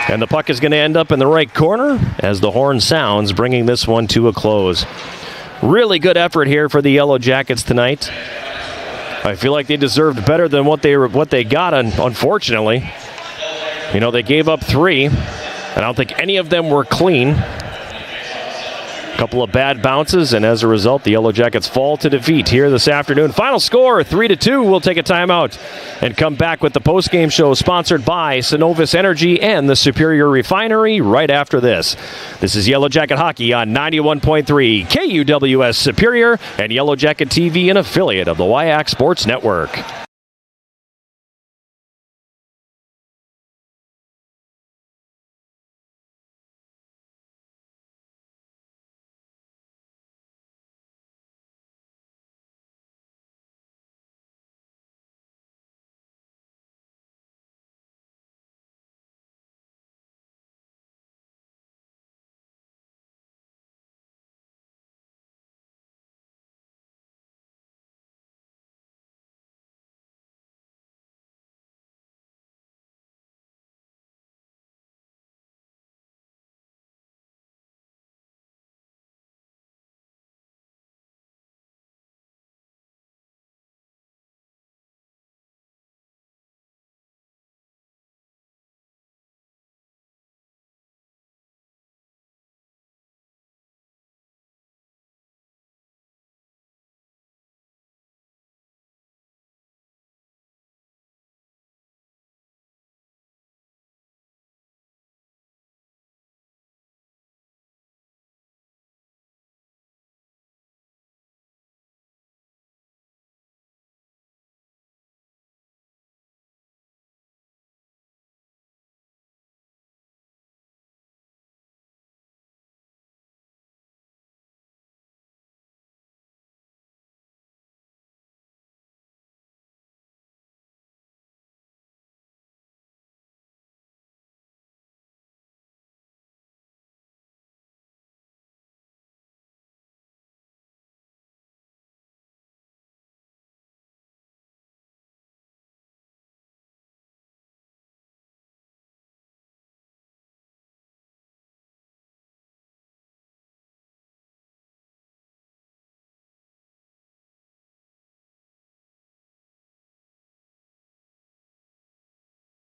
And the puck is going to end up in the right corner as the horn sounds, bringing this one to a close. Really good effort here for the Yellow Jackets tonight. I feel like they deserved better than what they got, unfortunately. You know, they gave up 3. I don't think any of them were clean. A couple of bad bounces, and as a result, the Yellow Jackets fall to defeat here this afternoon. Final score, 3-2. We'll take a timeout and come back with the postgame show sponsored by Synovus Energy and the Superior Refinery right after this. This is Yellow Jacket Hockey on 91.3 KUWS Superior and Yellow Jacket TV, an affiliate of the WIAC Sports Network.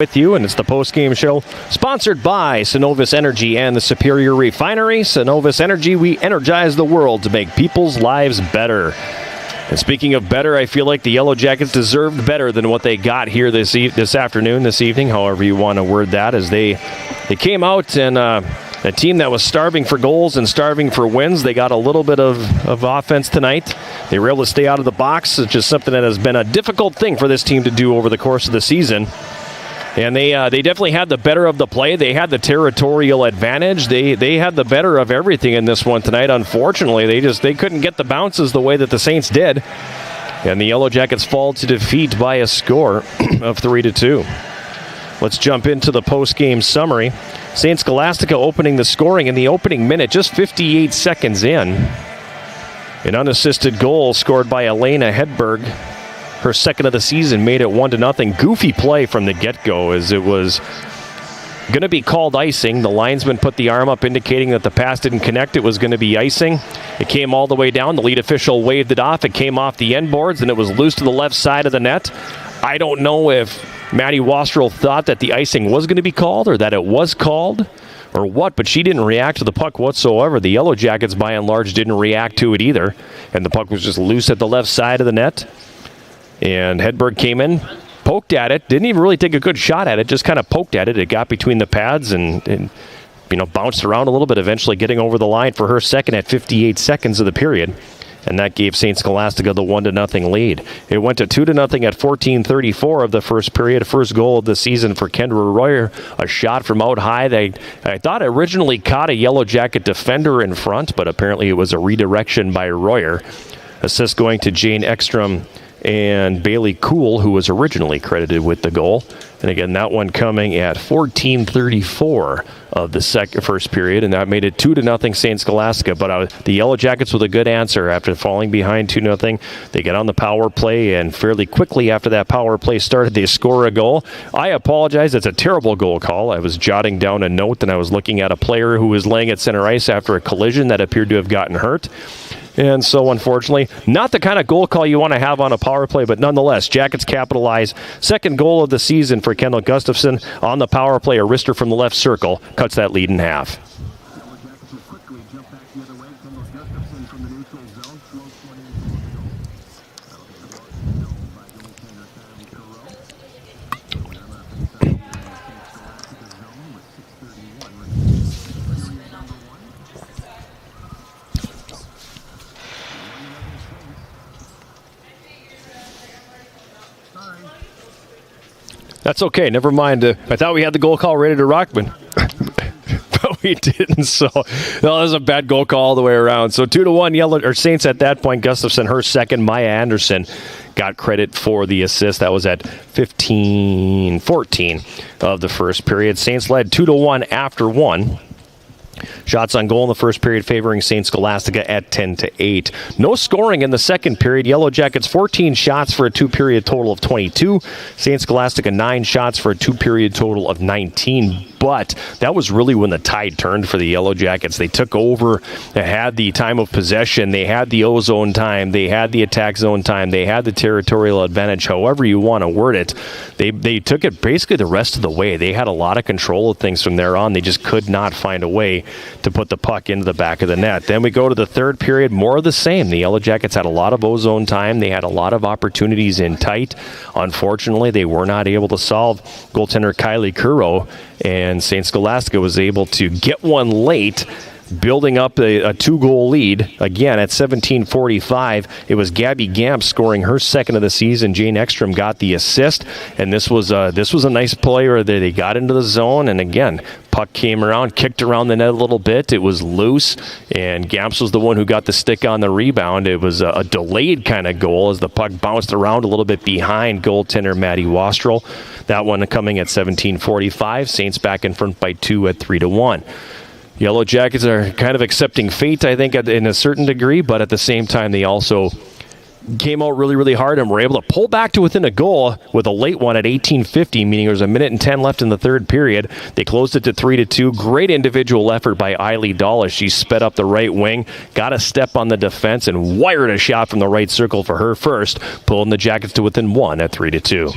With you, and it's the post-game show sponsored by Synovus Energy and the Superior Refinery. Synovus Energy, we energize the world to make people's lives better. And speaking of better, I feel like the Yellow Jackets deserved better than what they got here this evening, however you want to word that, as they came out and a team that was starving for goals and starving for wins. They got a little bit of offense tonight. They were able to stay out of the box, which is something that has been a difficult thing for this team to do over the course of the season. And they definitely had the better of the play. They had the territorial advantage. They had the better of everything in this one tonight. Unfortunately, they couldn't get the bounces the way that the Saints did. And the Yellow Jackets fall to defeat by a score of 3-2. Let's jump into the post-game summary. St. Scholastica opening the scoring in the opening minute, just 58 seconds in. An unassisted goal scored by Elena Hedberg. Her second of the season made it 1-0. Goofy play from the get-go as it was going to be called icing. The linesman put the arm up indicating that the pass didn't connect. It was going to be icing. It came all the way down. The lead official waved it off. It came off the end boards and it was loose to the left side of the net. I don't know if Maddie Wastrel thought that the icing was going to be called or that it was called or what, but she didn't react to the puck whatsoever. The Yellow Jackets, by and large, didn't react to it either. And the puck was just loose at the left side of the net. And Hedberg came in, poked at it, didn't even really take a good shot at it, just kind of poked at it. It got between the pads and bounced around a little bit, eventually getting over the line for her second at 58 seconds of the period. And that gave St. Scholastica the 1-0 lead. It went to 2-0 at 14:34 of the first period. First goal of the season for Kendra Royer. A shot from out high. I thought originally caught a Yellow Jacket defender in front, but apparently it was a redirection by Royer. Assist going to Jane Ekstrom and Bailey Kuhl, who was originally credited with the goal. And again, that one coming at 14:34 of the first period, and that made it 2-0 St. Scholastica. But the Yellow Jackets with a good answer after falling behind 2-0. They get on the power play, and fairly quickly after that power play started, they score a goal. I apologize. It's a terrible goal call. I was jotting down a note, and I was looking at a player who was laying at center ice after a collision that appeared to have gotten hurt. And so, unfortunately, not the kind of goal call you want to have on a power play, but nonetheless, Jackets capitalize. Second goal of the season for Kendall Gustafson on the power play. A wrister from the left circle cuts that lead in half. That's okay. Never mind. I thought we had the goal call ready to rock, but we didn't. So that was a bad goal call all the way around. So 2-1 Yellow or Saints at that point. Gustafson, her second. Maya Anderson got credit for the assist. That was at 15:14 of the first period. Saints led 2-1 after one. Shots on goal in the first period favoring St. Scholastica at 10-8. No scoring in the second period. Yellow Jackets 14 shots for a two-period total of 22. St. Scholastica 9 shots for a two-period total of 19. But that was really when the tide turned for the Yellow Jackets. They took over. They had the time of possession. They had the O-zone time. They had the attack zone time. They had the territorial advantage, however you want to word it. They took it basically the rest of the way. They had a lot of control of things from there on. They just could not find a way to put the puck into the back of the net. Then we go to the third period, more of the same. The Yellow Jackets had a lot of O-zone time. They had a lot of opportunities in tight. Unfortunately, they were not able to solve goaltender Kylie Kuro, and St. Scholastica was able to get one late, building up a two-goal lead. Again, at 17:45, it was Gabby Gamp scoring her second of the season. Jane Ekstrom got the assist, and this was a nice play where they got into the zone, and again, puck came around, kicked around the net a little bit. It was loose, and Gamps was the one who got the stick on the rebound. It was a delayed kind of goal as the puck bounced around a little bit behind goaltender Maddie Wastrel. That one coming at 17:45. Saints back in front by 2 at 3-1. Yellow Jackets are kind of accepting fate, I think, in a certain degree, but at the same time, they also came out really, really hard and were able to pull back to within a goal with a late one at 18:50, meaning there was a minute and 10 left in the third period. They closed it to 3-2. Great individual effort by Eiley Dahl as she sped up the right wing, got a step on the defense, and wired a shot from the right circle for her first, pulling the Jackets to within 1 at 3-2.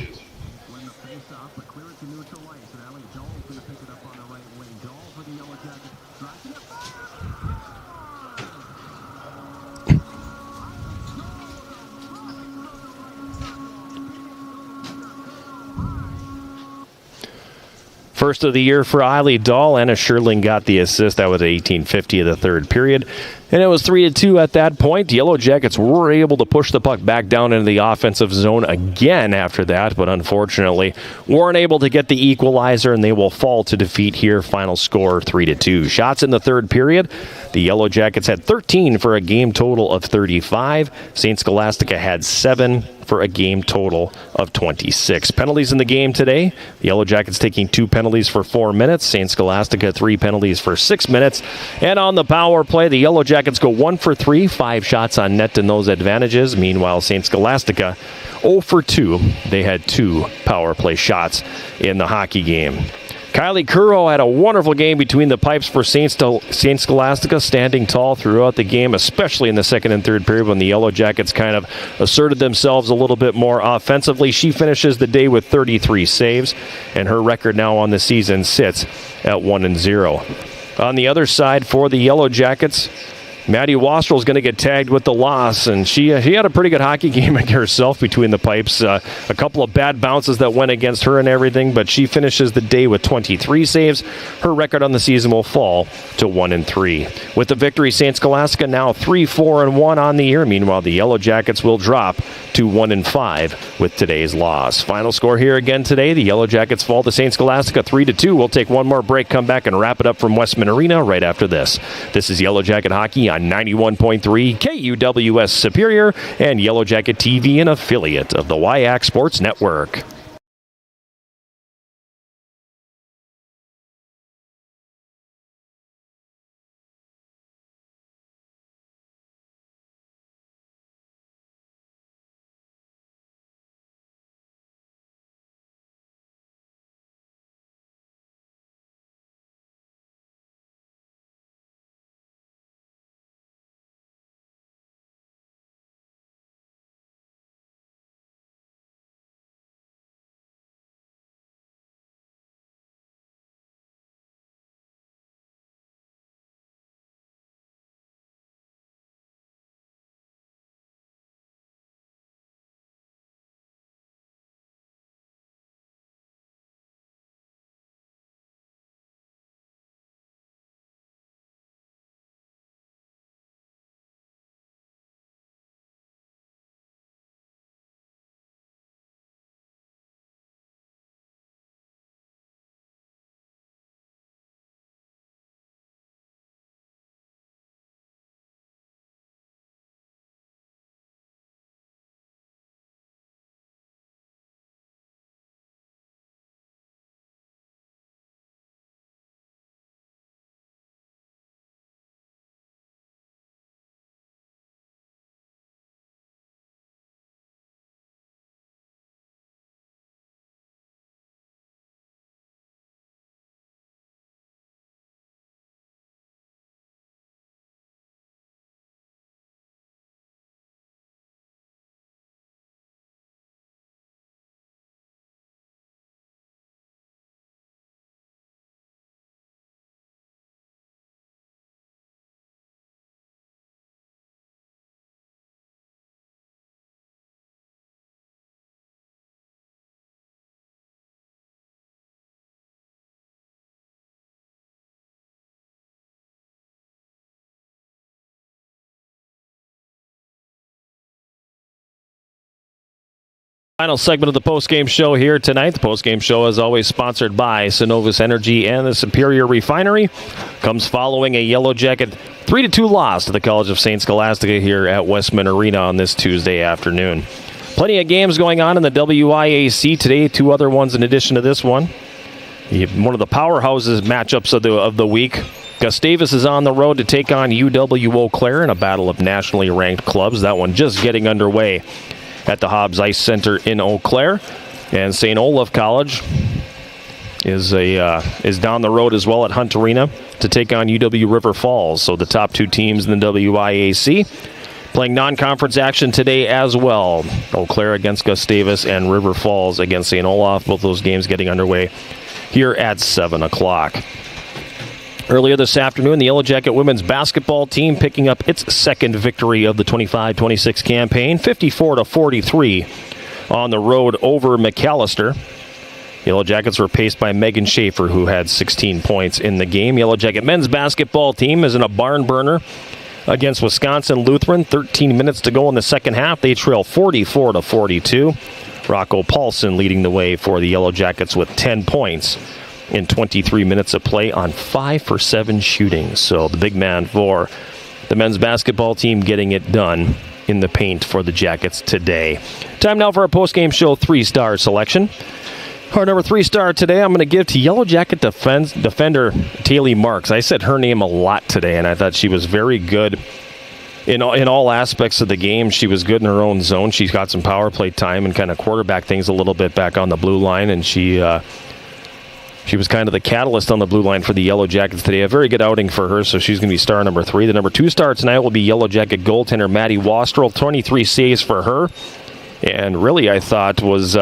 First of the year for Eiley Dahl. Anna Sherling got the assist. That was 18:50 of the third period. And it was 3-2 at that point. Yellow Jackets were able to push the puck back down into the offensive zone again after that, but unfortunately weren't able to get the equalizer, and they will fall to defeat here. Final score 3-2. Shots in the third period. The Yellow Jackets had 13 for a game total of 35. St. Scholastica had 7 for a game total of 26. Penalties in the game today. The Yellow Jackets taking 2 penalties for 4 minutes. St. Scholastica 3 penalties for 6 minutes. And on the power play, the Yellow Jackets go 1 for 3, 5 shots on net in those advantages. Meanwhile, St. Scholastica 0 for 2. They had 2 power play shots in the hockey game. Kylie Kuro had a wonderful game between the pipes for St. Scholastica, standing tall throughout the game, especially in the second and third period when the Yellow Jackets kind of asserted themselves a little bit more offensively. She finishes the day with 33 saves, and her record now on the season sits at 1-0. On the other side for the Yellow Jackets, Maddie Wastrel is going to get tagged with the loss, and she had a pretty good hockey game herself between the pipes. A couple of bad bounces that went against her and everything, but she finishes the day with 23 saves. Her record on the season will fall to 1-3. With the victory, St. Scholastica now 3-4-1 on the year. Meanwhile, the Yellow Jackets will drop to 1-5 with today's loss. Final score here again today. The Yellow Jackets fall to St. Scholastica 3-2. We'll take one more break, come back, and wrap it up from Westman Arena right after this. This is Yellow Jacket Hockey on 91.3 KUWS Superior and Yellow Jacket TV, an affiliate of the WIAC Sports Network. Final segment of the postgame show here tonight. The postgame show, as always, sponsored by Synovus Energy and the Superior Refinery. Comes following a Yellow Jacket 3-2 loss to the College of St. Scholastica here at Westman Arena on this Tuesday afternoon. Plenty of games going on in the WIAC today. Two other ones in addition to this one. One of the powerhouses matchups of the week. Gustavus is on the road to take on UW Eau Claire in a battle of nationally ranked clubs. That one just getting underway at the Hobbs Ice Center in Eau Claire. And St. Olaf College is down the road as well at Hunt Arena to take on UW River Falls. So the top two teams in the WIAC playing non-conference action today as well. Eau Claire against Gustavus and River Falls against St. Olaf. Both those games getting underway here at 7 o'clock. Earlier this afternoon, the Yellow Jacket women's basketball team picking up its second victory of the 25-26 campaign, 54-43 on the road over McAllister. Yellow Jackets were paced by Megan Schaefer, who had 16 points in the game. Yellow Jacket men's basketball team is in a barn burner against Wisconsin Lutheran. 13 minutes to go in the second half. They trail 44-42. Rocco Paulson leading the way for the Yellow Jackets with 10 points in 23 minutes of play on 5 for 7 shooting. So the big man for the men's basketball team getting it done in the paint for the Jackets today. Time now for our post-game show 3-star selection. Our number 3-star today I'm going to give to Yellow Jacket defender Taylor Marks. I said her name a lot today, and I thought she was very good in all aspects of the game. She was good in her own zone. She's got some power play time and kind of quarterback things a little bit back on the blue line, and she was kind of the catalyst on the blue line for the Yellow Jackets today. A very good outing for her, so she's going to be star number 3. The number 2 star tonight will be Yellow Jacket goaltender Maddie Wastrel. 23 saves for her. And really, I thought was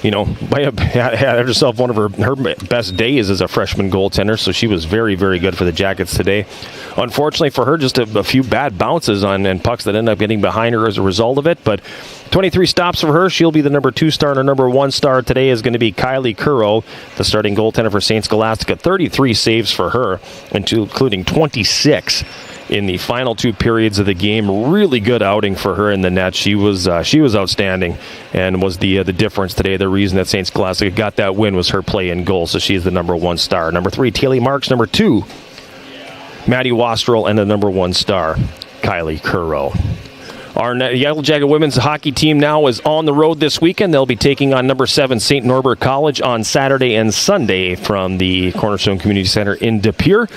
had herself one of her best days as a freshman goaltender, so she was very, very good for the Jackets today. Unfortunately for her, just a few bad bounces and pucks that end up getting behind her as a result of it, but 23 stops for her. She'll be the number 2 star, and her number 1 star today is going to be Kylie Curro, the starting goaltender for St. Scholastica. 33 saves for her, including 26 in the final 2 periods of the game. Really good outing for her in the net. She was outstanding and was the difference today. The reason that St. Scholastica got that win was her play in goal, so she's the number 1 star. Number 3, Taylor Marks. Number 2, Maddie Wastrel, and the number 1 star, Kylie Curro. Our Yellow Jacket women's hockey team now is on the road this weekend. They'll be taking on number 7 St. Norbert College on Saturday and Sunday from the Cornerstone Community Center in De Pere.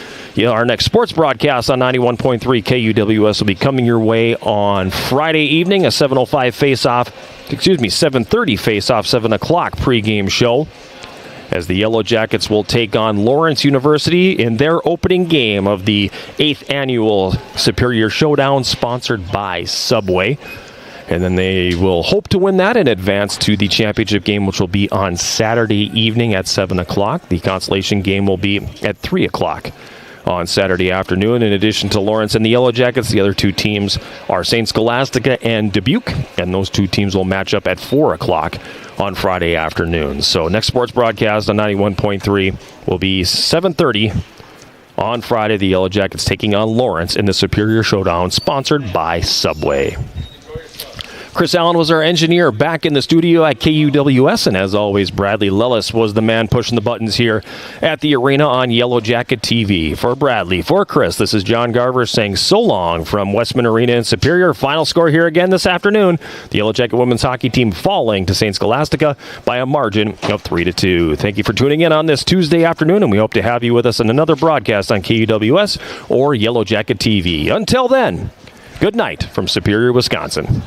Our next sports broadcast on 91.3 KUWS will be coming your way on Friday evening, a 7:30 face-off, 7 o'clock pregame show, as the Yellow Jackets will take on Lawrence University in their opening game of the 8th annual Superior Showdown, sponsored by Subway. And then they will hope to win that and advance to the championship game, which will be on Saturday evening at 7 o'clock. The consolation game will be at 3 o'clock on Saturday afternoon. In addition to Lawrence and the Yellow Jackets, the other 2 teams are St. Scholastica and Dubuque, and those 2 teams will match up at 4 o'clock on Friday afternoon. So next sports broadcast on 91.3 will be 7:30 on Friday. The Yellow Jackets taking on Lawrence in the Superior Showdown, sponsored by Subway. Chris Allen was our engineer back in the studio at KUWS, and as always, Bradley Lellis was the man pushing the buttons here at the arena on Yellow Jacket TV. For Bradley, for Chris, this is John Garver saying so long from Westman Arena in Superior. Final score here again this afternoon: the Yellow Jacket women's hockey team falling to St. Scholastica by a margin of 3-2. Thank you for tuning in on this Tuesday afternoon, and we hope to have you with us in another broadcast on KUWS or Yellow Jacket TV. Until then, good night from Superior, Wisconsin.